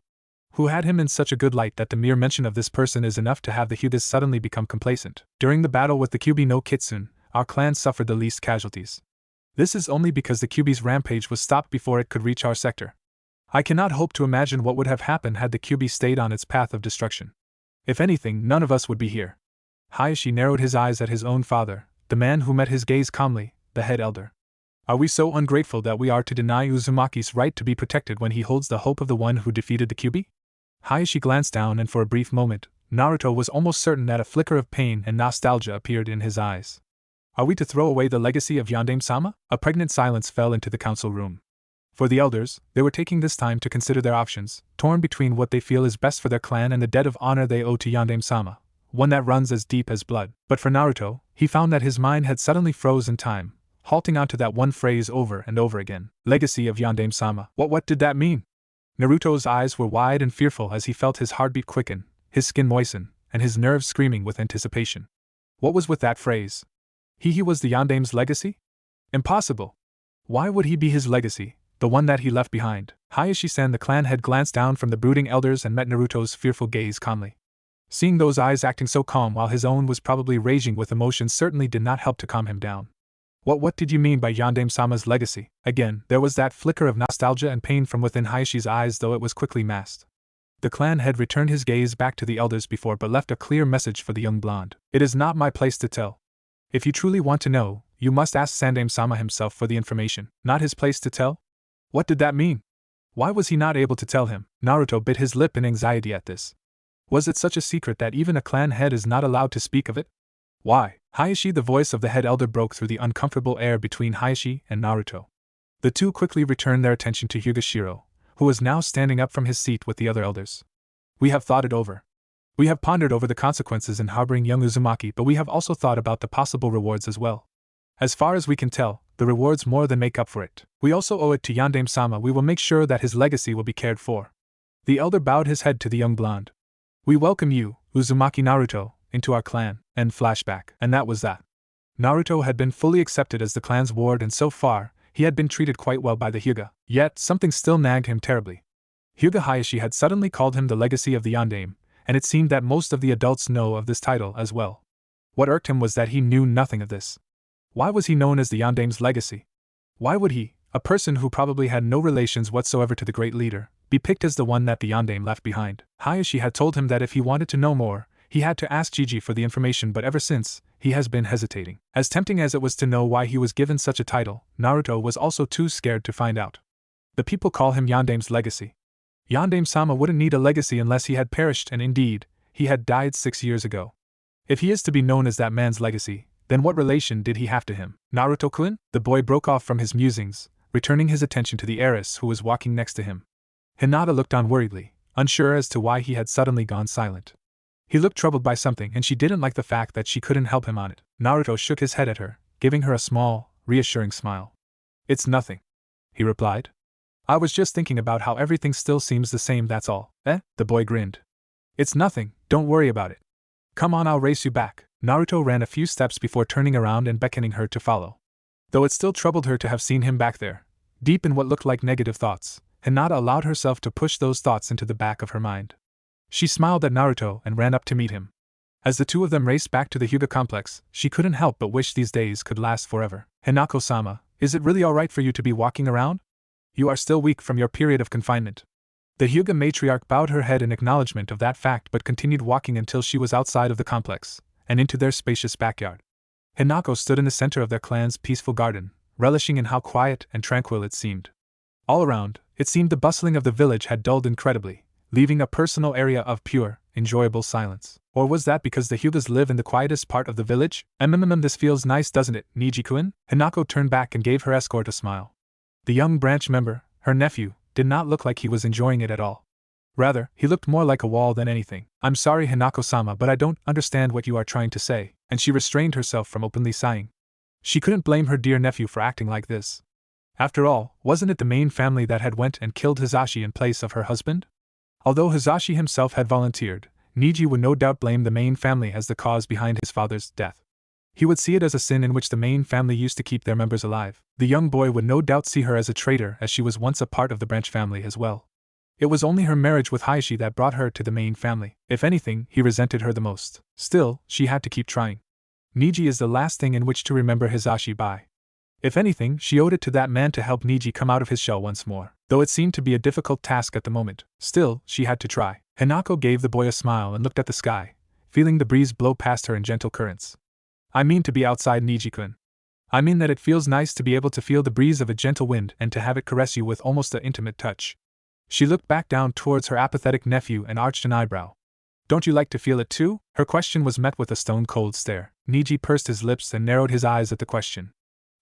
Who had him in such a good light that the mere mention of this person is enough to have the Hyugas suddenly become complacent? During the battle with the Kyuubi no Kitsune, our clan suffered the least casualties. This is only because the Kyuubi's rampage was stopped before it could reach our sector. I cannot hope to imagine what would have happened had the Kyuubi stayed on its path of destruction. If anything, none of us would be here. Hayashi narrowed his eyes at his own father, the man who met his gaze calmly, the head elder. Are we so ungrateful that we are to deny Uzumaki's right to be protected when he holds the hope of the one who defeated the Kyuubi? Hayashi glanced down and for a brief moment, Naruto was almost certain that a flicker of pain and nostalgia appeared in his eyes. Are we to throw away the legacy of Yandaime-sama? A pregnant silence fell into the council room. For the elders, they were taking this time to consider their options, torn between what they feel is best for their clan and the debt of honor they owe to Yandaime-sama, one that runs as deep as blood. But for Naruto, he found that his mind had suddenly frozen time, halting onto that one phrase over and over again. Legacy of Yandaime-sama. What did that mean? Naruto's eyes were wide and fearful as he felt his heartbeat quicken, his skin moisten, and his nerves screaming with anticipation. What was with that phrase? He was the Yandaime's legacy? Impossible! Why would he be his legacy, the one that he left behind? Hayashi-san, the clan head, glanced down from the brooding elders and met Naruto's fearful gaze calmly. Seeing those eyes acting so calm while his own was probably raging with emotion certainly did not help to calm him down. What did you mean by Yandaime-sama's legacy? Again, there was that flicker of nostalgia and pain from within Hayashi's eyes, though it was quickly masked. The clan head returned his gaze back to the elders before but left a clear message for the young blonde. It is not my place to tell. If you truly want to know, you must ask Sandaime-sama himself for the information. Not his place to tell? What did that mean? Why was he not able to tell him? Naruto bit his lip in anxiety at this. Was it such a secret that even a clan head is not allowed to speak of it? Why? Hayashi, the voice of the head elder, broke through the uncomfortable air between Hayashi and Naruto. The two quickly returned their attention to Hyuga, who was now standing up from his seat with the other elders. We have thought it over. We have pondered over the consequences in harboring young Uzumaki, but we have also thought about the possible rewards as well. As far as we can tell, the rewards more than make up for it. We also owe it to Yandaime-sama. We will make sure that his legacy will be cared for. The elder bowed his head to the young blonde. We welcome you, Uzumaki Naruto, into our clan. End flashback. And that was that. Naruto had been fully accepted as the clan's ward, and so far, he had been treated quite well by the Hyuga. Yet, something still nagged him terribly. Hyuga Hayashi had suddenly called him the legacy of the Yandaime, and it seemed that most of the adults know of this title as well. What irked him was that he knew nothing of this. Why was he known as the Yandaime's legacy? Why would he, a person who probably had no relations whatsoever to the great leader, be picked as the one that the Yandaime left behind? Hayashi had told him that if he wanted to know more, he had to ask Gigi for the information, but ever since, he has been hesitating. As tempting as it was to know why he was given such a title, Naruto was also too scared to find out. The people call him Yandaime's legacy. Yandaime-sama wouldn't need a legacy unless he had perished, and indeed, he had died 6 years ago. If he is to be known as that man's legacy, then what relation did he have to him? Naruto-kun? The boy broke off from his musings, returning his attention to the heiress who was walking next to him. Hinata looked on worriedly, unsure as to why he had suddenly gone silent. He looked troubled by something, and she didn't like the fact that she couldn't help him on it. Naruto shook his head at her, giving her a small, reassuring smile. It's nothing, he replied. I was just thinking about how everything still seems the same, that's all. The boy grinned. It's nothing, don't worry about it. Come on, I'll race you back. Naruto ran a few steps before turning around and beckoning her to follow. Though it still troubled her to have seen him back there, deep in what looked like negative thoughts, Hinata allowed herself to push those thoughts into the back of her mind. She smiled at Naruto and ran up to meet him. As the two of them raced back to the Hyuga complex, she couldn't help but wish these days could last forever. Hanako-sama, is it really alright for you to be walking around? You are still weak from your period of confinement. The Hyuga matriarch bowed her head in acknowledgement of that fact but continued walking until she was outside of the complex, and into their spacious backyard. Hanako stood in the center of their clan's peaceful garden, relishing in how quiet and tranquil it seemed. All around, it seemed the bustling of the village had dulled incredibly, leaving a personal area of pure, enjoyable silence. Or was that because the Hyugas live in the quietest part of the village? This feels nice, doesn't it, Niji-kun? Hanako turned back and gave her escort a smile. The young branch member, her nephew, did not look like he was enjoying it at all. Rather, he looked more like a wall than anything. "I'm sorry, Hanako-sama, but I don't understand what you are trying to say," and she restrained herself from openly sighing. She couldn't blame her dear nephew for acting like this. After all, wasn't it the main family that had went and killed Hisashi in place of her husband? Although Hisashi himself had volunteered, Niji would no doubt blame the main family as the cause behind his father's death. He would see it as a sin in which the main family used to keep their members alive. The young boy would no doubt see her as a traitor, as she was once a part of the branch family as well. It was only her marriage with Hiashi that brought her to the main family. If anything, he resented her the most. Still, she had to keep trying. Niji is the last thing in which to remember Hisashi by. If anything, she owed it to that man to help Niji come out of his shell once more. Though it seemed to be a difficult task at the moment, still, she had to try. Hanako gave the boy a smile and looked at the sky, feeling the breeze blow past her in gentle currents. "I mean to be outside, Niji-kun. I mean that it feels nice to be able to feel the breeze of a gentle wind and to have it caress you with almost an intimate touch." She looked back down towards her apathetic nephew and arched an eyebrow. "Don't you like to feel it too?" Her question was met with a stone-cold stare. Niji pursed his lips and narrowed his eyes at the question.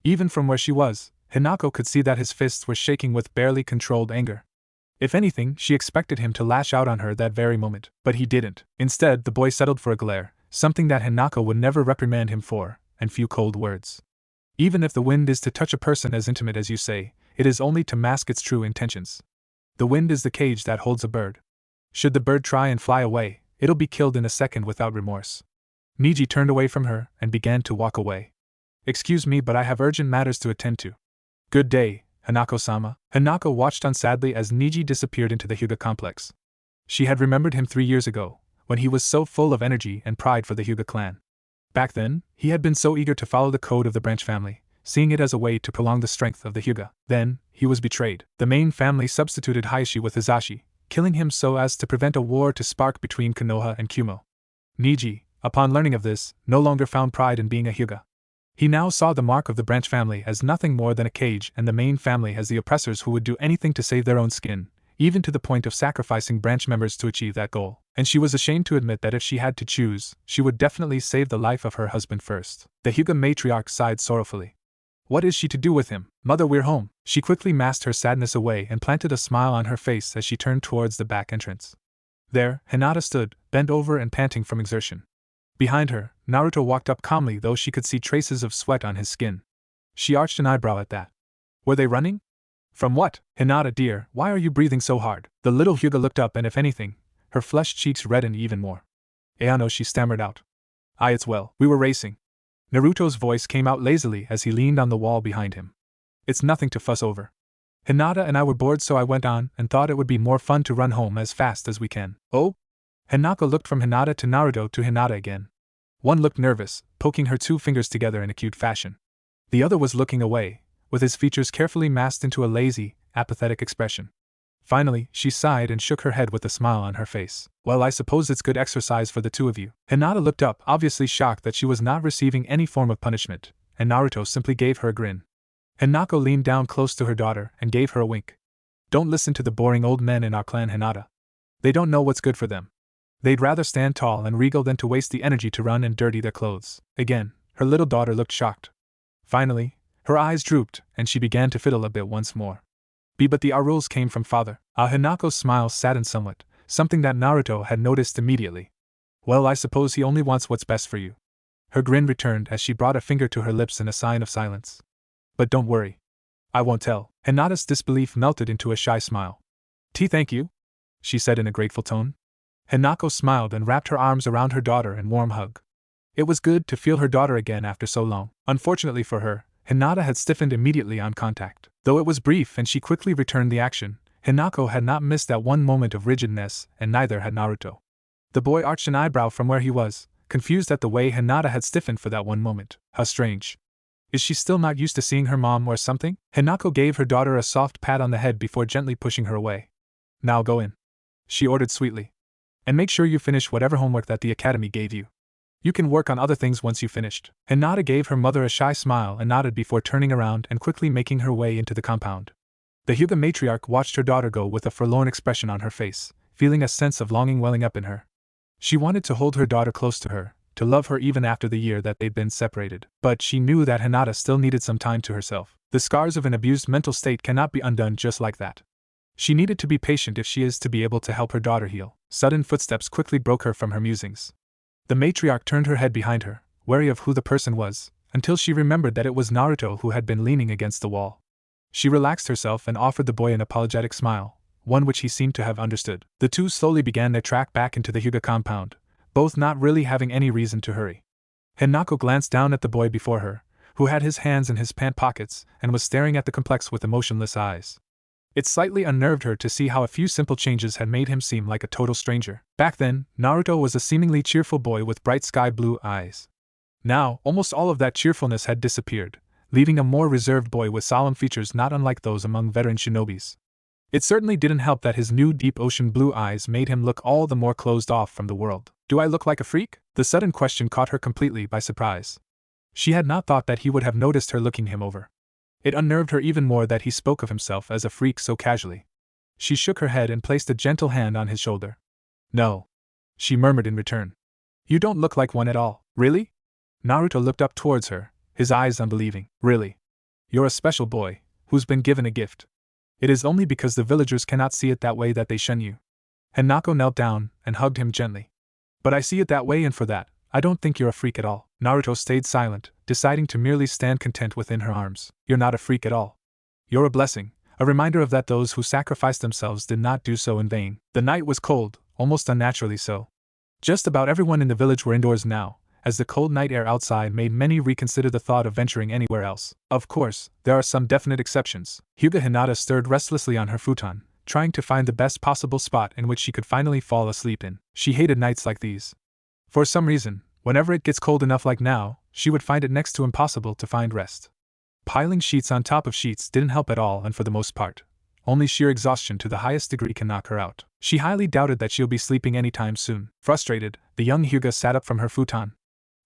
Even from where she was, Hanako could see that his fists were shaking with barely controlled anger. If anything, she expected him to lash out on her that very moment, but he didn't. Instead, the boy settled for a glare, something that Hanako would never reprimand him for, and few cold words. "Even if the wind is to touch a person as intimate as you say, it is only to mask its true intentions. The wind is the cage that holds a bird. Should the bird try and fly away, it'll be killed in a second without remorse." Niji turned away from her and began to walk away. "Excuse me, but I have urgent matters to attend to." "Good day, Hanako-sama." Hanako watched on sadly as Niji disappeared into the Hyuga complex. She had remembered him 3 years ago, when he was so full of energy and pride for the Hyuga clan. Back then, he had been so eager to follow the code of the branch family, seeing it as a way to prolong the strength of the Hyuga. Then, he was betrayed. The main family substituted Hiashi with Hisashi, killing him so as to prevent a war to spark between Konoha and Kumo. Niji, upon learning of this, no longer found pride in being a Hyuga. He now saw the mark of the branch family as nothing more than a cage and the main family as the oppressors who would do anything to save their own skin, even to the point of sacrificing branch members to achieve that goal. And she was ashamed to admit that if she had to choose, she would definitely save the life of her husband first. The Hyuga matriarch sighed sorrowfully. What is she to do with him? "Mother, we're home." She quickly masked her sadness away and planted a smile on her face as she turned towards the back entrance. There, Hinata stood, bent over and panting from exertion. Behind her, Naruto walked up calmly, though she could see traces of sweat on his skin. She arched an eyebrow at that. Were they running? From what? "Hinata dear, why are you breathing so hard?" The little Hyuga looked up and if anything, her flushed cheeks reddened even more. "Ayano," she stammered out. It's well, we were racing." Naruto's voice came out lazily as he leaned on the wall behind him. "It's nothing to fuss over. Hinata and I were bored, so I went on and thought it would be more fun to run home as fast as we can." "Oh?" Hanako looked from Hinata to Naruto to Hinata again. One looked nervous, poking her 2 fingers together in a cute fashion. The other was looking away, with his features carefully masked into a lazy, apathetic expression. Finally, she sighed and shook her head with a smile on her face. "Well, I suppose it's good exercise for the 2 of you." Hinata looked up, obviously shocked that she was not receiving any form of punishment, and Naruto simply gave her a grin. Hanako leaned down close to her daughter and gave her a wink. "Don't listen to the boring old men in our clan, Hinata. They don't know what's good for them. They'd rather stand tall and regal than to waste the energy to run and dirty their clothes." Again, her little daughter looked shocked. Finally, her eyes drooped, and she began to fiddle a bit once more. But our rules came from father." Hanako's smile saddened somewhat, something that Naruto had noticed immediately. "Well, I suppose he only wants what's best for you." Her grin returned as she brought a finger to her lips in a sign of silence. "But don't worry. I won't tell." Hinata's disbelief melted into a shy smile. Thank you," she said in a grateful tone. Hanako smiled and wrapped her arms around her daughter in a warm hug. It was good to feel her daughter again after so long. Unfortunately for her, Hinata had stiffened immediately on contact. Though it was brief and she quickly returned the action, Hanako had not missed that one moment of rigidness, and neither had Naruto. The boy arched an eyebrow from where he was, confused at the way Hinata had stiffened for that one moment. How strange. Is she still not used to seeing her mom or something? Hanako gave her daughter a soft pat on the head before gently pushing her away. "Now go in," she ordered sweetly. "And make sure you finish whatever homework that the academy gave you. You can work on other things once you finished." Hinata gave her mother a shy smile and nodded before turning around and quickly making her way into the compound. The Hyuga matriarch watched her daughter go with a forlorn expression on her face, feeling a sense of longing welling up in her. She wanted to hold her daughter close to her, to love her even after the year that they'd been separated. But she knew that Hinata still needed some time to herself. The scars of an abused mental state cannot be undone just like that. She needed to be patient if she is to be able to help her daughter heal. Sudden footsteps quickly broke her from her musings. The matriarch turned her head behind her, wary of who the person was, until she remembered that it was Naruto who had been leaning against the wall. She relaxed herself and offered the boy an apologetic smile, one which he seemed to have understood. The two slowly began their track back into the Hyuga compound, both not really having any reason to hurry. Hanako glanced down at the boy before her, who had his hands in his pant pockets and was staring at the complex with emotionless eyes. It slightly unnerved her to see how a few simple changes had made him seem like a total stranger. Back then, Naruto was a seemingly cheerful boy with bright sky blue eyes. Now, almost all of that cheerfulness had disappeared, leaving a more reserved boy with solemn features not unlike those among veteran shinobis. It certainly didn't help that his new deep ocean blue eyes made him look all the more closed off from the world. Do I look like a freak? The sudden question caught her completely by surprise. She had not thought that he would have noticed her looking him over. It unnerved her even more that he spoke of himself as a freak so casually. She shook her head and placed a gentle hand on his shoulder. No, she murmured in return. You don't look like one at all. Really? Naruto looked up towards her, his eyes unbelieving. Really? You're a special boy, who's been given a gift. It is only because the villagers cannot see it that way that they shun you. Hanako knelt down and hugged him gently. But I see it that way, and for that, I don't think you're a freak at all. Naruto stayed silent, deciding to merely stand content within her arms. You're not a freak at all. You're a blessing, a reminder of that those who sacrificed themselves did not do so in vain. The night was cold, almost unnaturally so. Just about everyone in the village were indoors now, as the cold night air outside made many reconsider the thought of venturing anywhere else. Of course, there are some definite exceptions. Hyuga Hinata stirred restlessly on her futon, trying to find the best possible spot in which she could finally fall asleep in. She hated nights like these. For some reason, whenever it gets cold enough like now, she would find it next to impossible to find rest. Piling sheets on top of sheets didn't help at all, and for the most part, only sheer exhaustion to the highest degree can knock her out. She highly doubted that she'll be sleeping anytime soon. Frustrated, the young Hyuga sat up from her futon.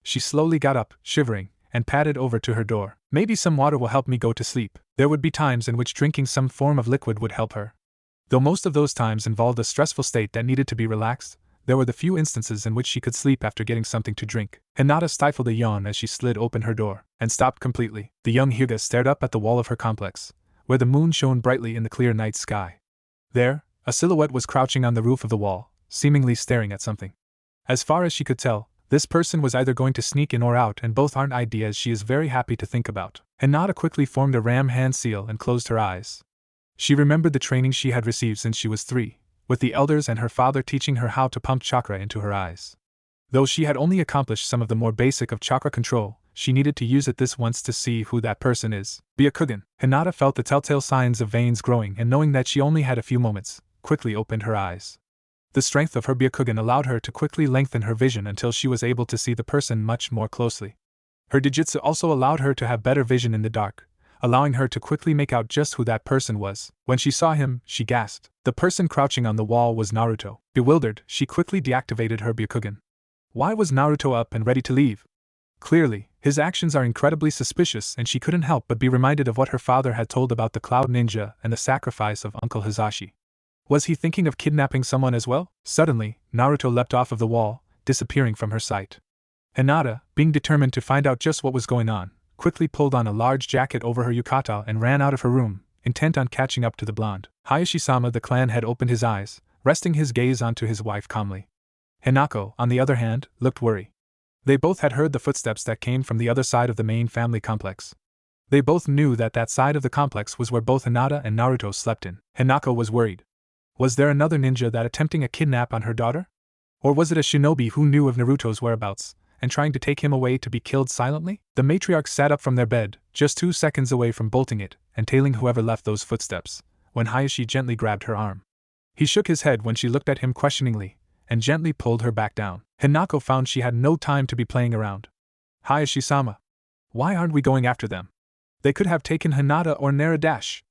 She slowly got up, shivering, and padded over to her door. Maybe some water will help me go to sleep. There would be times in which drinking some form of liquid would help her. Though most of those times involved a stressful state that needed to be relaxed, there were the few instances in which she could sleep after getting something to drink. Hinata stifled a yawn as she slid open her door, and stopped completely. The young Hyuga stared up at the wall of her complex, where the moon shone brightly in the clear night sky. There, a silhouette was crouching on the roof of the wall, seemingly staring at something. As far as she could tell, this person was either going to sneak in or out, and both aren't ideas she is very happy to think about. Hinata quickly formed a ram hand seal and closed her eyes. She remembered the training she had received since she was 3, with the elders and her father teaching her how to pump chakra into her eyes. Though she had only accomplished some of the more basic of chakra control, she needed to use it this once to see who that person is. Byakugan. Hinata felt the telltale signs of veins growing, and knowing that she only had a few moments, quickly opened her eyes. The strength of her Byakugan allowed her to quickly lengthen her vision until she was able to see the person much more closely. Her Dijutsu also allowed her to have better vision in the dark, allowing her to quickly make out just who that person was. When she saw him, she gasped. The person crouching on the wall was Naruto. Bewildered, she quickly deactivated her Byakugan. Why was Naruto up and ready to leave? Clearly, his actions are incredibly suspicious, and she couldn't help but be reminded of what her father had told about the Cloud Ninja and the sacrifice of Uncle Hizashi. Was he thinking of kidnapping someone as well? Suddenly, Naruto leapt off of the wall, disappearing from her sight. Hinata, being determined to find out just what was going on, quickly pulled on a large jacket over her yukata and ran out of her room, intent on catching up to the blonde. Hayashi-sama the clan had opened his eyes, resting his gaze onto his wife calmly. Hanako, on the other hand, looked worried. They both had heard the footsteps that came from the other side of the main family complex. They both knew that that side of the complex was where both Hinata and Naruto slept in. Hanako was worried. Was there another ninja that attempting a kidnap on her daughter? Or was it a shinobi who knew of Naruto's whereabouts, and trying to take him away to be killed silently? The matriarch sat up from their bed, just 2 seconds away from bolting it, and tailing whoever left those footsteps, when Hayashi gently grabbed her arm. He shook his head when she looked at him questioningly, and gently pulled her back down. Hanako found she had no time to be playing around. Hayashi-sama, why aren't we going after them? They could have taken Hinata or Nara-dash.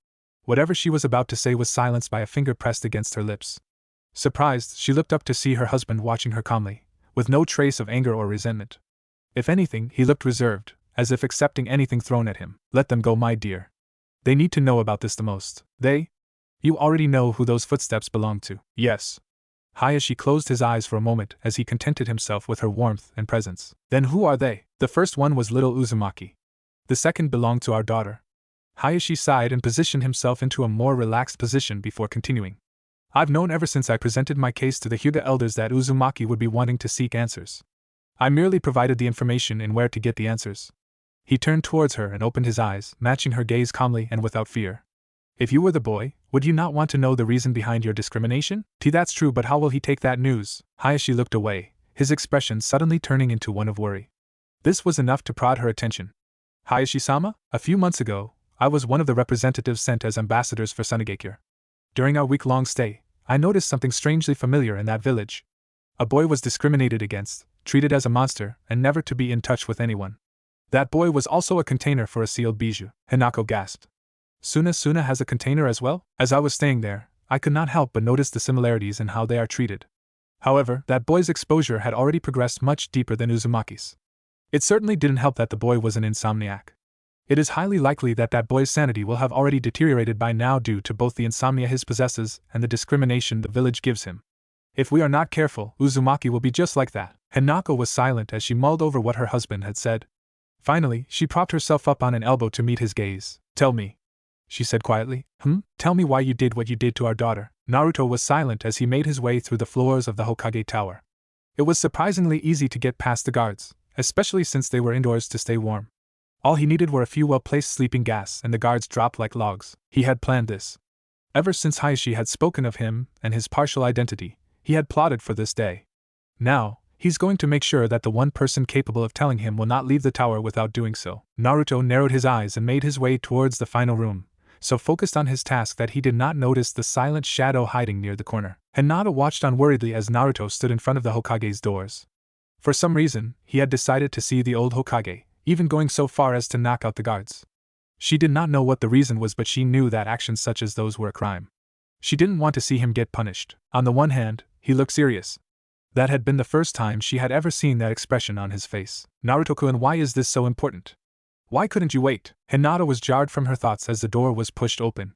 Whatever she was about to say was silenced by a finger pressed against her lips. Surprised, she looked up to see her husband watching her calmly, with no trace of anger or resentment. If anything, he looked reserved, as if accepting anything thrown at him. Let them go, my dear. They need to know about this the most. They? You already know who those footsteps belong to. Yes. Hayashi closed his eyes for a moment as he contented himself with her warmth and presence. Then who are they? The first one was little Uzumaki. The second belonged to our daughter. Hayashi sighed and positioned himself into a more relaxed position before continuing. I've known ever since I presented my case to the Hyuga elders that Uzumaki would be wanting to seek answers. I merely provided the information and where to get the answers. He turned towards her and opened his eyes, matching her gaze calmly and without fear. If you were the boy, would you not want to know the reason behind your discrimination? That's true, but how will he take that news? Hayashi looked away, his expression suddenly turning into one of worry. This was enough to prod her attention. Hayashi-sama, a few months ago, I was one of the representatives sent as ambassadors for Sunigakure. During our week-long stay, I noticed something strangely familiar in that village. A boy was discriminated against, treated as a monster, and never to be in touch with anyone. That boy was also a container for a sealed bijou. Hanako gasped. Suna has a container as well? As I was staying there, I could not help but notice the similarities in how they are treated. However, that boy's exposure had already progressed much deeper than Uzumaki's. It certainly didn't help that the boy was an insomniac. It is highly likely that that boy's sanity will have already deteriorated by now due to both the insomnia he possesses and the discrimination the village gives him. If we are not careful, Uzumaki will be just like that. Hanako was silent as she mulled over what her husband had said. Finally, she propped herself up on an elbow to meet his gaze. Tell me, she said quietly. Tell me why you did what you did to our daughter. Naruto was silent as he made his way through the floors of the Hokage Tower. It was surprisingly easy to get past the guards, especially since they were indoors to stay warm. All he needed were a few well-placed sleeping gas and the guards dropped like logs. He had planned this. Ever since Hayashi had spoken of him and his partial identity, he had plotted for this day. Now, he's going to make sure that the one person capable of telling him will not leave the tower without doing so. Naruto narrowed his eyes and made his way towards the final room, so focused on his task that he did not notice the silent shadow hiding near the corner. Hinata watched unworriedly as Naruto stood in front of the Hokage's doors. For some reason, he had decided to see the old Hokage, even going so far as to knock out the guards. She did not know what the reason was, but she knew that actions such as those were a crime. She didn't want to see him get punished. On the one hand, he looked serious. That had been the first time she had ever seen that expression on his face. Naruto-kun, why is this so important? Why couldn't you wait? Hinata was jarred from her thoughts as the door was pushed open.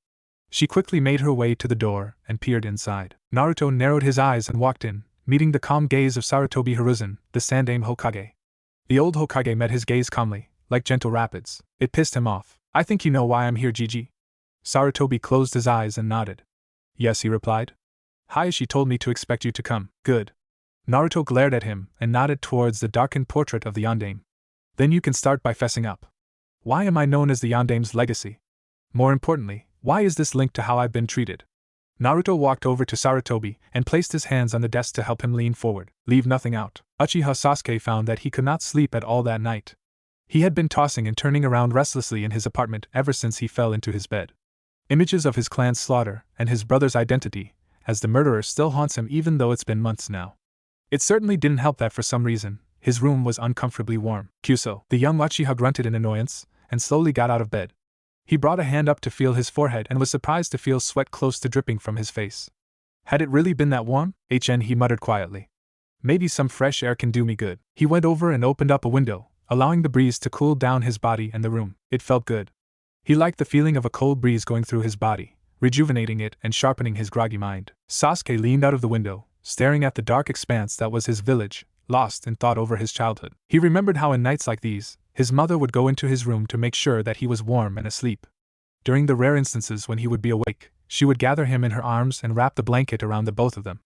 She quickly made her way to the door and peered inside. Naruto narrowed his eyes and walked in, meeting the calm gaze of Sarutobi Hiruzen, the Sandaime Hokage. The old Hokage met his gaze calmly, like gentle rapids. It pissed him off. I think you know why I'm here, Gigi. Sarutobi closed his eyes and nodded. Yes, he replied. Hayashi told me to expect you to come. Good. Naruto glared at him and nodded towards the darkened portrait of the Yondaime. Then you can start by fessing up. Why am I known as the Yondaime's legacy? More importantly, why is this linked to how I've been treated? Naruto walked over to Sarutobi and placed his hands on the desk to help him lean forward. Leave nothing out. Uchiha Sasuke found that he could not sleep at all that night. He had been tossing and turning around restlessly in his apartment ever since he fell into his bed. Images of his clan's slaughter and his brother's identity as the murderer still haunts him even though it's been months now. It certainly didn't help that for some reason, his room was uncomfortably warm. Kyuso, the young Uchiha grunted in annoyance and slowly got out of bed. He brought a hand up to feel his forehead and was surprised to feel sweat close to dripping from his face. Had it really been that warm? He muttered quietly. Maybe some fresh air can do me good. He went over and opened up a window, allowing the breeze to cool down his body and the room. It felt good. He liked the feeling of a cold breeze going through his body, rejuvenating it and sharpening his groggy mind. Sasuke leaned out of the window, staring at the dark expanse that was his village, lost in thought over his childhood. He remembered how in nights like these, his mother would go into his room to make sure that he was warm and asleep. During the rare instances when he would be awake, she would gather him in her arms and wrap the blanket around the both of them.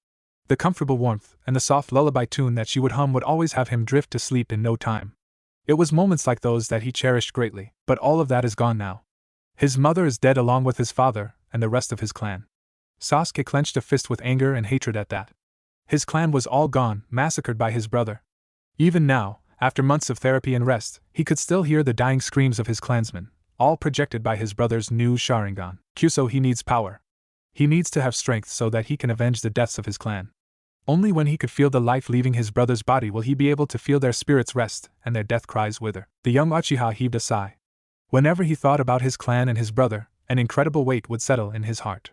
The comfortable warmth and the soft lullaby tune that she would hum would always have him drift to sleep in no time. It was moments like those that he cherished greatly, but all of that is gone now. His mother is dead along with his father and the rest of his clan. Sasuke clenched a fist with anger and hatred at that. His clan was all gone, massacred by his brother. Even now, after months of therapy and rest, he could still hear the dying screams of his clansmen, all projected by his brother's new Sharingan. Kyuso, he needs power. He needs to have strength so that he can avenge the deaths of his clan. Only when he could feel the life leaving his brother's body will he be able to feel their spirits rest and their death cries wither. The young Uchiha heaved a sigh. Whenever he thought about his clan and his brother, an incredible weight would settle in his heart.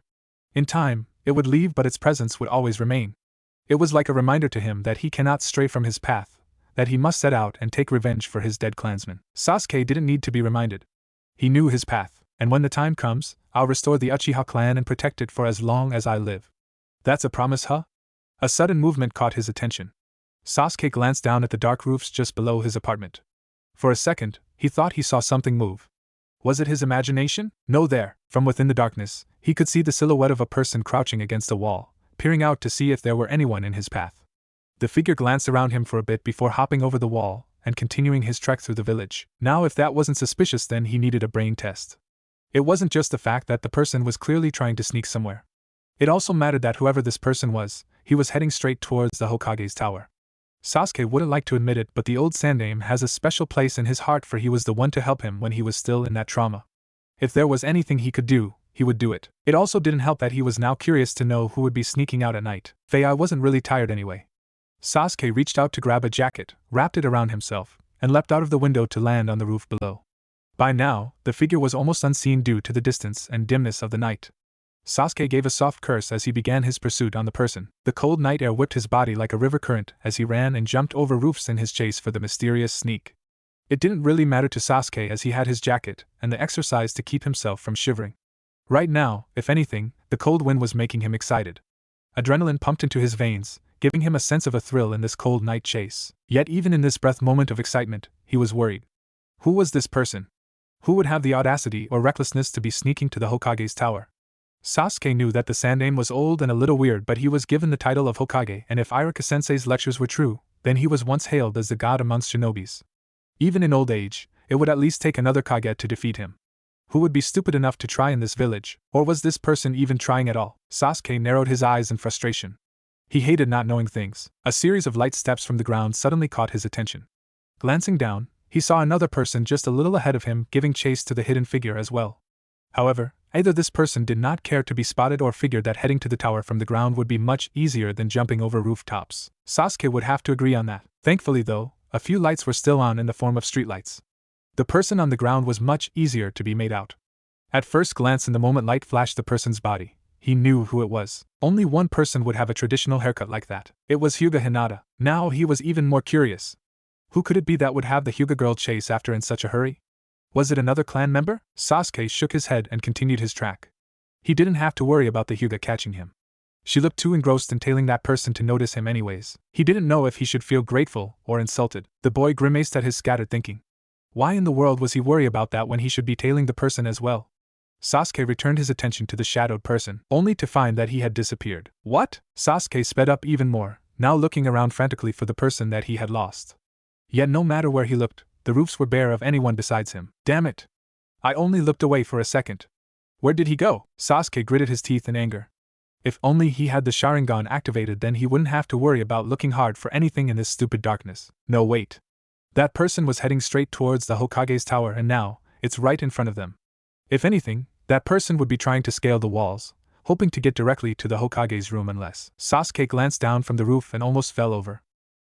In time, it would leave, but its presence would always remain. It was like a reminder to him that he cannot stray from his path, that he must set out and take revenge for his dead clansmen. Sasuke didn't need to be reminded. He knew his path, and when the time comes, I'll restore the Uchiha clan and protect it for as long as I live. That's a promise, huh? A sudden movement caught his attention. Sasuke glanced down at the dark roofs just below his apartment. For a second, he thought he saw something move. Was it his imagination? No, there, from within the darkness, he could see the silhouette of a person crouching against a wall, peering out to see if there were anyone in his path. The figure glanced around him for a bit before hopping over the wall and continuing his trek through the village. Now, if that wasn't suspicious, then he needed a brain test. It wasn't just the fact that the person was clearly trying to sneak somewhere. It also mattered that whoever this person was, he was heading straight towards the Hokage's tower. Sasuke wouldn't like to admit it, but the old Sandaime has a special place in his heart, for he was the one to help him when he was still in that trauma. If there was anything he could do, he would do it. It also didn't help that he was now curious to know who would be sneaking out at night. I wasn't really tired anyway. Sasuke reached out to grab a jacket, wrapped it around himself, and leapt out of the window to land on the roof below. By now, the figure was almost unseen due to the distance and dimness of the night. Sasuke gave a soft curse as he began his pursuit on the person. The cold night air whipped his body like a river current as he ran and jumped over roofs in his chase for the mysterious sneak. It didn't really matter to Sasuke as he had his jacket and the exercise to keep himself from shivering. Right now, if anything, the cold wind was making him excited. Adrenaline pumped into his veins, giving him a sense of a thrill in this cold night chase. Yet even in this breath moment of excitement, he was worried. Who was this person? Who would have the audacity or recklessness to be sneaking to the Hokage's tower? Sasuke knew that the Sandaime was old and a little weird, but he was given the title of Hokage, and if Iruka-sensei's lectures were true, then he was once hailed as the god amongst shinobis. Even in old age, it would at least take another Kage to defeat him. Who would be stupid enough to try in this village, or was this person even trying at all? Sasuke narrowed his eyes in frustration. He hated not knowing things. A series of light steps from the ground suddenly caught his attention. Glancing down, he saw another person just a little ahead of him giving chase to the hidden figure as well. However, either this person did not care to be spotted or figured that heading to the tower from the ground would be much easier than jumping over rooftops. Sasuke would have to agree on that. Thankfully though, a few lights were still on in the form of streetlights. The person on the ground was much easier to be made out. At first glance, in the moment light flashed the person's body, he knew who it was. Only one person would have a traditional haircut like that. It was Hyuga Hinata. Now he was even more curious. Who could it be that would have the Hyuga girl chase after in such a hurry? Was it another clan member? Sasuke shook his head and continued his track. He didn't have to worry about the Hyuga catching him. She looked too engrossed in tailing that person to notice him anyways. He didn't know if he should feel grateful or insulted. The boy grimaced at his scattered thinking. Why in the world was he worried about that when he should be tailing the person as well? Sasuke returned his attention to the shadowed person, only to find that he had disappeared. What? Sasuke sped up even more, now looking around frantically for the person that he had lost. Yet no matter where he looked, the roofs were bare of anyone besides him. Damn it! I only looked away for a second. Where did he go? Sasuke gritted his teeth in anger. If only he had the Sharingan activated, then he wouldn't have to worry about looking hard for anything in this stupid darkness. No, wait. That person was heading straight towards the Hokage's tower, and now, it's right in front of them. If anything, that person would be trying to scale the walls, hoping to get directly to the Hokage's room unless… Sasuke glanced down from the roof and almost fell over.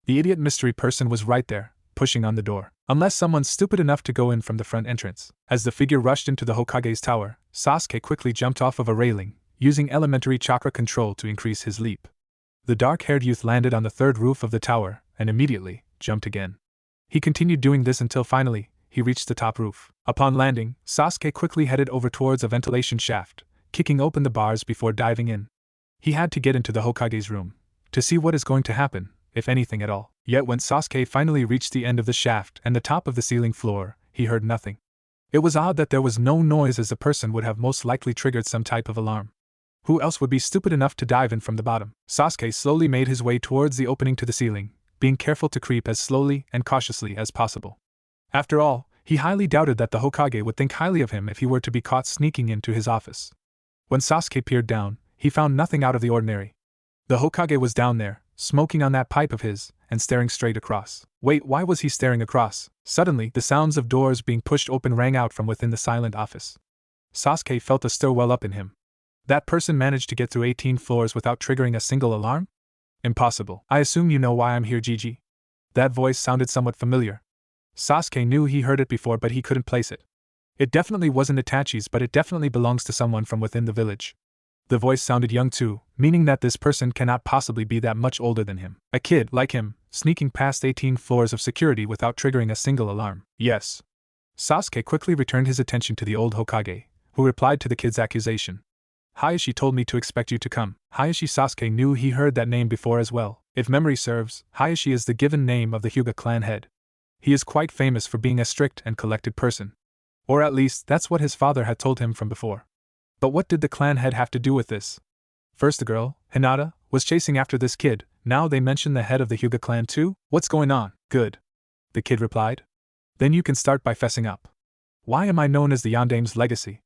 The idiot mystery person was right there, pushing on the door. Unless someone's stupid enough to go in from the front entrance. As the figure rushed into the Hokage's tower, Sasuke quickly jumped off of a railing, using elementary chakra control to increase his leap. The dark-haired youth landed on the third roof of the tower, and immediately jumped again. He continued doing this until finally, he reached the top roof. Upon landing, Sasuke quickly headed over towards a ventilation shaft, kicking open the bars before diving in. He had to get into the Hokage's room, to see what is going to happen, if anything at all. Yet when Sasuke finally reached the end of the shaft and the top of the ceiling floor, he heard nothing. It was odd that there was no noise, as the person would have most likely triggered some type of alarm. Who else would be stupid enough to dive in from the bottom? Sasuke slowly made his way towards the opening to the ceiling, being careful to creep as slowly and cautiously as possible. After all, he highly doubted that the Hokage would think highly of him if he were to be caught sneaking into his office. When Sasuke peered down, he found nothing out of the ordinary. The Hokage was down there, smoking on that pipe of his, and staring straight across. Wait, why was he staring across? Suddenly, the sounds of doors being pushed open rang out from within the silent office. Sasuke felt a stir well up in him. That person managed to get through 18 floors without triggering a single alarm? Impossible. I assume you know why I'm here, Gigi. That voice sounded somewhat familiar. Sasuke knew he heard it before, but he couldn't place it. It definitely wasn't Itachi's, but it definitely belongs to someone from within the village. The voice sounded young too, meaning that this person cannot possibly be that much older than him. A kid, like him, sneaking past 18 floors of security without triggering a single alarm. Yes. Sasuke quickly returned his attention to the old Hokage, who replied to the kid's accusation. Hayashi told me to expect you to come. Hayashi. Sasuke knew he heard that name before as well. If memory serves, Hayashi is the given name of the Hyuga clan head. He is quite famous for being a strict and collected person. Or at least, that's what his father had told him from before. But what did the clan head have to do with this? First the girl, Hinata, was chasing after this kid, now they mention the head of the Hyuga clan too? What's going on? Good. The kid replied. Then you can start by fessing up. Why am I known as the Yandame's legacy?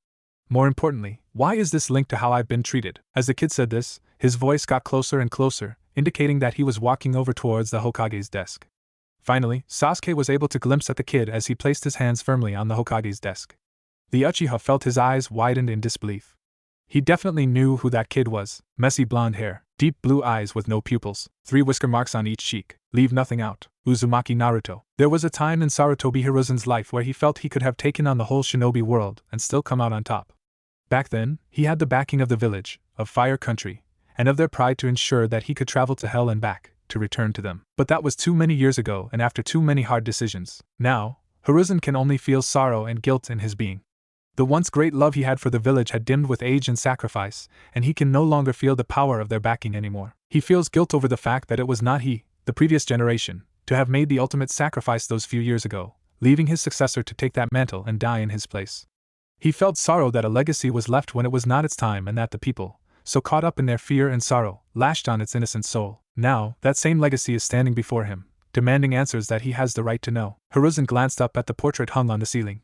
More importantly, why is this linked to how I've been treated? As the kid said this, his voice got closer and closer, indicating that he was walking over towards the Hokage's desk. Finally, Sasuke was able to glimpse at the kid as he placed his hands firmly on the Hokage's desk. The Uchiha felt his eyes widened in disbelief. He definitely knew who that kid was. Messy blonde hair, deep blue eyes with no pupils, 3 whisker marks on each cheek, leave nothing out. Uzumaki Naruto. There was a time in Sarutobi Hiruzen's life where he felt he could have taken on the whole shinobi world and still come out on top. Back then, he had the backing of the village, of Fire Country, and of their pride to ensure that he could travel to hell and back, to return to them. But that was too many years ago and after too many hard decisions. Now, Hiruzen can only feel sorrow and guilt in his being. The once great love he had for the village had dimmed with age and sacrifice, and he can no longer feel the power of their backing anymore. He feels guilt over the fact that it was not he, the previous generation, to have made the ultimate sacrifice those few years ago, leaving his successor to take that mantle and die in his place. He felt sorrow that a legacy was left when it was not its time and that the people, so caught up in their fear and sorrow, lashed on its innocent soul. Now, that same legacy is standing before him, demanding answers that he has the right to know. Hiruzen glanced up at the portrait hung on the ceiling.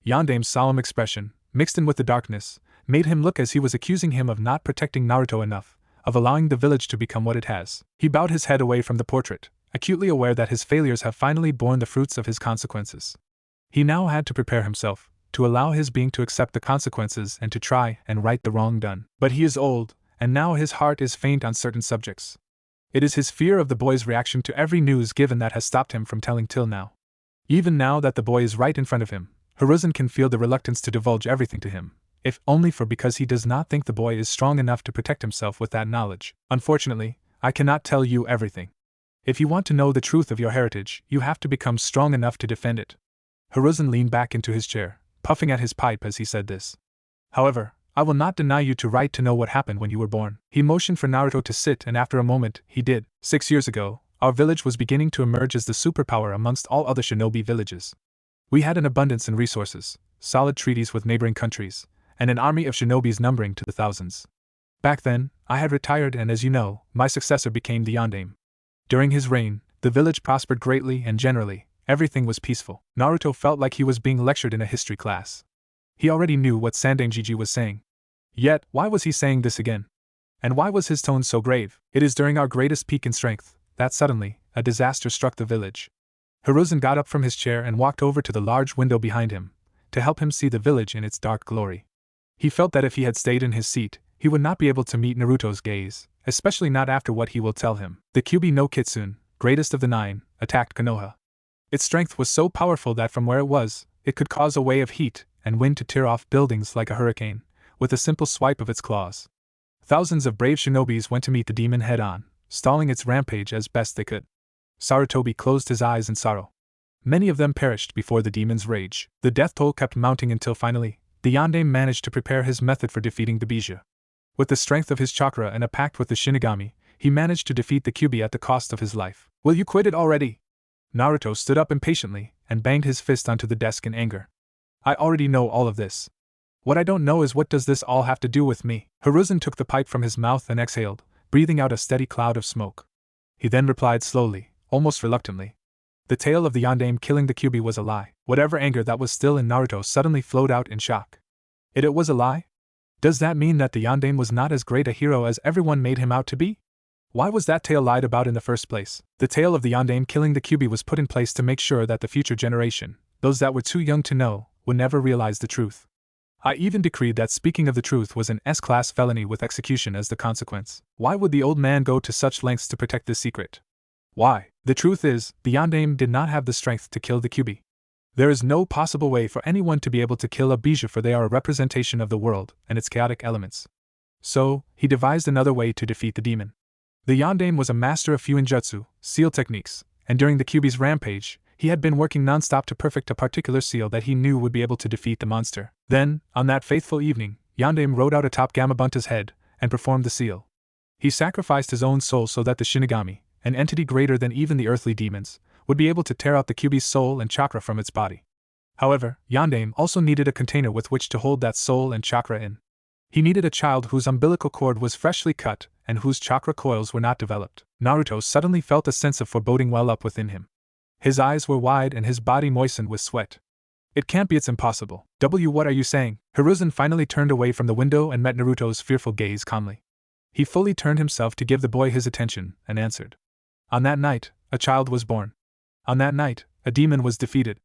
Yandame's solemn expression, mixed in with the darkness, made him look as he was accusing him of not protecting Naruto enough, of allowing the village to become what it has. He bowed his head away from the portrait, acutely aware that his failures have finally borne the fruits of his consequences. He now had to prepare himself, to allow his being to accept the consequences and to try and right the wrong done. But he is old, and now his heart is faint on certain subjects. It is his fear of the boy's reaction to every news given that has stopped him from telling till now. Even now that the boy is right in front of him, Hiruzen can feel the reluctance to divulge everything to him, if only because he does not think the boy is strong enough to protect himself with that knowledge. Unfortunately, I cannot tell you everything. If you want to know the truth of your heritage, you have to become strong enough to defend it. Hiruzen leaned back into his chair, puffing at his pipe as he said this. However, I will not deny you the right to know what happened when you were born. He motioned for Naruto to sit, and after a moment, he did. 6 years ago, our village was beginning to emerge as the superpower amongst all other shinobi villages. We had an abundance in resources, solid treaties with neighboring countries, and an army of shinobis numbering to the thousands. Back then, I had retired and as you know, my successor became the Yandame. During his reign, the village prospered greatly and generally, everything was peaceful. Naruto felt like he was being lectured in a history class. He already knew what Sandangiji was saying. Yet, why was he saying this again? And why was his tone so grave? It is during our greatest peak in strength, that suddenly, a disaster struck the village. Hiruzen got up from his chair and walked over to the large window behind him, to help him see the village in its dark glory. He felt that if he had stayed in his seat, he would not be able to meet Naruto's gaze, especially not after what he will tell him. The Kyuubi no Kitsune, greatest of the 9, attacked Konoha. Its strength was so powerful that from where it was, it could cause a wave of heat and wind to tear off buildings like a hurricane, with a simple swipe of its claws. Thousands of brave shinobis went to meet the demon head-on, stalling its rampage as best they could. Sarutobi closed his eyes in sorrow. Many of them perished before the demon's rage. The death toll kept mounting until finally, the Yandame managed to prepare his method for defeating the Bija. With the strength of his chakra and a pact with the Shinigami, he managed to defeat the Kyuubi at the cost of his life. Will you quit it already? Naruto stood up impatiently and banged his fist onto the desk in anger. I already know all of this. What I don't know is what does this all have to do with me? Hiruzen took the pipe from his mouth and exhaled, breathing out a steady cloud of smoke. He then replied slowly, almost reluctantly. The tale of the Yandame killing the Kyuubi was a lie. Whatever anger that was still in Naruto suddenly flowed out in shock. It was a lie? Does that mean that the Yandame was not as great a hero as everyone made him out to be? Why was that tale lied about in the first place? The tale of the Yandame killing the Kyuubi was put in place to make sure that the future generation, those that were too young to know, would never realize the truth. I even decreed that speaking of the truth was an S-class felony with execution as the consequence. Why would the old man go to such lengths to protect this secret? Why? The truth is, the Yandame did not have the strength to kill the Kyuubi. There is no possible way for anyone to be able to kill a Bija, for they are a representation of the world and its chaotic elements. So, he devised another way to defeat the demon. The Yandame was a master of Fuinjutsu, seal techniques, and during the Kyuubi's rampage, he had been working non-stop to perfect a particular seal that he knew would be able to defeat the monster. Then, on that faithful evening, Yandame rode out atop Gamabunta's head and performed the seal. He sacrificed his own soul so that the Shinigami, an entity greater than even the earthly demons, would be able to tear out the Kyuubi's soul and chakra from its body. However, Yondaime also needed a container with which to hold that soul and chakra in. He needed a child whose umbilical cord was freshly cut and whose chakra coils were not developed. Naruto suddenly felt a sense of foreboding well up within him. His eyes were wide and his body moistened with sweat. It can't be, it's impossible. What are you saying? Hiruzen finally turned away from the window and met Naruto's fearful gaze calmly. He fully turned himself to give the boy his attention and answered. On that night, a child was born. On that night, a demon was defeated.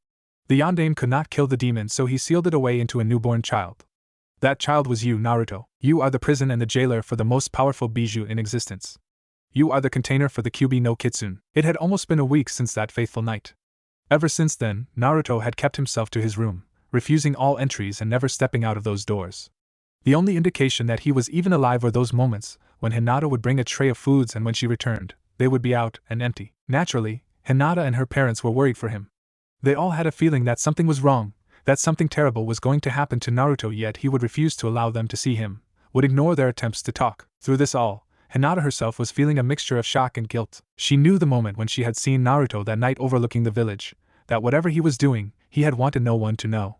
The Yondaime could not kill the demon, so he sealed it away into a newborn child. That child was you, Naruto. You are the prison and the jailer for the most powerful bijou in existence. You are the container for the Kyuubi no Kitsune. It had almost been a week since that fateful night. Ever since then, Naruto had kept himself to his room, refusing all entries and never stepping out of those doors. The only indication that he was even alive were those moments when Hinata would bring a tray of foods, and when she returned, they would be out and empty. Naturally, Hinata and her parents were worried for him. They all had a feeling that something was wrong, that something terrible was going to happen to Naruto, yet he would refuse to allow them to see him, would ignore their attempts to talk. Through this all, Hinata herself was feeling a mixture of shock and guilt. She knew the moment when she had seen Naruto that night overlooking the village, that whatever he was doing, he had wanted no one to know.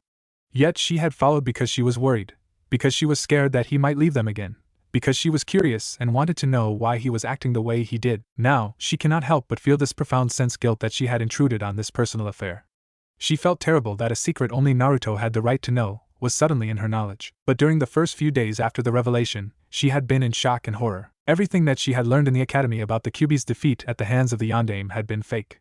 Yet she had followed because she was worried, because she was scared that he might leave them again, because she was curious and wanted to know why he was acting the way he did. Now, she cannot help but feel this profound sense of guilt that she had intruded on this personal affair. She felt terrible that a secret only Naruto had the right to know was suddenly in her knowledge. But during the first few days after the revelation, she had been in shock and horror. Everything that she had learned in the academy about the Kyuubi's defeat at the hands of the Yondaime had been fake.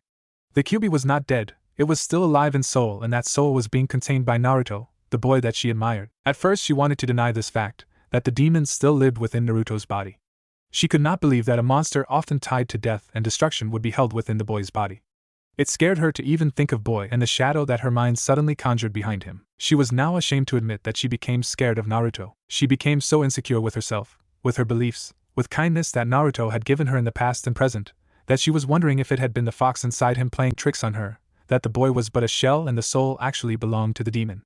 The Kyuubi was not dead, it was still alive in soul, and that soul was being contained by Naruto, the boy that she admired. At first she wanted to deny this fact, that the demons still lived within Naruto's body. She could not believe that a monster often tied to death and destruction would be held within the boy's body. It scared her to even think of boy and the shadow that her mind suddenly conjured behind him. She was now ashamed to admit that she became scared of Naruto. She became so insecure with herself, with her beliefs, with kindness that Naruto had given her in the past and present, that she was wondering if it had been the fox inside him playing tricks on her, that the boy was but a shell and the soul actually belonged to the demon.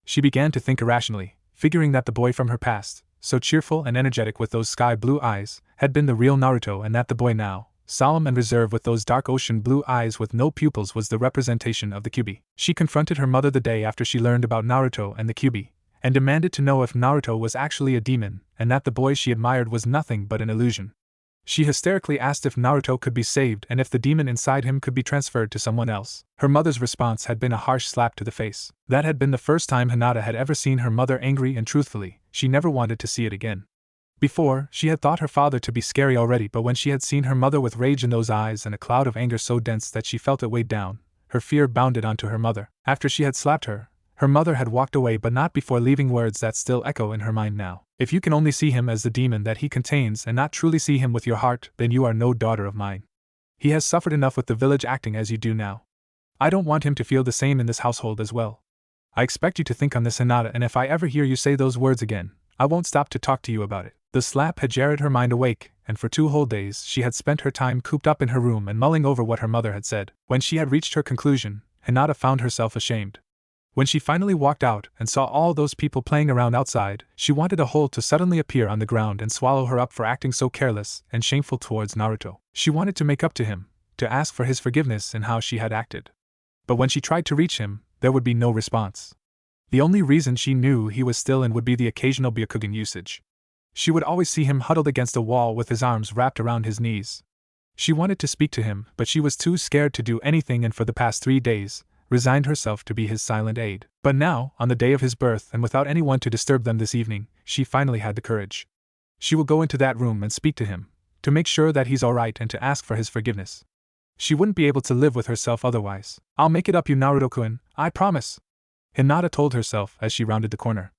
She began to think irrationally, figuring that the boy from her past, so cheerful and energetic with those sky-blue eyes, had been the real Naruto, and that the boy now, solemn and reserved with those dark ocean-blue eyes with no pupils, was the representation of the Kyuubi. She confronted her mother the day after she learned about Naruto and the Kyuubi, and demanded to know if Naruto was actually a demon, and that the boy she admired was nothing but an illusion. She hysterically asked if Naruto could be saved and if the demon inside him could be transferred to someone else. Her mother's response had been a harsh slap to the face. That had been the first time Hinata had ever seen her mother angry, and truthfully, she never wanted to see it again. Before, she had thought her father to be scary already, but when she had seen her mother with rage in those eyes and a cloud of anger so dense that she felt it weighed down, her fear bounded onto her mother. After she had slapped her, her mother had walked away, but not before leaving words that still echo in her mind now. If you can only see him as the demon that he contains and not truly see him with your heart, then you are no daughter of mine. He has suffered enough with the village acting as you do now. I don't want him to feel the same in this household as well. I expect you to think on this, Hinata, and if I ever hear you say those words again, I won't stop to talk to you about it. The slap had jarred her mind awake, and for 2 whole days she had spent her time cooped up in her room and mulling over what her mother had said. When she had reached her conclusion, Hinata found herself ashamed. When she finally walked out and saw all those people playing around outside, she wanted a hole to suddenly appear on the ground and swallow her up for acting so careless and shameful towards Naruto. She wanted to make up to him, to ask for his forgiveness in how she had acted. But when she tried to reach him, there would be no response. The only reason she knew he was still in would be the occasional Byakugan usage. She would always see him huddled against a wall with his arms wrapped around his knees. She wanted to speak to him, but she was too scared to do anything, and for the past 3 days, resigned herself to be his silent aide. But now, on the day of his birth and without anyone to disturb them this evening, she finally had the courage. She will go into that room and speak to him, to make sure that he's alright and to ask for his forgiveness. She wouldn't be able to live with herself otherwise. I'll make it up, you Naruto-kun, I promise, Hinata told herself as she rounded the corner.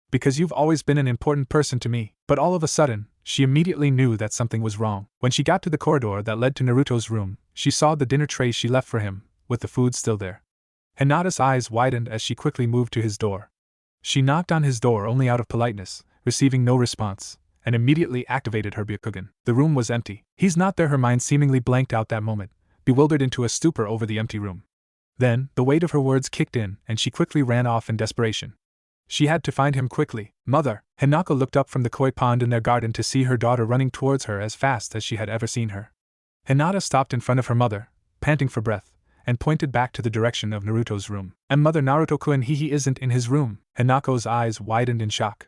Because you've always been an important person to me. But all of a sudden, she immediately knew that something was wrong. When she got to the corridor that led to Naruto's room, she saw the dinner tray she left for him, with the food still there. Hinata's eyes widened as she quickly moved to his door. She knocked on his door only out of politeness, receiving no response, and immediately activated her Byakugan. The room was empty. He's not there, her mind seemingly blanked out that moment, bewildered into a stupor over the empty room. Then, the weight of her words kicked in, and she quickly ran off in desperation. She had to find him quickly. Mother! Hanako looked up from the koi pond in their garden to see her daughter running towards her as fast as she had ever seen her. Hinata stopped in front of her mother, panting for breath, and pointed back to the direction of Naruto's room. And Mother Naruto-kun, he isn't in his room. Hanako's eyes widened in shock.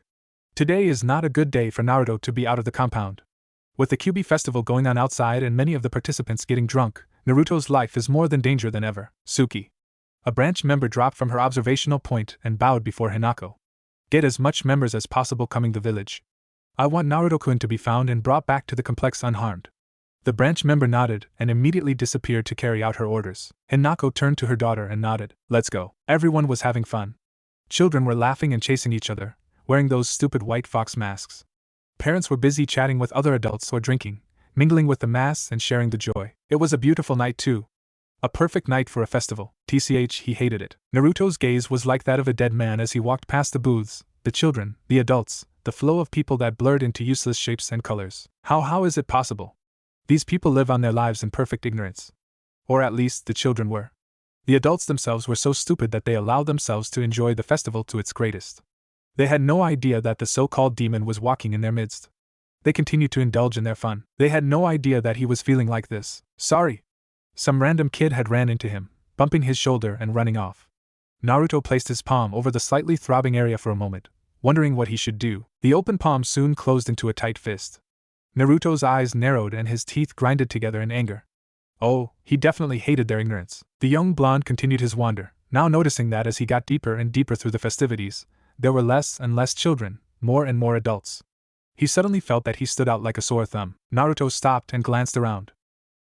Today is not a good day for Naruto to be out of the compound. With the Kyuubi festival going on outside and many of the participants getting drunk, Naruto's life is more in danger than ever. Suki. A branch member dropped from her observational point and bowed before Hanako. Get as much members as possible coming the village. I want Naruto-kun to be found and brought back to the complex unharmed. The branch member nodded and immediately disappeared to carry out her orders. Hanako turned to her daughter and nodded. Let's go. Everyone was having fun. Children were laughing and chasing each other, wearing those stupid white fox masks. Parents were busy chatting with other adults or drinking, mingling with the mass and sharing the joy. It was a beautiful night too. A perfect night for a festival. Tch, he hated it. Naruto's gaze was like that of a dead man as he walked past the booths, the children, the adults, the flow of people that blurred into useless shapes and colors. How is it possible? These people live on their lives in perfect ignorance. Or at least the children were. The adults themselves were so stupid that they allowed themselves to enjoy the festival to its greatest. They had no idea that the so-called demon was walking in their midst. They continued to indulge in their fun. They had no idea that he was feeling like this. Sorry. Some random kid had ran into him, bumping his shoulder and running off. Naruto placed his palm over the slightly throbbing area for a moment, wondering what he should do. The open palm soon closed into a tight fist. Naruto's eyes narrowed and his teeth grinded together in anger. Oh, he definitely hated their ignorance. The young blonde continued his wander, now noticing that as he got deeper and deeper through the festivities, there were less and less children, more and more adults. He suddenly felt that he stood out like a sore thumb. Naruto stopped and glanced around.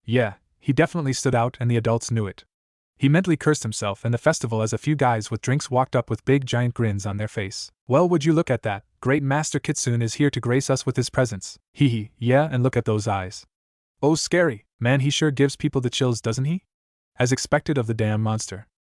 Yeah, he definitely stood out and the adults knew it. He mentally cursed himself and the festival as a few guys with drinks walked up with big giant grins on their face. Well, would you look at that, Great Master Kitsune is here to grace us with his presence. Hee, yeah, and look at those eyes. Oh, scary, man, he sure gives people the chills, doesn't he? As expected of the damn monster.